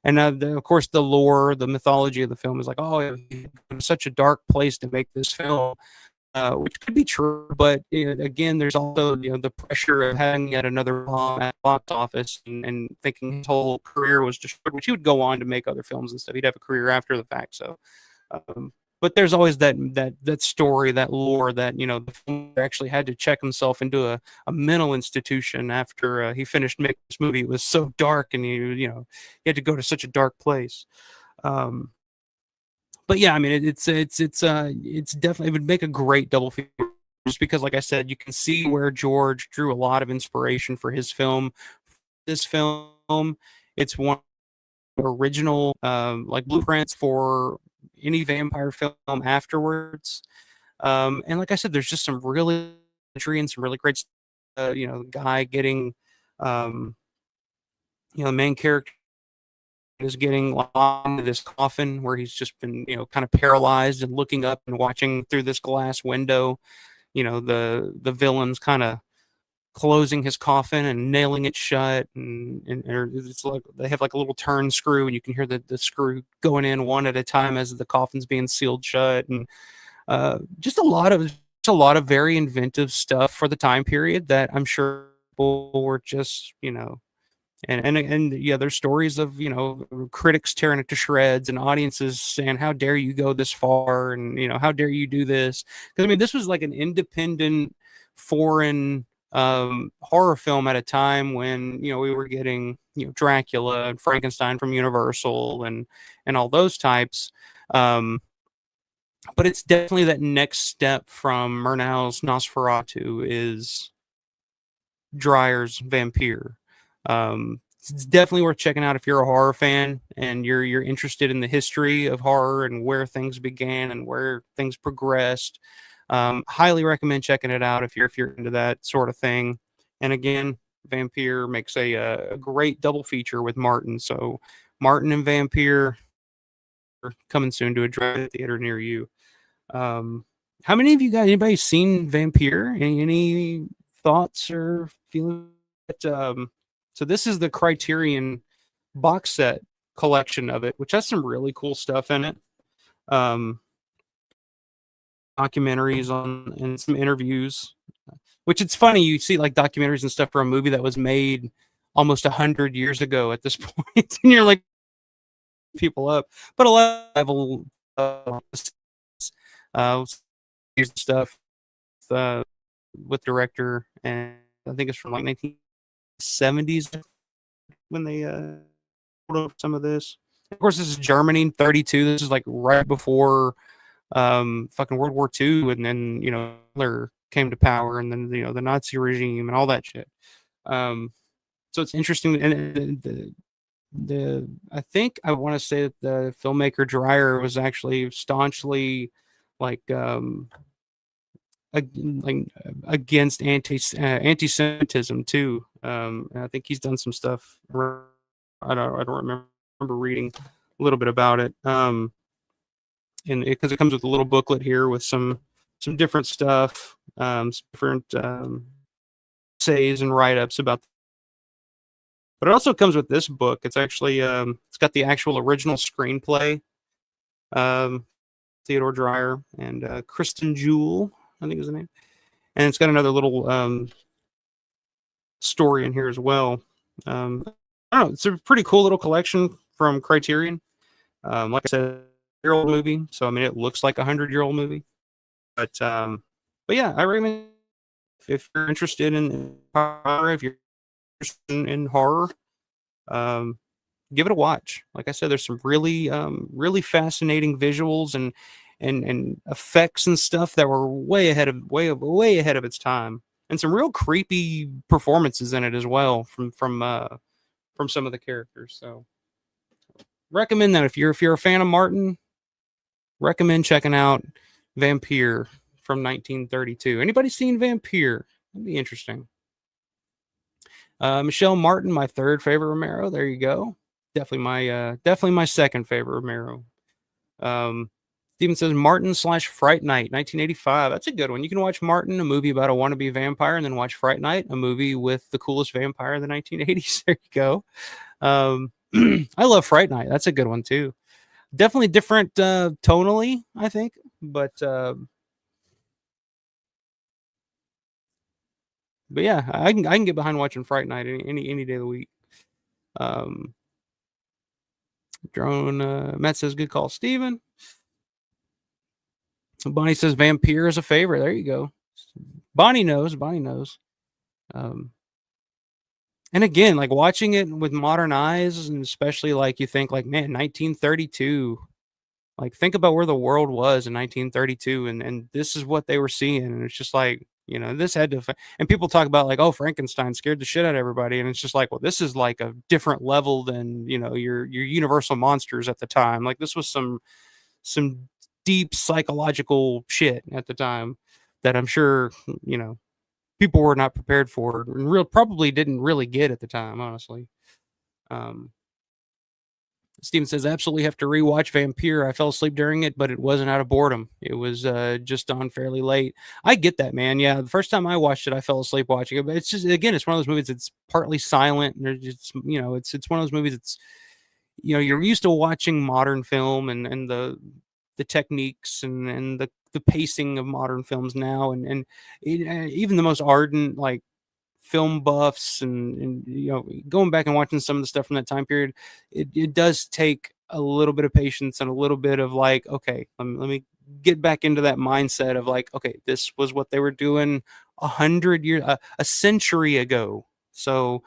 And of course, the lore, the mythology of the film is like, oh, it was such a dark place to make this film. Which could be true, but again, there's also the pressure of having yet another bomb at the box office and thinking his whole career was destroyed. Which he would go on to make other films and stuff. He'd have a career after the fact. So, but there's always that story, that lore that the filmmaker actually had to check himself into a mental institution after he finished making this movie. It was so dark, and he had to go to such a dark place. But yeah, I mean, it's definitely, it would make a great double feature, just because, like I said, you can see where George drew a lot of inspiration for his film. This film, it's one of the original like blueprints for any vampire film afterwards. And like I said, there's just some really imagery and some really great, guy getting, um, the main character is getting locked into this coffin where he's just been, kind of paralyzed and looking up and watching through this glass window. The villain's kind of closing his coffin and nailing it shut, and it's like they have like a little turn screw, and you can hear the screw going in one at a time as the coffin's being sealed shut, and just a lot of very inventive stuff for the time period that I'm sure people were just, and yeah, there's stories of, critics tearing it to shreds and audiences saying, "How dare you go this far?" and, "How dare you do this?" Because I mean, this was like an independent foreign horror film at a time when, we were getting, Dracula and Frankenstein from Universal and all those types. Um, but it's definitely that next step from Murnau's Nosferatu is Dreyer's Vampire. It's definitely worth checking out if you're a horror fan and you're interested in the history of horror and where things began and where things progressed. Highly recommend checking it out if you're into that sort of thing. And again, Vampire makes a great double feature with Martin. So Martin and Vampire are coming soon to a drive theater near you. How many of you guys, anybody seen Vampire? Any thoughts or feelings? So this is the Criterion box set collection of it, which has some really cool stuff in it. Um, Documentaries on and some interviews, which it's funny, you see like documentaries and stuff for a movie that was made almost 100 years ago at this point, and you're like, people up, but a lot of level uh, stuff uh, with director, and I think it's from like 1970s when they pulled up some of this. Of course, this is Germany in 32. This is like right before fucking World War II, and then Hitler came to power, and then the Nazi regime and all that shit. So it's interesting, and the I think I want to say that the filmmaker Dreyer was actually staunchly like like against anti-Semitism too. And I think he's done some stuff. I don't remember reading a little bit about it. And because it comes with a little booklet here with some different stuff, some different essays and write-ups about. But it also comes with this book. It's actually it's got the actual original screenplay. Theodore Dreyer and Kristen Jewell, I think is the name. And it's got another little story in here as well. I don't know. It's a pretty cool little collection from Criterion. Like I said, year-old movie, so I mean, it looks like 100-year-old movie. But yeah, I recommend if you're interested in horror, if you're interested in horror, give it a watch. Like I said, there's some really fascinating visuals and effects and stuff that were way ahead of its time, and some real creepy performances in it as well from some of the characters. So recommend that if you're a fan of Martin, recommend checking out Vampire from 1932. Anybody seen Vampire? That'd be interesting. Michelle Martin, my third favorite Romero. There you go. Definitely my second favorite Romero. Steven says Martin / Fright Night, 1985. That's a good one. You can watch Martin, a movie about a wannabe vampire, and then watch Fright Night, a movie with the coolest vampire of the 1980s. There you go. I love Fright Night. That's a good one too. Definitely different tonally, I think, but yeah, I can get behind watching Fright Night any day of the week. Drone Matt says good call, Steven. Bonnie says Vampire is a favorite. There you go. Bonnie knows. And again, like watching it with modern eyes, and especially like you think like, man, 1932. Like, think about where the world was in 1932, and this is what they were seeing, and it's just like, this had to. And people talk about like, oh, Frankenstein scared the shit out of everybody, and it's just like, well, this is like a different level than your Universal monsters at the time. Like, this was some deep psychological shit at the time that I'm sure people were not prepared for, and probably didn't really get at the time, honestly. Um, Steven says, absolutely have to rewatch Vampire. I fell asleep during it, but it wasn't out of boredom. It was just on fairly late. I get that, man. Yeah, the first time I watched it, I fell asleep watching it. But it's just, again, it's one of those movies that's partly silent. And there's just, it's one of those movies that's, you're used to watching modern film and the techniques and the pacing of modern films now. And even the most ardent, like, film buffs and going back and watching some of the stuff from that time period, it does take a little bit of patience and a little bit of like, okay, let me get back into that mindset of like, okay, this was what they were doing 100 years, a century ago. So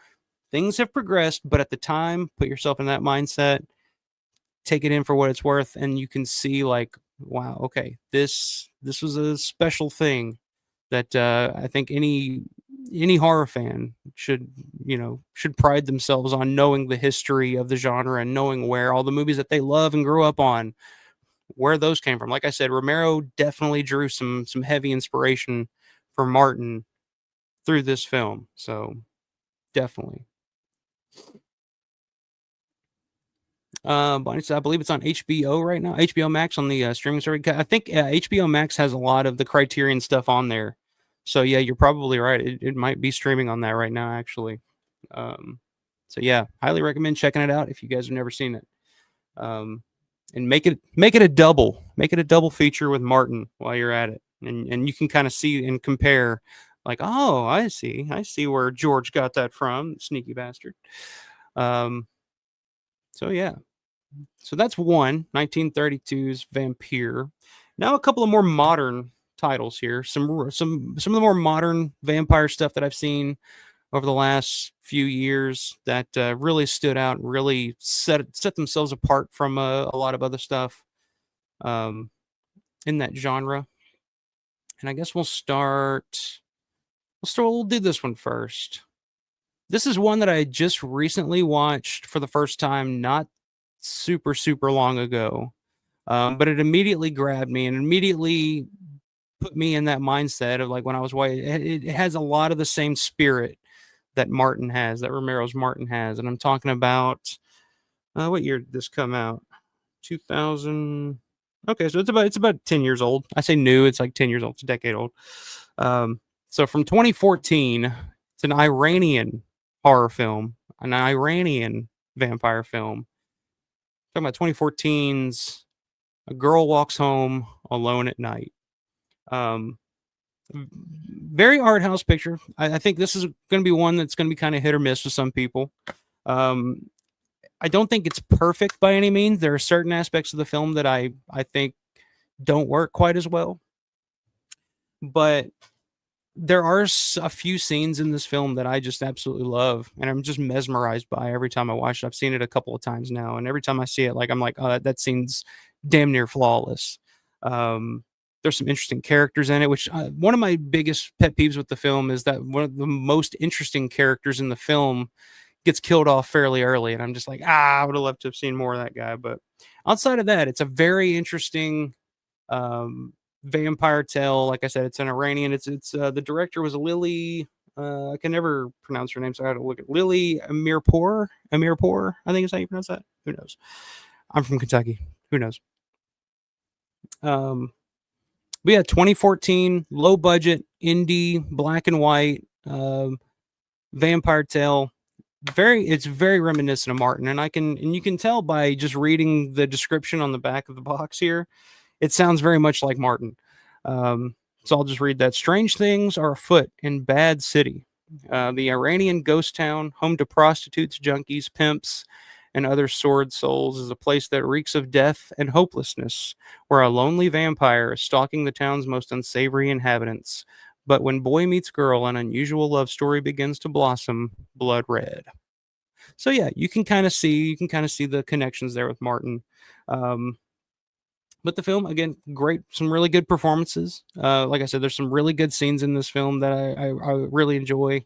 things have progressed, but at the time, put yourself in that mindset, take it in for what it's worth, and you can see like, wow, okay, this was a special thing that I think any horror fan should pride themselves on, knowing the history of the genre and knowing where all the movies that they love and grew up on, where those came from. Like I said, Romero definitely drew some heavy inspiration for Martin through this film. So definitely. Bonnie said, I believe it's on HBO right now. HBO Max on the streaming service. I think HBO Max has a lot of the Criterion stuff on there. So yeah, you're probably right. It might be streaming on that right now, actually. So yeah, highly recommend checking it out if you guys have never seen it. And make it a double feature with Martin while you're at it, and you can kind of see and compare. Like, oh, I see where George got that from, sneaky bastard. So yeah. So that's 1932's Vampire. Now a couple of more modern titles here. Some of the more modern vampire stuff that I've seen over the last few years that really stood out and really set themselves apart from a lot of other stuff in that genre. And I guess we'll do this one first. This is one that I just recently watched for the first time, not super long ago. But it immediately grabbed me and immediately put me in that mindset of like when I was white. It has a lot of the same spirit that Romero's Martin has. And I'm talking about, what year did this come out? 2000. Okay, so it's about 10 years old. I say new, it's like 10 years old. It's a decade old. So from 2014, it's an Iranian horror film, an Iranian vampire film. Talking about 2014's A Girl Walks Home Alone at Night. Very art house picture. I think this is going to be one that's going to be kind of hit or miss with some people. I don't think it's perfect by any means. There are certain aspects of the film that I think don't work quite as well. But there are a few scenes in this film that I just absolutely love, and I'm just mesmerized by every time I watch it. I've seen it a couple of times now, and every time I see it, like I'm like, oh, that scene's damn near flawless. There's some interesting characters in it, which one of my biggest pet peeves with the film is that one of the most interesting characters in the film gets killed off fairly early, and I'm just like, I would have loved to have seen more of that guy. But outside of that, it's a very interesting vampire tale. Like I said, it's an Iranian. It's the director was Lily. I can never pronounce her name, so I had to look at Lily Amirpour. I think is how you pronounce that. Who knows? I'm from Kentucky. Who knows? We had 2014 low budget indie black and white vampire tale. It's very reminiscent of Martin, and you can tell by just reading the description on the back of the box here. It sounds very much like Martin. So I'll just read that. Strange things are afoot in Bad City, the Iranian ghost town, home to prostitutes, junkies, pimps, and other sordid souls, is a place that reeks of death and hopelessness, where a lonely vampire is stalking the town's most unsavory inhabitants. But when boy meets girl, an unusual love story begins to blossom, blood red. So yeah, you can kind of see the connections there with Martin. But the film, again, great, some really good performances. Like I said, there's some really good scenes in this film that I really enjoy.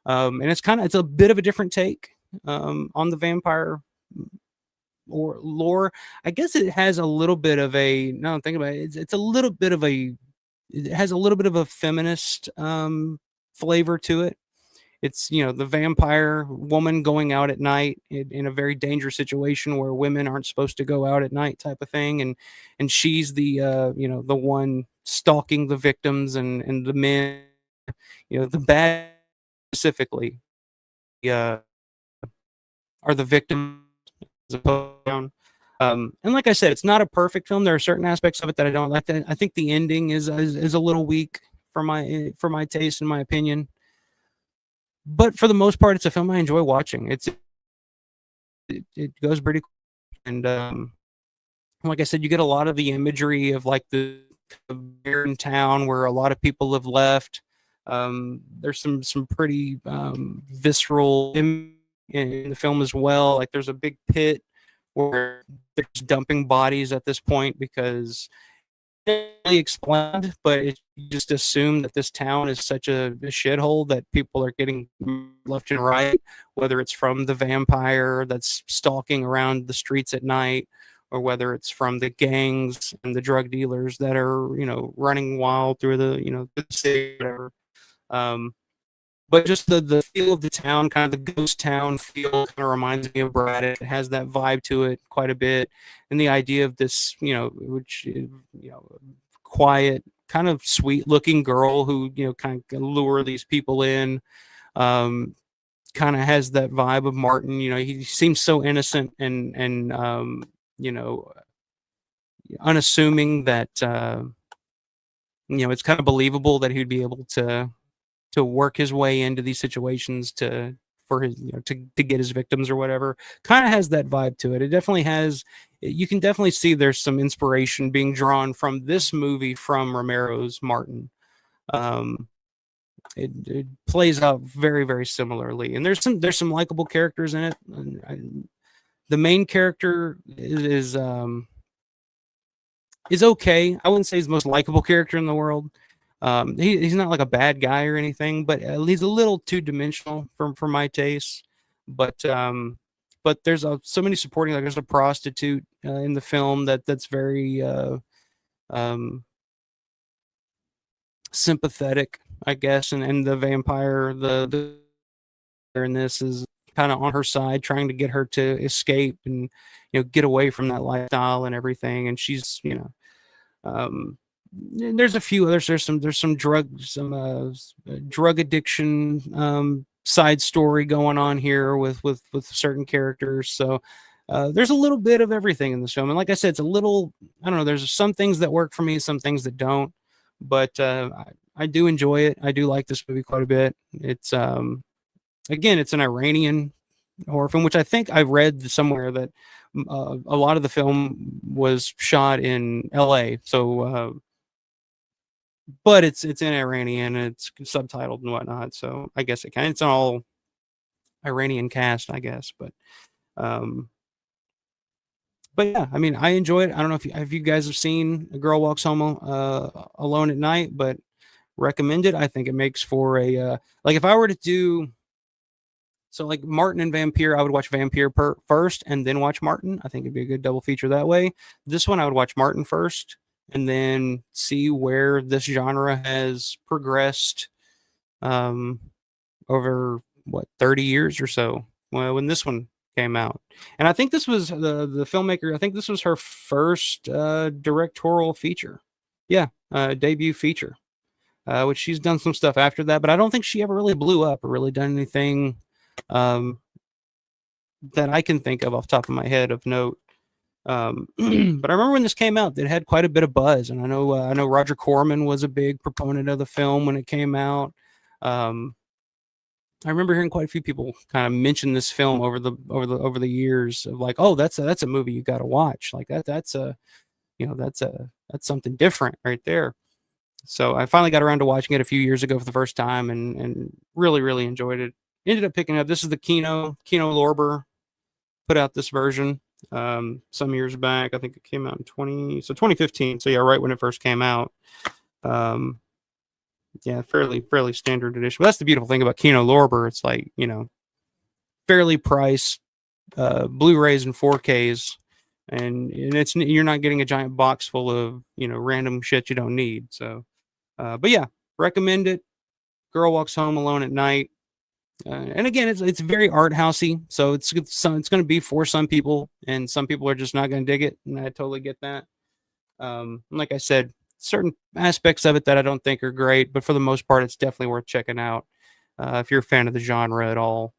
And it's a bit of a different take on the vampire or lore. I guess it has a little bit of a, no, I'm thinking about it, it's a little bit of a, it has a little bit of a feminist flavor to it. It's, the vampire woman going out at night in a very dangerous situation where women aren't supposed to go out at night, type of thing, and she's the the one stalking the victims, and the men, the bad specifically, uh, are the victims as opposed to down. And like I said, it's not a perfect film. There are certain aspects of it that I don't like. I think the ending is a little weak for my taste, in my opinion. But for the most part, it's a film I enjoy watching. It goes pretty quick. And like I said, you get a lot of the imagery of like the barren town where a lot of people have left. There's some pretty visceral in the film as well. Like there's a big pit where they're just dumping bodies at this point because really explained, but you just assume that this town is such a shithole that people are getting left and right, whether it's from the vampire that's stalking around the streets at night, or whether it's from the gangs and the drug dealers that are, running wild through the city, whatever. But just the feel of the town, kind of the ghost town feel, kind of reminds me of Brad. It has that vibe to it quite a bit, and the idea of this, quiet, kind of sweet-looking girl who, kind of lure these people in, kind of has that vibe of Martin. He seems so innocent and unassuming that it's kind of believable that he'd be able to work his way into these situations for his to get his victims or whatever. Kind of has that vibe to it. It definitely has. You can definitely see there's some inspiration being drawn from this movie from Romero's Martin. It plays out very, very similarly, and there's some likable characters in it. The main character is okay. I wouldn't say he's the most likable character in the world. He's not like a bad guy or anything, but he's a little two-dimensional for my taste. But there's so many supporting. Like there's a prostitute in the film that's very sympathetic, I guess, and the vampire the in this is kind of on her side, trying to get her to escape and get away from that lifestyle and everything. And she's there's a few others. There's some drug addiction side story going on here with certain characters. So there's a little bit of everything in this film. And like I said, it's a little, I don't know, there's some things that work for me, some things that don't. But I do enjoy it. I do like this movie quite a bit. It's again, it's an Iranian horror film, which I think I read somewhere that a lot of the film was shot in LA. So but it's in Iranian and it's subtitled and whatnot. So I guess it's an all Iranian cast, I guess. But yeah, I mean, I enjoy it. I don't know if you guys have seen A Girl Walks Home Alone at Night, but recommend it. I think it makes for a like if I were to do so like Martin and Vampire, I would watch Vampire first and then watch Martin. I think it'd be a good double feature that way. This one I would watch Martin first and then see where this genre has progressed over 30 years or so. Well, when this one came out, and I think this was the filmmaker. I think this was her first directorial feature. Yeah, debut feature. Which she's done some stuff after that, but I don't think she ever really blew up or really done anything that I can think of off the top of my head of note. But I remember when this came out, it had quite a bit of buzz, and I know Roger Corman was a big proponent of the film when it came out. I remember hearing quite a few people kind of mention this film over the years of like, oh, that's a movie you got to watch. Like that's something different right there. So I finally got around to watching it a few years ago for the first time and really, really enjoyed it. Ended up picking up, this is the Kino Lorber put out this version. some years back. I think it came out in 2015. So yeah, right when it first came out. Yeah, fairly standard edition. But that's the beautiful thing about Kino Lorber. It's like, fairly priced Blu-rays and 4Ks, and you're not getting a giant box full of random shit you don't need. So, but yeah, recommend it. Girl Walks Home Alone at Night. And again, it's very art housey, so it's going to be for some people, and some people are just not going to dig it, and I totally get that. Like I said, certain aspects of it that I don't think are great, but for the most part, it's definitely worth checking out if you're a fan of the genre at all.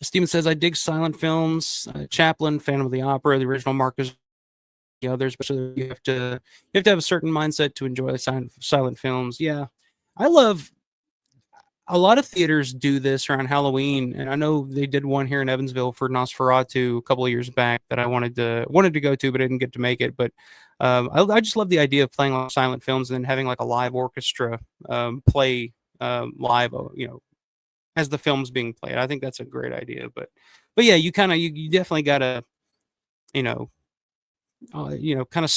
Steven says, I dig silent films. Chaplin, Phantom of the Opera, the original Marcus, the others, but you have to have a certain mindset to enjoy silent films. Yeah, I love. A lot of theaters do this around Halloween, and I know they did one here in Evansville for Nosferatu a couple of years back that I wanted to go to, but I didn't get to make it. But I just love the idea of playing like silent films and then having like a live orchestra play live, as the film's being played. I think that's a great idea. But yeah, you definitely gotta, kind of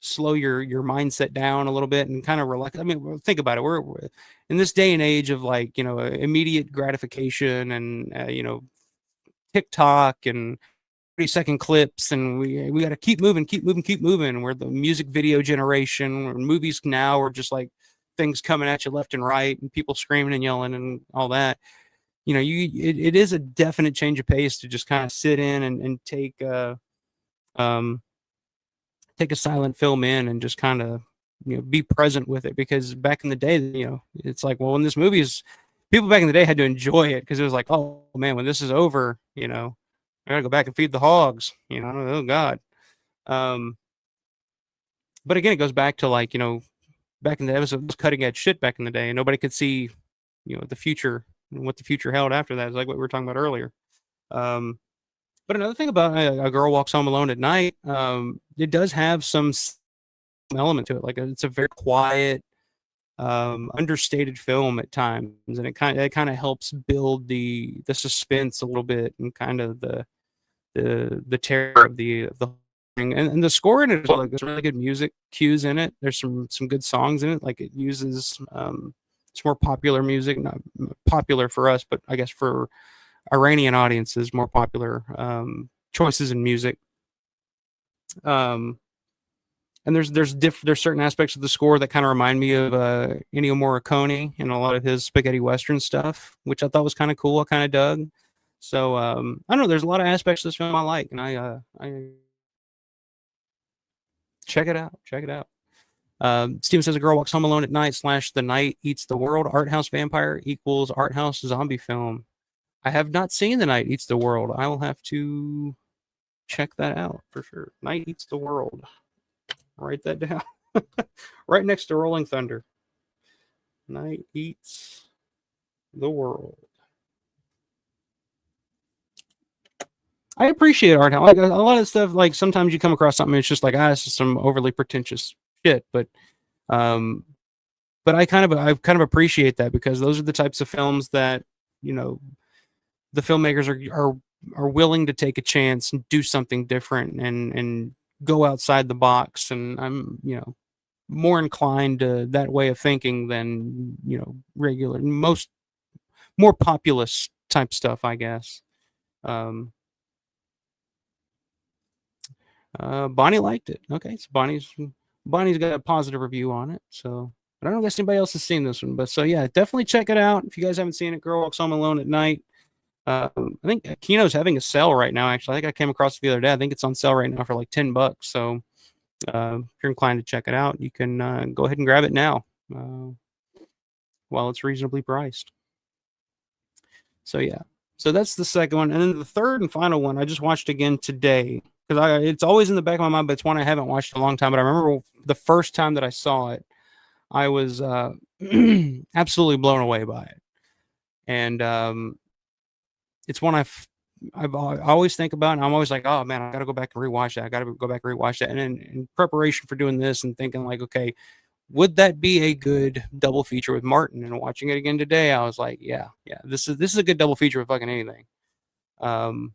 slow your mindset down a little bit and kind of relax. I mean, think about it. We're in this day and age of like, immediate gratification and, TikTok and 30-second clips. And we got to keep moving. We're the music video generation. Movies now are just like things coming at you left and right and people screaming and yelling and all that. It is a definite change of pace to just kind of sit in and take a silent film in and just kind of be present with it, because back in the day, it's like, well, when this movie is, people back in the day had to enjoy it because it was like, oh man, when this is over, I gotta go back and feed the hogs, oh god. But again, it goes back to like, back in the day, it was cutting edge shit back in the day, and nobody could see the future and what the future held after that. Is like what we were talking about earlier. But another thing about A Girl Walks Home Alone at Night, it does have some element to it. Like it's a very quiet, understated film at times, and it kind of helps build the suspense a little bit and kind of the terror of the thing. And the score in it is like, there's really good music cues in it. There's some good songs in it. Like it uses it's more popular music, not popular for us, but I guess for Iranian audiences, more popular choices in music. And there's certain aspects of the score that kind of remind me of Ennio Morricone and a lot of his spaghetti western stuff, which I thought was kind of cool. I kind of dug. So I don't know. There's a lot of aspects of this film I like, and I check it out. Check it out. Steven says, A Girl Walks Home Alone at Night / The Night Eats the World. Art house vampire equals art house zombie film. I have not seen The Night Eats the World. I will have to check that out for sure. Night Eats the World. Write that down. Right next to Rolling Thunder. Night Eats the World. I appreciate art. Like a lot of stuff, like sometimes you come across something, it's just like, this is some overly pretentious shit. But I kind of appreciate that, because those are the types of films that, the filmmakers are willing to take a chance and do something different and go outside the box. And I'm, more inclined to that way of thinking than, regular, more populist type stuff, I guess. Bonnie liked it. Okay. So Bonnie's got a positive review on it. So I don't know if anybody else has seen this one, but so yeah, definitely check it out. If you guys haven't seen it, Girl Walks Home Alone at Night. I think Kino's having a sale right now. Actually, I think I came across it the other day. I think it's on sale right now for like $10. So if you're inclined to check it out, you can go ahead and grab it now while it's reasonably priced. So yeah, so that's the second one, and then the third and final one I just watched again today, because it's always in the back of my mind, but it's one I haven't watched in a long time. But I remember the first time that I saw it, I was absolutely blown away by it, and it's one I always think about, and I'm always like, oh man, I got to go back and rewatch that. I got to go back and rewatch that. And in preparation for doing this and thinking like, okay, would that be a good double feature with Martin? And watching it again today, I was like, yeah, this is a good double feature with fucking anything. Um,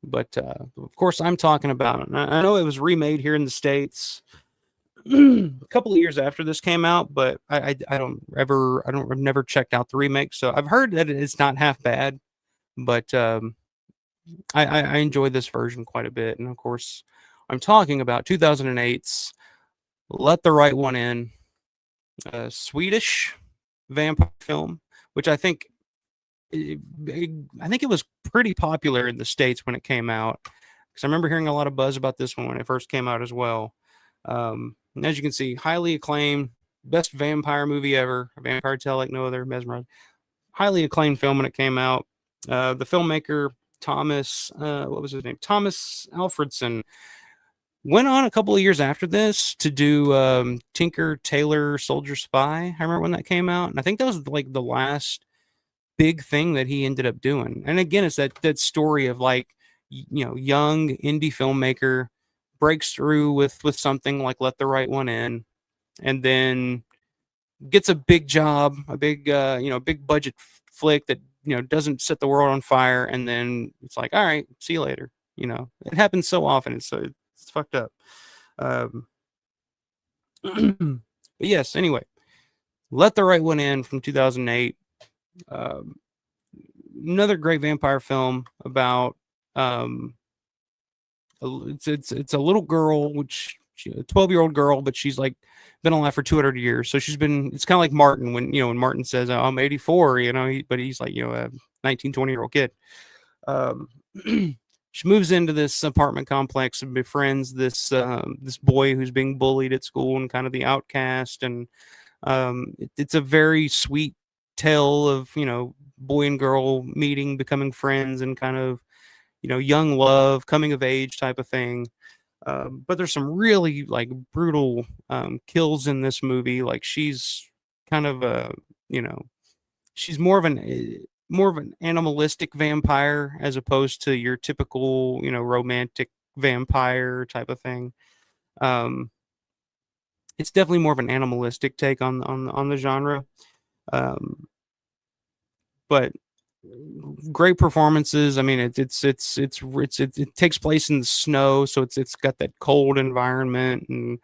but of course, I'm talking about. And I know it was remade here in the States a couple of years after this came out, but I've never checked out the remake, so I've heard that it's not half bad. But I enjoy this version quite a bit, and of course, I'm talking about 2008's "Let the Right One In," a Swedish vampire film, which I think it was pretty popular in the States when it came out, because I remember hearing a lot of buzz about this one when it first came out as well. And as you can see, highly acclaimed, best vampire movie ever, a vampire tale like no other, mesmerized. Highly acclaimed film when it came out. The filmmaker Thomas, what was his name? Thomas Alfredson went on a couple of years after this to do Tinker Tailor Soldier Spy. I remember when that came out, and I think that was like the last big thing that he ended up doing. And again, it's that story of like, young indie filmmaker breaks through with something like Let the Right One In, and then gets a big job, a big big budget flick that doesn't set the world on fire, and then it's like, all right, see you later. It happens so often. It's fucked up. Um, but yes, anyway, Let the Right One In from 2008. Um, Another great vampire film about it's a little girl, which a 12-year-old girl, but she's like been alive for 200 years. So it's kind of like Martin when Martin says, "Oh, I'm 84," but he's like, a 19, 20-year-old kid. She moves into this apartment complex and befriends this boy who's being bullied at school and kind of the outcast. And it's a very sweet tale of boy and girl meeting, becoming friends, and kind of young love, coming of age type of thing. But there's some really like brutal kills in this movie. Like she's kind of she's more of an animalistic vampire as opposed to your typical romantic vampire type of thing. Um, it's definitely more of an animalistic take on the genre. Um, but great performances. I mean, it takes place in the snow, so it's got that cold environment, and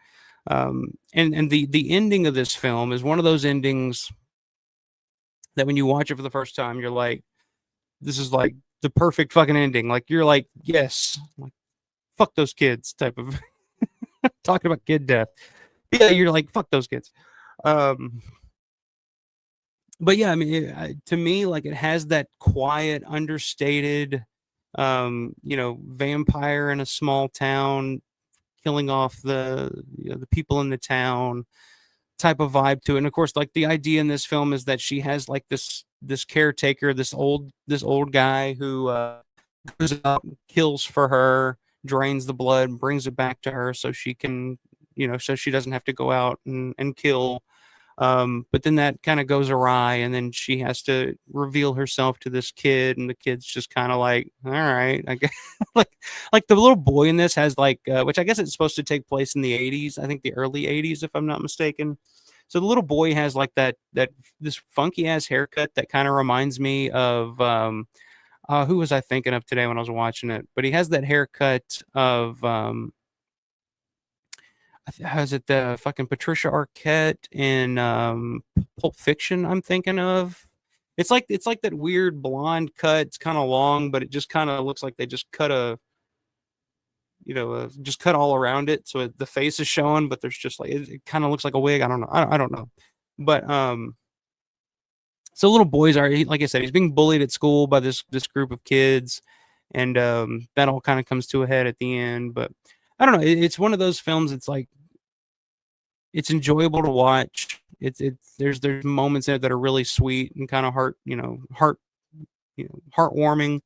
the ending of this film is one of those endings that when you watch it for the first time, you're like, this is like the perfect fucking ending. Like you're like, yes, like fuck those kids type of talking about kid death. Yeah, you're like, fuck those kids. But yeah, I mean, to me, like it has that quiet, understated, vampire in a small town killing off the people in the town type of vibe to it. And of course, like the idea in this film is that she has like this caretaker, this old guy who goes out, kills for her, drains the blood, brings it back to her so she can, so she doesn't have to go out and kill. But then that kind of goes awry, and then she has to reveal herself to this kid, and the kid's just kind of like, all right, I guess. like the little boy in this has like, which I guess it's supposed to take place in the 80s, I think the early 80s, if I'm not mistaken. So the little boy has like this funky ass haircut that kind of reminds me of who was I thinking of today when I was watching it? But he has that haircut of has it the fucking Patricia Arquette in Pulp Fiction? I'm thinking of. It's like that weird blonde cut. It's kind of long, but it just kind of looks like they just cut just cut all around it, so the face is showing, but there's just like it kind of looks like a wig. I don't know. I don't know, but so little boys like I said, he's being bullied at school by this group of kids, and that all kind of comes to a head at the end. But I don't know. It's one of those films. It's like it's enjoyable to watch. There's moments in it that are really sweet and kind of heartwarming.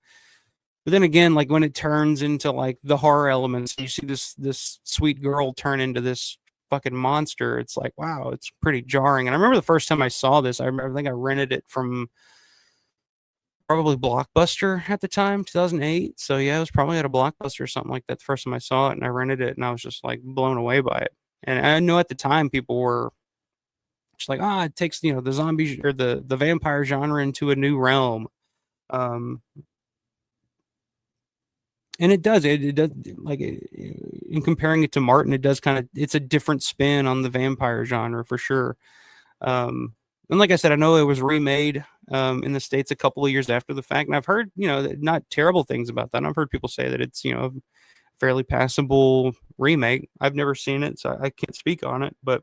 But then again, like when it turns into like the horror elements, you see this sweet girl turn into this fucking monster. It's like, wow, it's pretty jarring. And I remember the first time I saw this, I think I rented it from probably Blockbuster at the time, 2008. So yeah, it was probably at a Blockbuster or something like that the first time I saw it, and I rented it, and I was just like blown away by it. And I know at the time people were just like, it takes the zombie or the vampire genre into a new realm. Um, and it does. It does like in comparing it to Martin, it does it's a different spin on the vampire genre for sure. And like I said, I know it was remade in the States a couple of years after the fact, and I've heard not terrible things about that. And I've heard people say that it's a fairly passable remake. I've never seen it, so I can't speak on it, but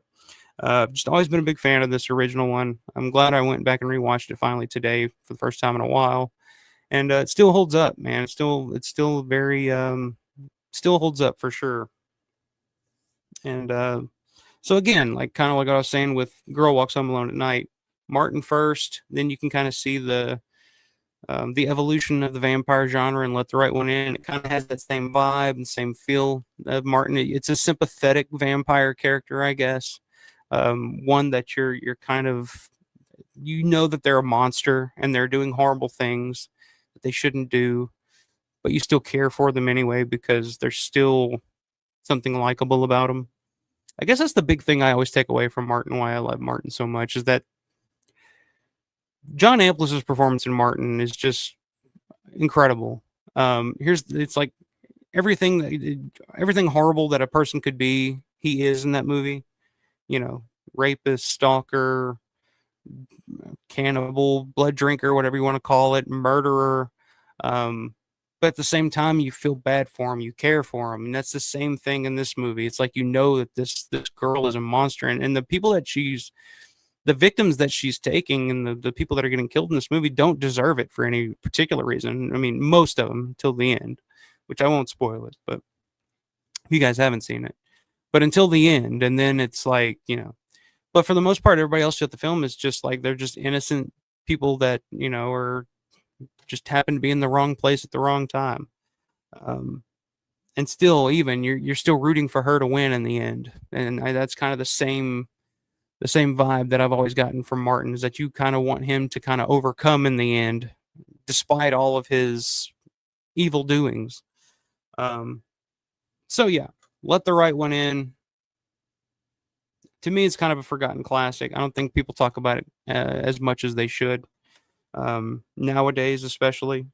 just always been a big fan of this original one. I'm glad I went back and rewatched it finally today for the first time in a while, and it still holds up, man. It's still very still holds up for sure. And so again, like kind of like I was saying with Girl Walks Home Alone at Night, Martin first, then you can kind of see the evolution of the vampire genre and Let the Right One In. It kind of has that same vibe and same feel of Martin. It's a sympathetic vampire character, I guess. One that you're kind of that they're a monster and they're doing horrible things that they shouldn't do, but you still care for them anyway because there's still something likable about them. I guess that's the big thing I always take away from Martin. Why I love Martin so much is that John Amplis's performance in Martin is just incredible. It's like everything horrible that a person could be, he is in that movie. Rapist, stalker, cannibal, blood drinker, whatever you want to call it, murderer. But at the same time, you feel bad for him, you care for him, and that's the same thing in this movie. It's like that this girl is a monster, and the people that the victims that she's taking, and the people that are getting killed in this movie don't deserve it for any particular reason. I mean, most of them till the end, which I won't spoil it, but if you guys haven't seen it, but until the end, and then it's like But for the most part, everybody else at the film is just like they're just innocent people that are just happen to be in the wrong place at the wrong time. And still, even you're still rooting for her to win in the end, and that's kind of the same vibe that I've always gotten from Martin, is that you kind of want him to kind of overcome in the end, despite all of his evil doings. So yeah, Let the Right One In. To me, it's kind of a forgotten classic. I don't think people talk about it as much as they should nowadays, especially.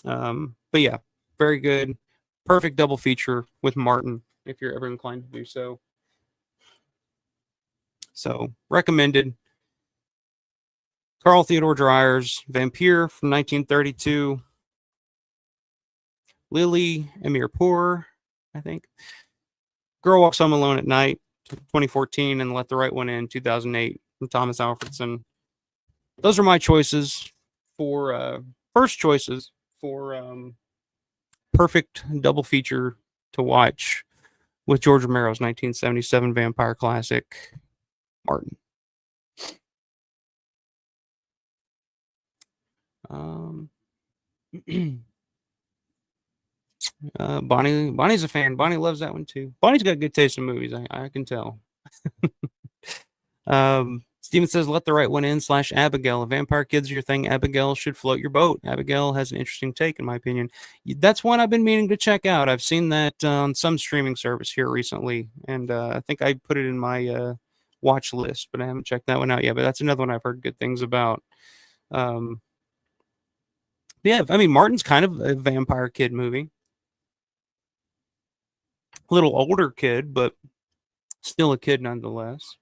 But yeah, very good, perfect double feature with Martin if you're ever inclined to do so. So recommended. Carl Theodore Dreyer's Vampire from 1932. Lily Amirpour, I think. Girl Walks Home Alone at Night, 2014, and Let the Right One In, 2008, from Thomas Alfredson. Those are my choices for first choices for perfect double feature to watch with George Romero's 1977 vampire classic, Martin. Bonnie's a fan. Bonnie loves that one too. Bonnie's got good taste in movies. I can tell. Steven says, Let the Right One In / Abigail. If vampire kids are your thing, Abigail should float your boat. Abigail has an interesting take, in my opinion. That's one I've been meaning to check out. I've seen that on some streaming service here recently, and I think I put it in my watch list, but I haven't checked that one out yet. But that's another one I've heard good things about. Yeah, I mean, Martin's kind of a vampire kid movie. A little older kid, but still a kid nonetheless.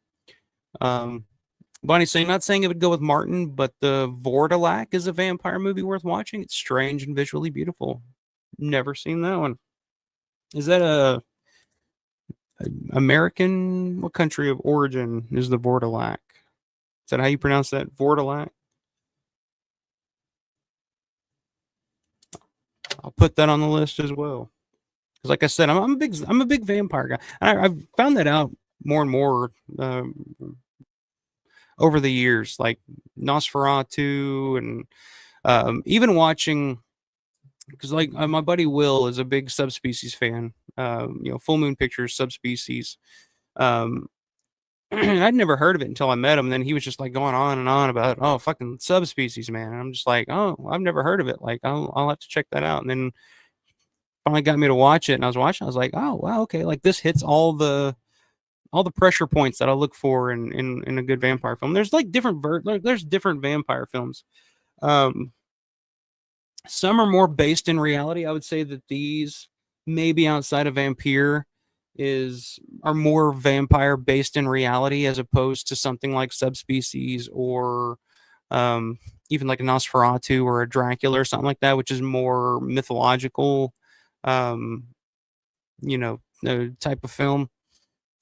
Bonnie's saying, not saying it would go with Martin, but the Vortilac is a vampire movie worth watching. It's strange and visually beautiful. Never seen that one. Is that a American? What country of origin is the Vortilac? Is that how you pronounce that? Vortilac? I'll put that on the list as well. Because, like I said, I'm a big vampire guy. I've found that out more and more over the years, like Nosferatu, and even watching, because like my buddy Will is a big Subspecies fan. Full Moon Pictures Subspecies. I'd never heard of it until I met him. And then he was just like going on and on about, fucking Subspecies, man. And I'm just like, I've never heard of it. Like, I'll have to check that out. And then finally got me to watch it, and I was watching. I was like, oh wow, okay, like this hits all the pressure points that I look for in a good vampire film. There's like different there's different vampire films. Um, some are more based in reality. I would say that these, maybe outside of Vampire, are more vampire based in reality as opposed to something like Subspecies or um, even like a Nosferatu or a Dracula or something like that, which is more mythological, um, type of film.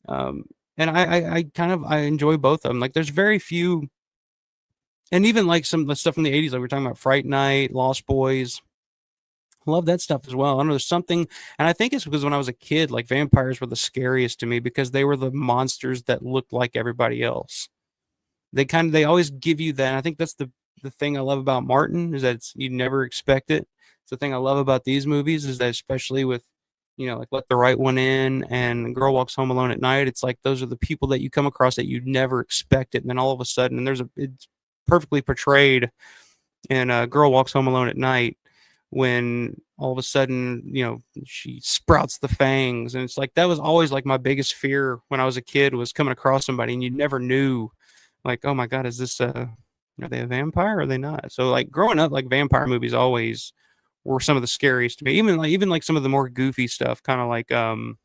Um, and I kind of I enjoy both of them. Like there's very few, and even like some of the stuff from the 80s, like we're talking about Fright Night, Lost Boys. Love that stuff as well. I don't know, there's something, and I think it's because when I was a kid, like vampires were the scariest to me because they were the monsters that looked like everybody else. They always give you that. And I think that's the thing I love about Martin is that you never expect it. It's the thing I love about these movies is that especially with like Let the Right One In and Girl Walks Home Alone at Night, it's like those are the people that you come across that you'd never expect it, and then all of a sudden, and it's perfectly portrayed in Girl Walks Home Alone at Night when all of a sudden, she sprouts the fangs. And it's like, that was always like my biggest fear when I was a kid was coming across somebody and you never knew, like, oh my God, is this, are they a vampire or are they not? So like growing up, like vampire movies always were some of the scariest to me. Even like some of the more goofy stuff, kind of like, um,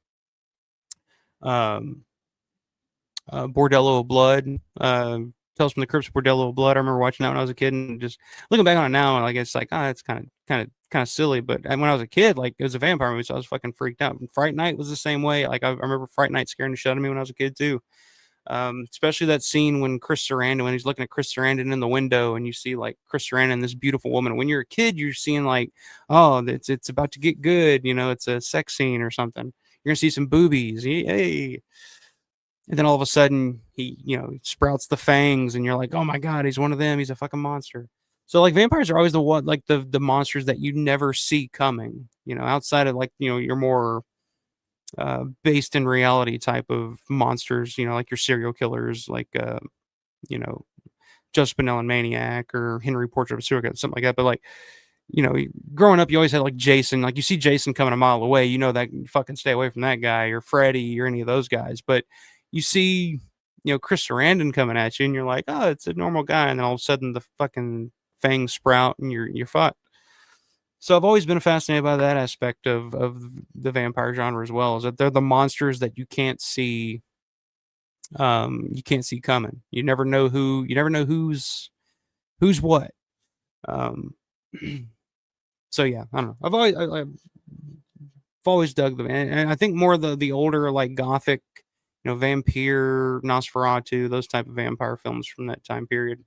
Bordello of Blood, Tales from the Crypt, Bordello of Blood. I remember watching that when I was a kid, and just looking back on it now, like it's like, it's kind of silly. But when I was a kid, like it was a vampire movie, so I was fucking freaked out. And Fright Night was the same way. Like I remember Fright Night scaring the shit out of me when I was a kid too. Especially that scene when Chris Sarandon, when he's looking at Chris Sarandon in the window, and you see like Chris Sarandon, this beautiful woman. When you're a kid, you're seeing like, oh, it's about to get good. It's a sex scene or something. You're gonna see some boobies. Hey. And then all of a sudden he, sprouts the fangs and you're like, oh my God, he's one of them. He's a fucking monster. So like vampires are always the monsters that you never see coming, outside of like, your more based in reality type of monsters, like your serial killers, like, you know, Just Spinell and Maniac or Henry Portrait of a Serial Killer, something like that. But like, growing up, you always had like Jason, like you see Jason coming a mile away, that you fucking stay away from that guy or Freddy or any of those guys. But you see, Chris Sarandon coming at you and you're like, oh, it's a normal guy. And then all of a sudden the fucking fangs sprout and you're fucked. So I've always been fascinated by that aspect of the vampire genre as well, is that they're the monsters that you can't see coming. You never know who's what. Um, so yeah, I don't know. I've always dug them, and I think more the older like gothic, Vampire, Nosferatu, those type of vampire films from that time period.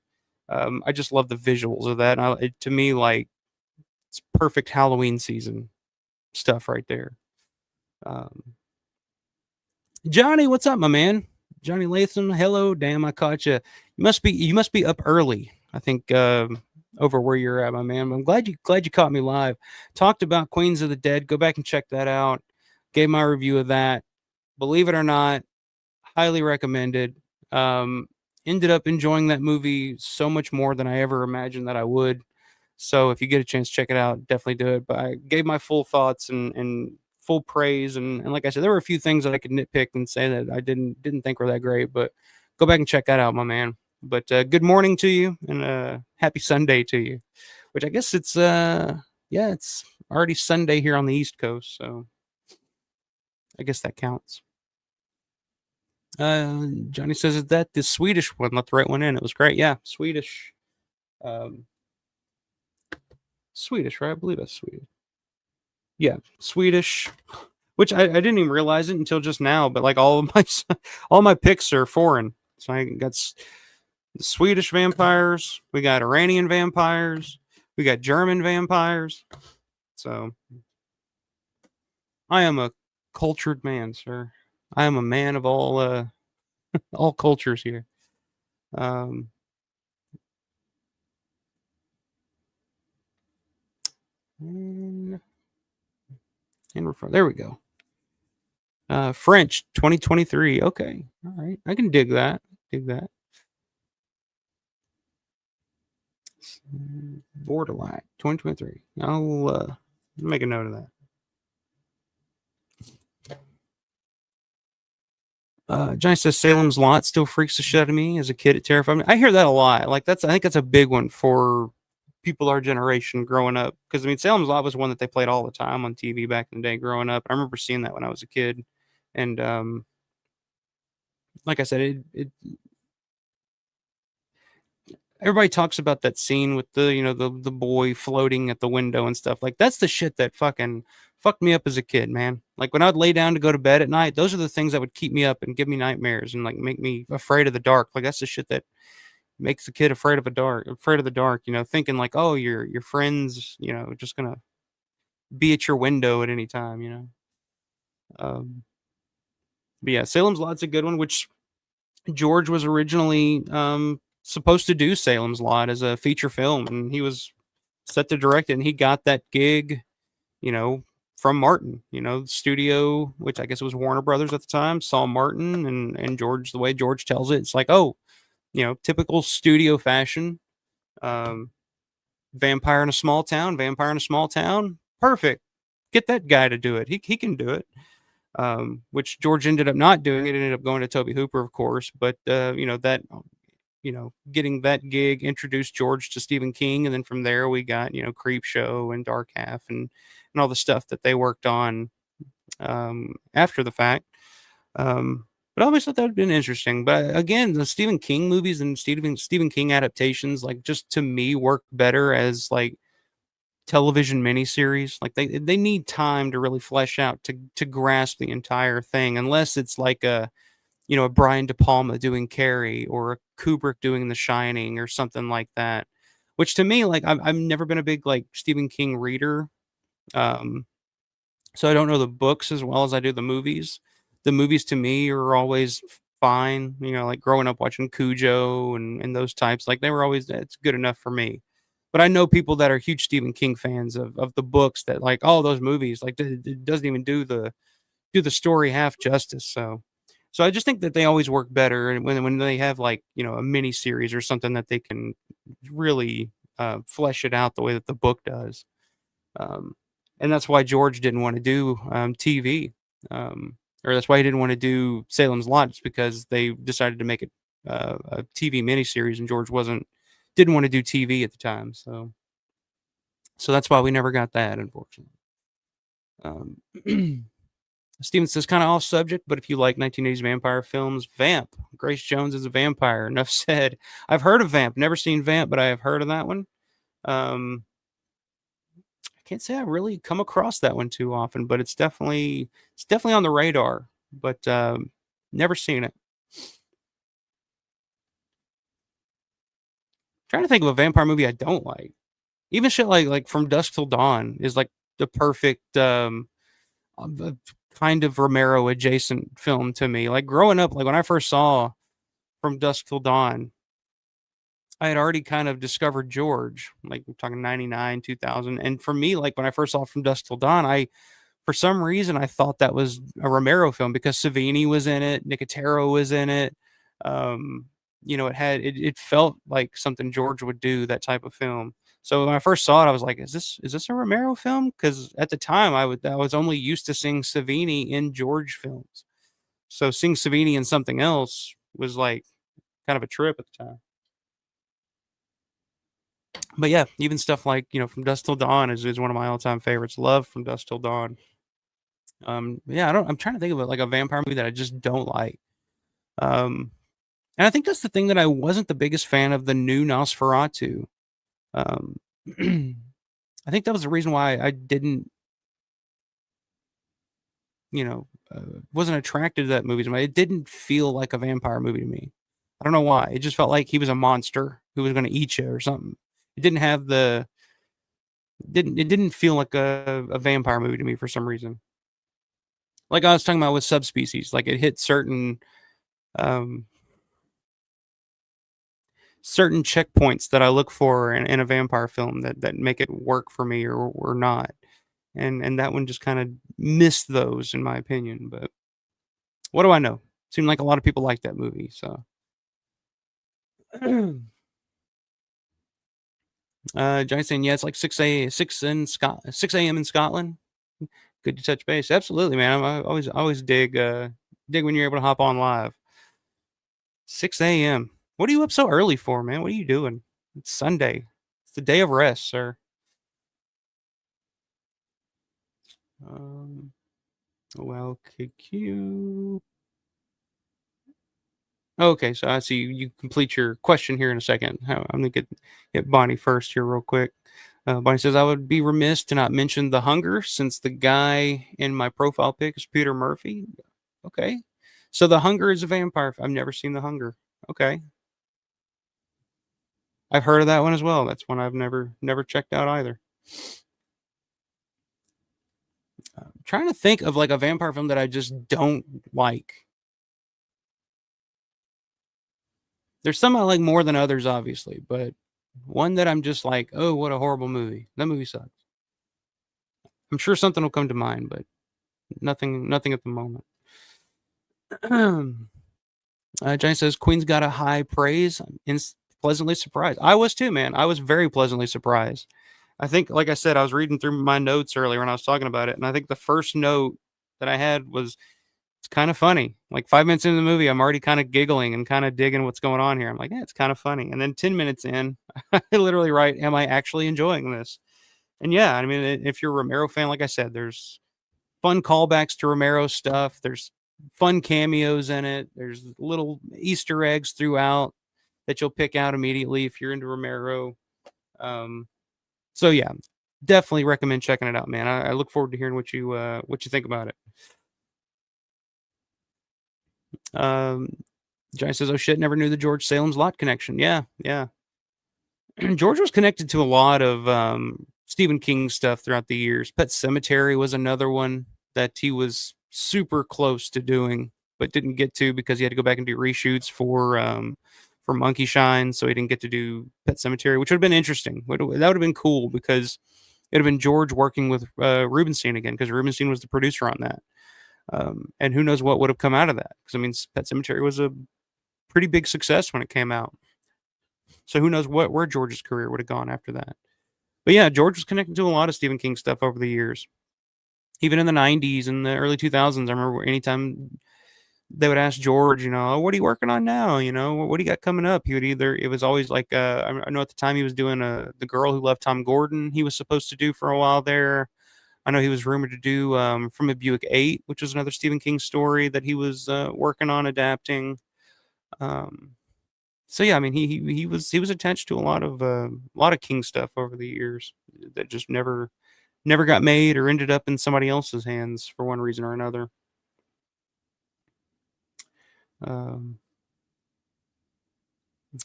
I just love the visuals of that. To me, like it's perfect Halloween season stuff right there. Um, Johnny, what's up, my man? Johnny Latham, hello. Damn, I caught you. You must be up early. I think over where you're at, my man. I'm glad you caught me live. Talked about Queens of the Dead. Go back and check that out. Gave my review of that. Believe it or not, highly recommended. Ended up enjoying that movie so much more than I ever imagined that I would. So if you get a chance, check it out. Definitely do it. But I gave my full thoughts and full praise. And like I said, there were a few things that I could nitpick and say that I didn't think were that great. But go back and check that out, my man. But good morning to you and happy Sunday to you. Which I guess it's it's already Sunday here on the East Coast, so I guess that counts. Johnny says, is that the Swedish one? Let the right one in. It was great. Yeah, Swedish. Swedish, right? I believe that's Swedish. Yeah, Swedish. Which I didn't even realize it until just now. But like all my picks are foreign. So I got Swedish vampires. We got Iranian vampires. We got German vampires. So I am a cultured man, sir. I am a man of all all cultures here. Um, and there we go. French 2023. Okay. All right. I can dig that. Borderline 2023. I'll make a note of that. Johnny says Salem's Lot still freaks the shit out of me. As a kid, it terrified me. I hear that a lot. Like I think that's a big one for people our generation growing up. Because I mean, Salem's Lot was one that they played all the time on TV back in the day growing up. I remember seeing that when I was a kid, and like I said, it everybody talks about that scene with the the boy floating at the window and stuff. Like that's the shit that fucking fucked me up as a kid, man. Like when I'd lay down to go to bed at night, those are the things that would keep me up and give me nightmares and like make me afraid of the dark. Like that's the shit that makes the kid afraid of the dark, thinking like, oh, your friends, just gonna be at your window at any time, um but yeah, Salem's Lot's a good one, which George was originally supposed to do Salem's Lot as a feature film, and he was set to direct it, and he got that gig, you know, from Martin, the studio, which I guess it was Warner Brothers at the time, saw Martin and George. The way George tells it, it's like, oh, typical studio fashion. Um, vampire in a small town, perfect. Get that guy to do it. He can do it. Which George ended up not doing. It ended up going to Toby Hooper, of course. But getting that gig introduced George to Stephen King, and then from there we got Creep Show and Dark Half and all the stuff that they worked on after the fact. But I always thought that would have been interesting. But again, the Stephen King movies and Stephen King adaptations, like just to me, work better as like television miniseries. Like they need time to really flesh out to grasp the entire thing, unless it's like a Brian De Palma doing Carrie or a Kubrick doing The Shining or something like that. Which to me, like I've never been a big like Stephen King reader, um, so I don't know the books as well as I do the movies. The movies to me are always fine. Like growing up watching Cujo and those types, like they were always it's good enough for me. But I know people that are huge Stephen King fans of the books that like all those movies like it doesn't even do the story half justice. So I just think that they always work better and when they have like a mini series or something that they can really flesh it out the way that the book does. Um, and that's why George didn't want to do TV, or that's why he didn't want to do Salem's Lot, just because they decided to make it a TV miniseries, and George didn't want to do TV at the time. So that's why we never got that, unfortunately. Um, Steven says, kind of off subject, but if you like 1980s vampire films, Vamp. Grace Jones is a vampire. Enough said. I've heard of Vamp. Never seen Vamp, but I have heard of that one. I can't say I really come across that one too often, but it's definitely on the radar. But never seen it. Trying to think of a vampire movie I don't like. Even shit like From Dusk Till Dawn is like the perfect kind of Romero adjacent film to me. Like growing up, like when I first saw From Dusk Till Dawn, I had already kind of discovered George. Like we're talking 99, 2000. And for me, like when I first saw From Dusk Till Dawn, for some reason I thought that was a Romero film because Savini was in it, Nicotero was in it. It felt like something George would do, that type of film. So when I first saw it, I was like, "Is this a Romero film?" Because at the time, I was only used to seeing Savini in George films, so seeing Savini in something else was like kind of a trip at the time. But yeah, even stuff like From Dusk Till Dawn is one of my all time favorites. Love From Dusk Till Dawn. Yeah, I'm trying to think of like a vampire movie that I just don't like. And I think that's the thing, that I wasn't the biggest fan of the new Nosferatu. Um, I think that was the reason why I didn't, wasn't attracted to that movie. It didn't feel like a vampire movie to me. I don't know why. It just felt like he was a monster who was going to eat you or something. It didn't have it didn't feel like a vampire movie to me for some reason. Like I was talking about with Subspecies, like it hit certain checkpoints that I look for in a vampire film that make it work for me or not. And that one just kind of missed those, in my opinion. But what do I know? Seemed like a lot of people like that movie. So, Johnny saying, yeah, it's like 6 a.m. in Scotland. Good to touch base. Absolutely, man. I always dig dig when you're able to hop on live. 6 a.m. What are you up so early for, man? What are you doing? It's Sunday. It's the day of rest, sir. Well, QQ. Okay, so I see you complete your question here in a second. I'm gonna get Bonnie first here real quick. Bonnie says I would be remiss to not mention The Hunger since the guy in my profile pic is Peter Murphy. Okay, so The Hunger is a vampire. I've never seen The Hunger. Okay, I've heard of that one as well. That's one I've never checked out either. I'm trying to think of like a vampire film that I just don't like. There's some I like more than others, obviously, but one that I'm just like, oh, what a horrible movie. That movie sucks. I'm sure something will come to mind, but nothing at the moment. Johnny says Queen's got a high praise. I'm pleasantly surprised. I was too, man. I was very pleasantly surprised. I think, like I said, I was reading through my notes earlier when I was talking about it, and I think the first note that I had was it's kind of funny. Like 5 minutes into the movie, I'm already kind of giggling and kind of digging what's going on here. I'm like, yeah, it's kind of funny. And then 10 minutes in, I literally write, am I actually enjoying this? And yeah, I mean, if you're a Romero fan, like I said, there's fun callbacks to Romero stuff. There's fun cameos in it. There's little Easter eggs throughout that you'll pick out immediately if you're into Romero. So yeah, definitely recommend checking it out, man. I look forward to hearing what you think about it. Johnny says, "Oh shit, never knew the George Salem's Lot connection." Yeah, yeah. George was connected to a lot of Stephen King stuff throughout the years. Pet Cemetery was another one that he was super close to doing, but didn't get to because he had to go back and do reshoots for Monkey Shine, so he didn't get to do Pet Cemetery, which would have been interesting. That would have been cool because it would have been George working with Rubenstein again, because Rubenstein was the producer on that. And who knows what would have come out of that? Because I mean, Pet Cemetery was a pretty big success when it came out. So who knows where George's career would have gone after that? But yeah, George was connected to a lot of Stephen King stuff over the years. Even in the 90s and the early 2000s, I remember anytime they would ask George, "Oh, what are you working on now? What do you got coming up?" He would it was always like, I know at the time he was doing The Girl Who Loved Tom Gordon, he was supposed to do for a while there. I know he was rumored to do From a Buick 8, which was another Stephen King story that he was working on adapting. So yeah, I mean, he was attached to a lot of King stuff over the years that just never got made or ended up in somebody else's hands for one reason or another.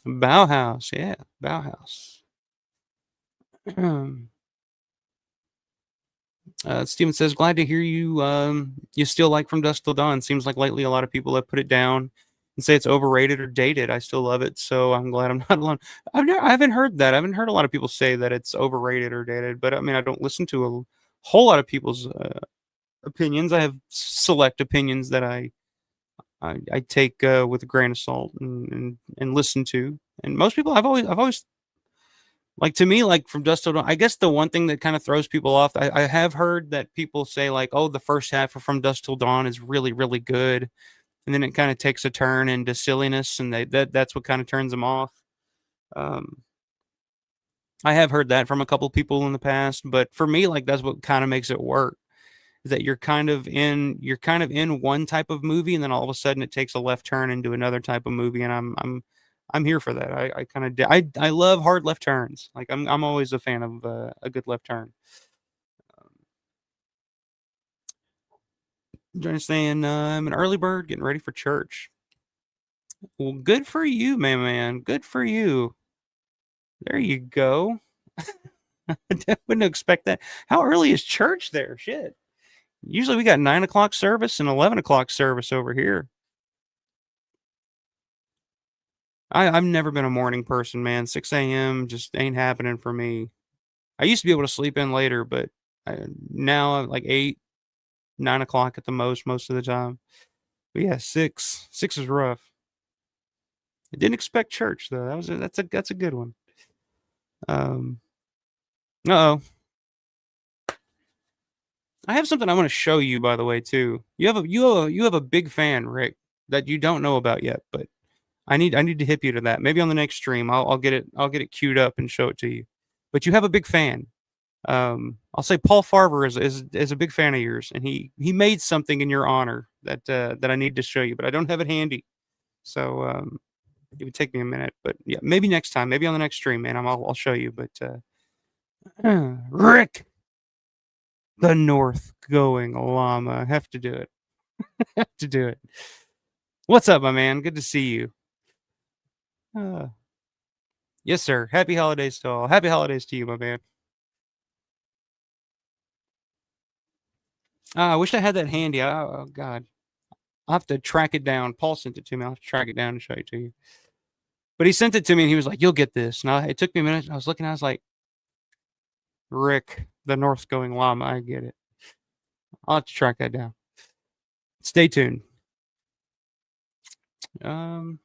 Bauhaus, yeah, Bauhaus. Steven says, glad to hear you still like From Dusk Till Dawn. Seems like lately a lot of people have put it down and say it's overrated or dated. I still love it, so I'm glad I'm not alone. I haven't heard that. I haven't heard a lot of people say that it's overrated or dated, but I mean, I don't listen to a whole lot of people's opinions. I have select opinions that I take with a grain of salt and listen to. And most people, I've always like, to me, like From Dusk Till Dawn, I guess the one thing that kind of throws people off, I have heard that people say like, oh, the first half of From Dusk Till Dawn is really, really good. And then it kind of takes a turn into silliness, and that's what kind of turns them off. I have heard that from a couple people in the past, but for me, like, that's what kind of makes it work. Is that you're kind of in one type of movie, and then all of a sudden it takes a left turn into another type of movie, and I'm here for that. I kind of I love hard left turns. Like I'm always a fan of a good left turn. Johnny's saying I'm an early bird getting ready for church. Well, good for you, man. Good for you. There you go. I wouldn't expect that. How early is church there? Shit. Usually we got 9 o'clock service and 11 o'clock service over here. I've never been a morning person, man. 6 a.m. just ain't happening for me. I used to be able to sleep in later, but now I'm like 8, 9 o'clock at the most of the time. But yeah, 6 is rough. I didn't expect church though. That's a good one. Uh-oh. I have something I want to show you, by the way, too. You have a big fan, Rick, that you don't know about yet, but I need to hip you to that. Maybe on the next stream, I'll get it queued up and show it to you. But you have a big fan. I'll say Paul Farver is a big fan of yours, and he made something in your honor that I need to show you, but I don't have it handy. So it would take me a minute, but yeah, maybe next time, maybe on the next stream, man. I'll show you. But Rick, the North going llama, I have to do it. Have to do it. What's up, my man? Good to see you. Yes, sir. Happy holidays to all. Happy holidays to you, my man. I wish I had that handy. Oh God, I'll have to track it down. Paul sent it to me. I'll have to track it down and show it to you. But he sent it to me and he was like, "You'll get this." Now it took me a minute. I was looking. I was like, "Rick, the North going llama. I get it. I'll have to track that down." Stay tuned. Um.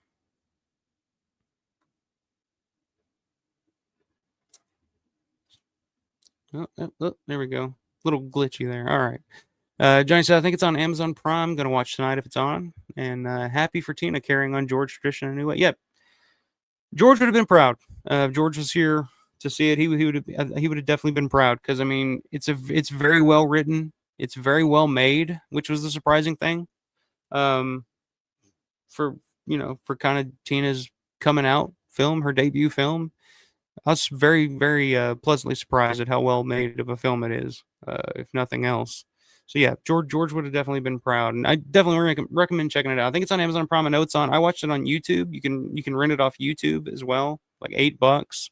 Oh, there we go. Little glitchy there. All right. Johnny said, I think it's on Amazon Prime. Gonna watch tonight if it's on. And happy for Tina carrying on George tradition in a new way. Yep. George would have been proud. If George was here to see it, he would have definitely been proud because I mean it's very well written. It's very well made, which was the surprising thing. Um, for for kind of Tina's coming out film, her debut film. I was very pleasantly surprised at how well made of a film it is, if nothing else. So yeah, George would have definitely been proud, and I definitely recommend checking it out. I think it's on Amazon Prime. I know it's on. I watched it on YouTube. You can rent it off YouTube as well, like $8,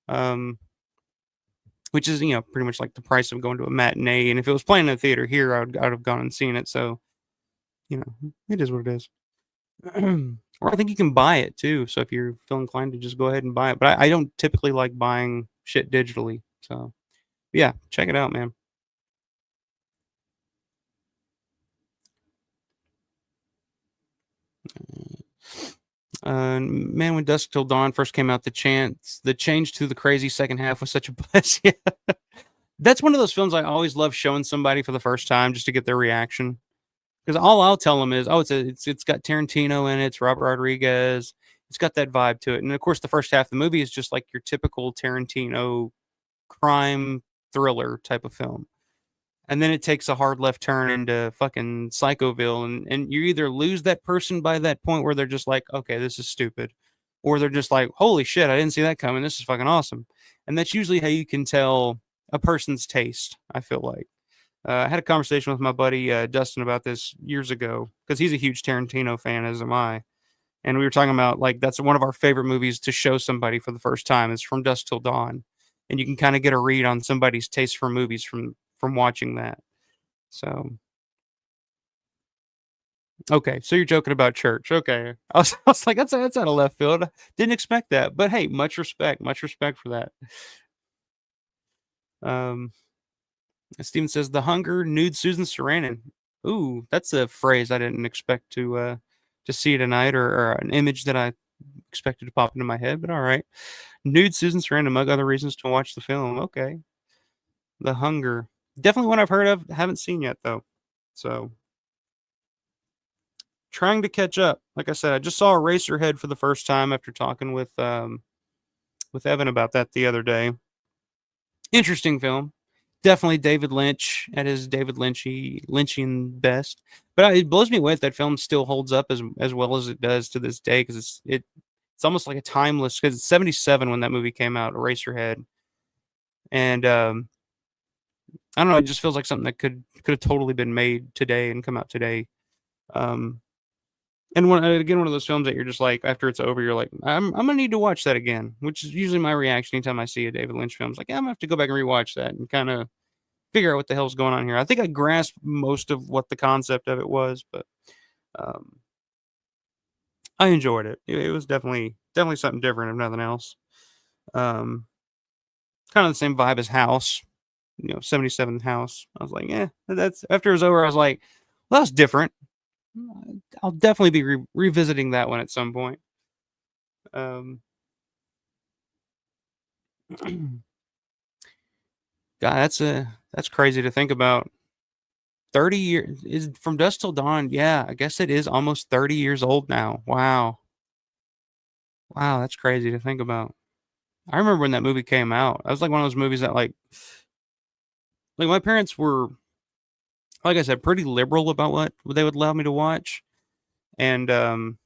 um, which is pretty much like the price of going to a matinee. And if it was playing in a theater here, I'd have gone and seen it. So it is what it is. Or I think you can buy it too. So if you're feel inclined to just go ahead and buy it, but I don't typically like buying shit digitally. So yeah, check it out, man. Man, when Dusk Till Dawn first came out, the change to the crazy second half was such a buzz. Yeah, that's one of those films I always love showing somebody for the first time just to get their reaction. Because all I'll tell them is, oh, it's got Tarantino in it, it's Robert Rodriguez, it's got that vibe to it, and of course the first half of the movie is just like your typical Tarantino crime thriller type of film. And then it takes a hard left turn into fucking Psychoville, and you either lose that person by that point where they're just like, okay, this is stupid, or they're just like, holy shit, I didn't see that coming. This is fucking awesome. And that's usually how you can tell a person's taste, I feel like. I had a conversation with my buddy Dustin about this years ago because he's a huge Tarantino fan, as am I. And we were talking about like that's one of our favorite movies to show somebody for the first time. Is From Dusk Till Dawn, and you can kind of get a read on somebody's taste for movies from watching that. So, okay, so you're joking about church. Okay, I was like, that's out of left field. Didn't expect that, but hey, much respect for that. Um, Steven says the hunger nude Susan Sarandon. Ooh, that's a phrase I didn't expect to see tonight, or an image that I expected to pop into my head. But all right, nude Susan Sarandon, among other reasons to watch the film. Okay, the hunger, definitely one I've heard of, haven't seen yet though. So trying to catch up. Like I said, I just saw Eraserhead for the first time after talking with Evan about that the other day. Interesting film. Definitely David Lynch at his David Lynchian best. But it blows me away that film still holds up as well as it does to this day because it's almost like a timeless because it's 77 when that movie came out, Eraserhead. And I don't know, it just feels like something that could have totally been made today and come out today. Um, and one of those films that you're just like after it's over, you're like, I'm gonna need to watch that again, which is usually my reaction anytime I see a David Lynch film. It's like, yeah, I'm gonna have to go back and rewatch that and kind of figure out what the hell's going on here. I think I grasped most of what the concept of it was, but um, I enjoyed it. It was definitely something different, if nothing else. Um, Kind of the same vibe as House, 77 House. I was like, yeah, that's after it was over. I was like, well, that's different. I'll definitely be revisiting that one at some point. God, that's crazy to think about. 30 years is From Dusk Till Dawn. Yeah, I guess it is almost 30 years old now. Wow. Wow, that's crazy to think about. I remember when that movie came out. That was like one of those movies that like my parents were, like I said, pretty liberal about what they would allow me to watch. And From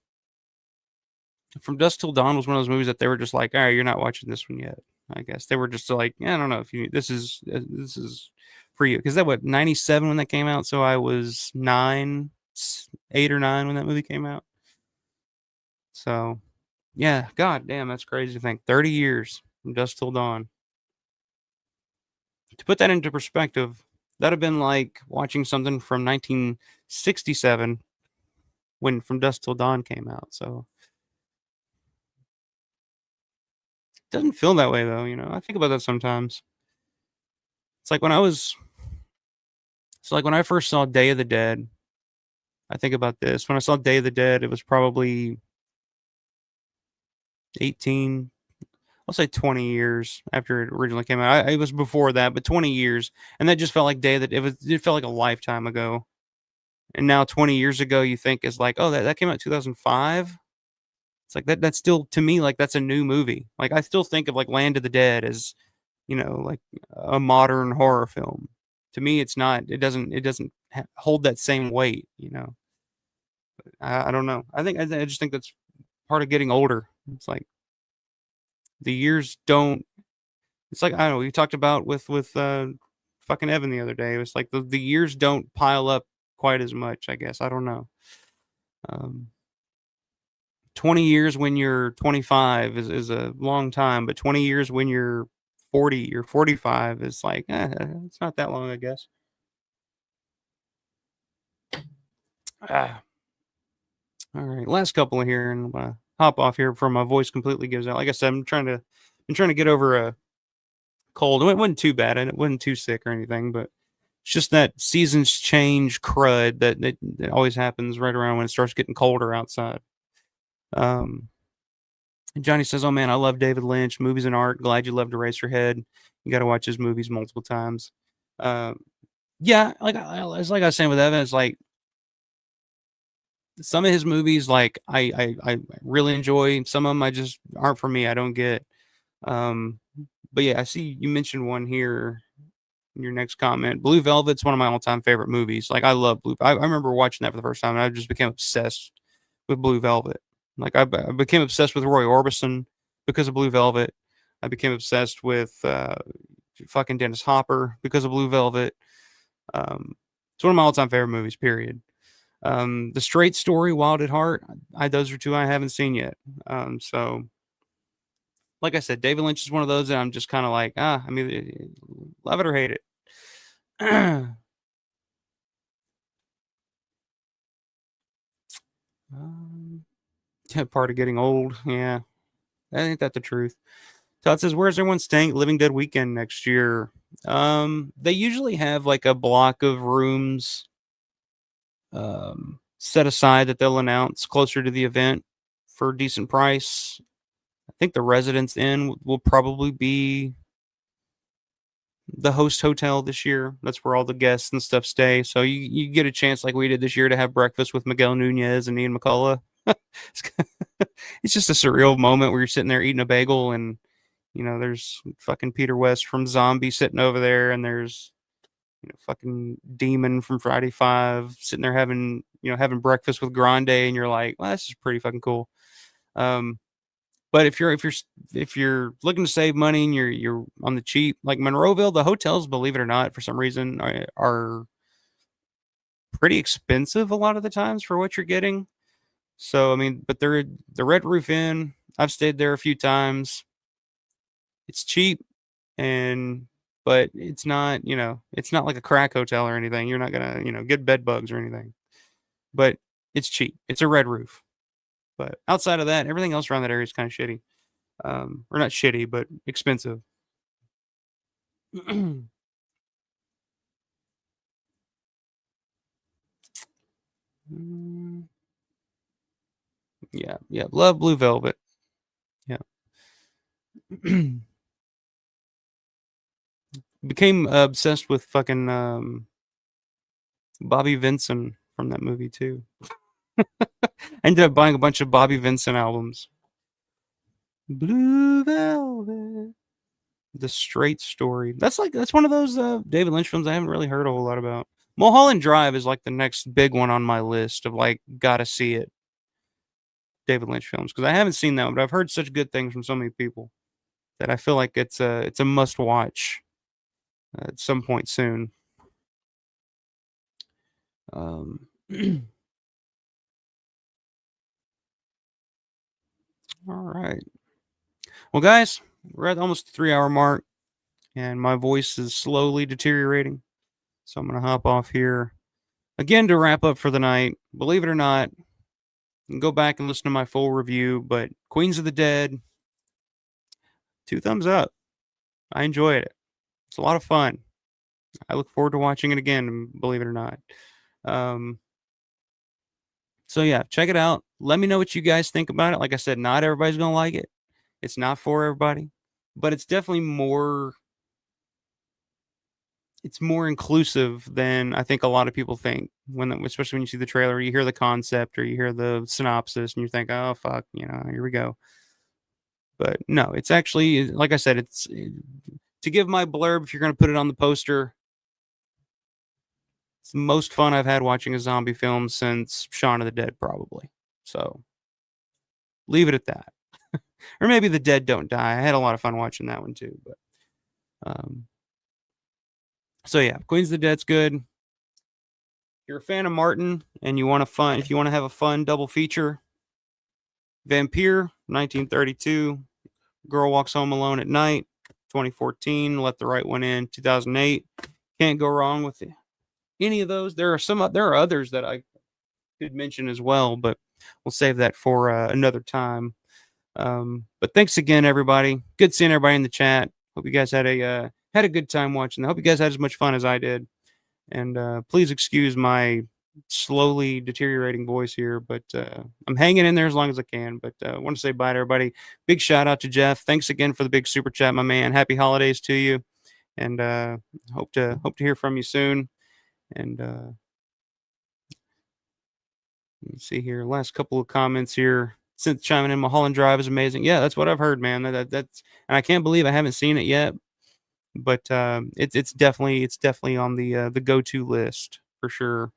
Dusk Till Dawn was one of those movies that they were just like, "All right, you're not watching this one yet." I guess they were just like, "Yeah, I don't know if you this is for you," because that what 97 when that came out, so I was 8 or 9 when that movie came out. So yeah, god damn, that's crazy to think. 30 years from Dusk Till Dawn. To put that into perspective, that'd have been like watching something from 1967 when From Dusk Till Dawn came out. So it doesn't feel that way though. I think about that sometimes. It's like when I was It's like when I first saw Day of the Dead, I think about this. When I saw Day of the Dead, it was probably 18, I'll say 20 years after it originally came out. It was before that, but 20 years. And that just felt like it felt like a lifetime ago. And now 20 years ago, you think is like, oh, that came out 2005. It's like that's still to me, like that's a new movie. Like I still think of like Land of the Dead as, like a modern horror film. To me, it's not, it doesn't hold that same weight. I don't know. I just think that's part of getting older. It's like the years don't. It's like I don't know. We talked about with fucking Evan the other day. It was like the years don't pile up quite as much. I guess I don't know. Um, 20 years when you're 25 is a long time, but 20 years when you're 40 or 45 is like it's not that long, I guess. Ah, all right, last couple here, and hop off here before my voice completely gives out. Like I said, I'm trying to get over a cold. It wasn't too bad, and it wasn't too sick or anything, but it's just that seasons change crud that always happens right around when it starts getting colder outside. Um, Johnny says, "Oh man, I love David Lynch, movies and art. Glad you loved Eraserhead. You got to watch his movies multiple times." Um, yeah, it's like I was saying with Evan, it's like some of his movies, like I really enjoy. Some of them I just aren't for me. I don't get. Um, but yeah, I see you mentioned one here in your next comment. Blue Velvet's one of my all-time favorite movies. Like I love Blue. I remember watching that for the first time, and I just became obsessed with Blue Velvet. Like I became obsessed with Roy Orbison because of Blue Velvet. I became obsessed with fucking Dennis Hopper because of Blue Velvet. It's one of my all-time favorite movies. Period. The Straight Story, Wild at Heart. Those are two I haven't seen yet. So like I said, David Lynch is one of those that I'm just kind of like, I mean, love it or hate it. Yeah, part of getting old. Yeah, ain't that the truth? Todd says, "Where's everyone staying at Living Dead weekend next year?" They usually have like a block of rooms set aside that they'll announce closer to the event for a decent price. I think the Residence Inn will probably be the host hotel this year. That's where all the guests and stuff stay. So you get a chance, like we did this year, to have breakfast with Miguel Nunez and Ian McCullough. It's just a surreal moment where you're sitting there eating a bagel, and there's fucking Peter West from Zombie sitting over there, and there's fucking Demon from Friday 5 sitting there having breakfast with Grande, and you're like, well, this is pretty fucking cool. But if you're looking to save money and you're on the cheap, like Monroeville, the hotels, believe it or not, for some reason are pretty expensive a lot of the times for what you're getting. So I mean, but they're the Red Roof Inn. I've stayed there a few times. It's cheap, and but it's not like a crack hotel or anything. You're not gonna get bed bugs or anything. But it's cheap. It's a red roof. But outside of that, everything else around that area is kind of shitty. Or not shitty, but expensive. Mm, yeah, yeah. Love Blue Velvet. Yeah. Became obsessed with fucking Bobby Vinson from that movie too. I ended up buying a bunch of Bobby Vinson albums. Blue Velvet, The Straight Story. That's one of those David Lynch films I haven't really heard a whole lot about. Mulholland Drive is like the next big one on my list of like gotta see it David Lynch films, because I haven't seen that one, but I've heard such good things from so many people that I feel like it's a must watch at some point soon. All right. Well, guys, we're at almost the 3-hour mark, and my voice is slowly deteriorating. So I'm going to hop off here again to wrap up for the night. Believe it or not, you can go back and listen to my full review, but Queens of the Dead, 2 thumbs up. I enjoyed it. It's a lot of fun. I look forward to watching it again, believe it or not. So yeah, check it out. Let me know what you guys think about it. Like I said, not everybody's going to like it. It's not for everybody, but it's definitely more inclusive than I think a lot of people think, especially when you see the trailer, you hear the concept or you hear the synopsis and you think, oh fuck, here we go. But no, it's actually, like I said, it's to give my blurb, if you're going to put it on the poster, it's the most fun I've had watching a zombie film since Shaun of the Dead, probably. So leave it at that. Or maybe The Dead Don't Die. I had a lot of fun watching that one too. But so yeah, Queens of the Dead's good. If you're a fan of Martin and you want if you want to have a fun double feature, Vampire, 1932, Girl Walks Home Alone at Night, 2014, Let the Right One In, 2008. Can't go wrong with any of those. There are others that I could mention as well, but we'll save that for another time. But thanks again, everybody. Good seeing everybody in the chat. Hope you guys had a good time watching. I hope you guys had as much fun as I did. And please excuse my slowly deteriorating voice here, but I'm hanging in there as long as I can. But I want to say bye to everybody. Big shout out to Jeff. Thanks again for the big super chat, my man. Happy holidays to you, and hope to hear from you soon. And let's see here. Last couple of comments here. Since chiming in, Mulholland Drive is amazing. Yeah, that's what I've heard, man. That's and I can't believe I haven't seen it yet. But it's definitely on the go-to list for sure.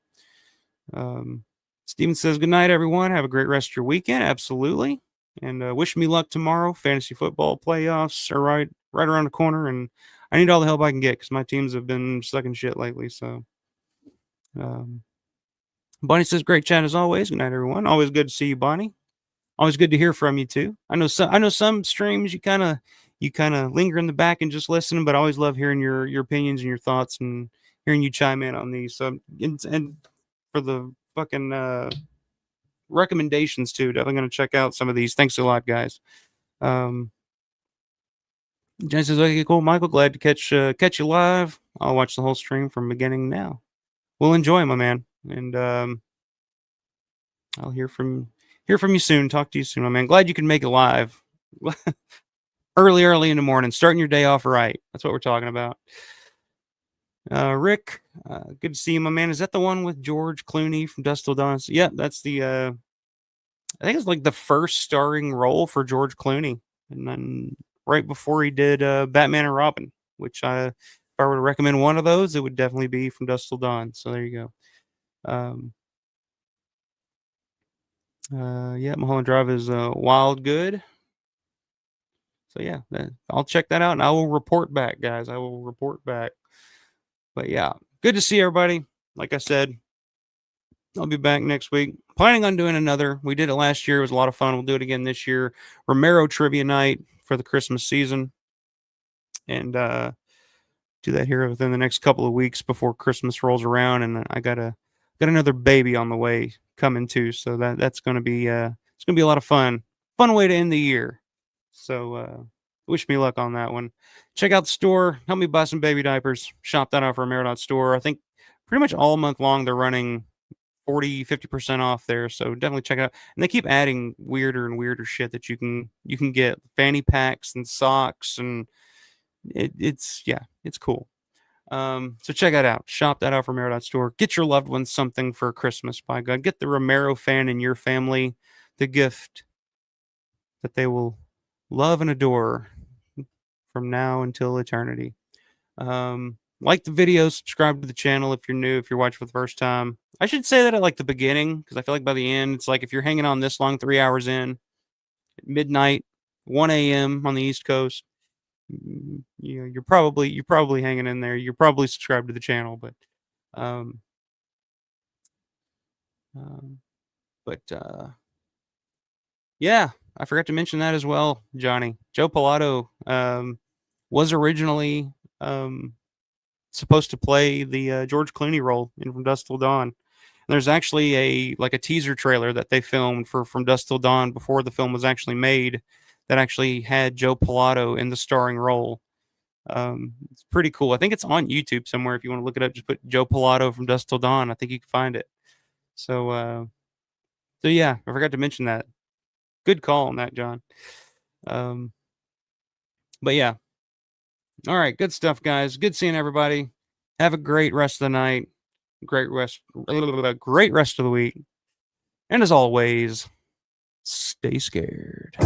Steven says, good night, everyone. Have a great rest of your weekend. Absolutely. And wish me luck tomorrow. Fantasy football playoffs are right around the corner, and I need all the help I can get because my teams have been sucking shit lately. So Bonnie says, great chat as always. Good night, everyone. Always good to see you, Bonnie. Always good to hear from you too. I know some streams you kind of linger in the back and just listen, but I always love hearing your opinions and your thoughts and hearing you chime in on these. So and for the fucking recommendations too, definitely going to check out some of these. Thanks a lot, guys. Jen says, okay, cool, Michael. Glad to catch you live. I'll watch the whole stream from beginning now. We'll enjoy, my man, and I'll hear from you soon. Talk to you soon, my man. Glad you can make it live. early in the morning, starting your day off right. That's what we're talking about. Rick, good to see you, my man. Is that the one with George Clooney from Dusk Till Dawn? Yeah, that's the I think it's like the first starring role for George Clooney, and then right before he did Batman and Robin, which if I were to recommend one of those, it would definitely be From Dusk Till Dawn. So there you go. Yeah, Mulholland Drive is wild good. So yeah, I'll check that out and I will report back, guys. I will report back. But yeah, good to see everybody. Like I said, I'll be back next week. Planning on doing another. We did it last year. It was a lot of fun. We'll do it again this year. Romero trivia night for the Christmas season. And do that here within the next couple of weeks before Christmas rolls around. And I got another baby on the way coming too. So that's gonna be it's gonna be a lot of fun. Fun way to end the year. So wish me luck on that one. Check out the store. Help me buy some baby diapers. Shop that out for Romero.store. I think pretty much all month long they're running 40-50% off there, so definitely check it out. And they keep adding weirder and weirder shit that you can get, fanny packs and socks, and it's cool. So check that out. Shop that out from Romero.store. Get your loved ones something for Christmas, by God. Get the Romero fan in your family the gift that they will love and adore from now until eternity. Like the video, subscribe to the channel if you're new, if you're watching for the first time. I should say that at like the beginning, because I feel like by the end, it's like if you're hanging on this long, 3 hours in, midnight, 1 a.m. on the East Coast, you're probably hanging in there. You're probably subscribed to the channel, but um, um but yeah, I forgot to mention that as well, Johnny. Joe Pilato was originally supposed to play the George Clooney role in From Dusk Till Dawn. And there's actually a teaser trailer that they filmed for From Dusk Till Dawn before the film was actually made that actually had Joe Pilato in the starring role. It's pretty cool. I think it's on YouTube somewhere. If you want to look it up, just put Joe Pilato From Dusk Till Dawn. I think you can find it. So yeah, I forgot to mention that. Good call on that, John. But yeah. All right, good stuff, guys. Good seeing everybody. Have a great rest of the night. Great rest of the week. And as always, stay scared.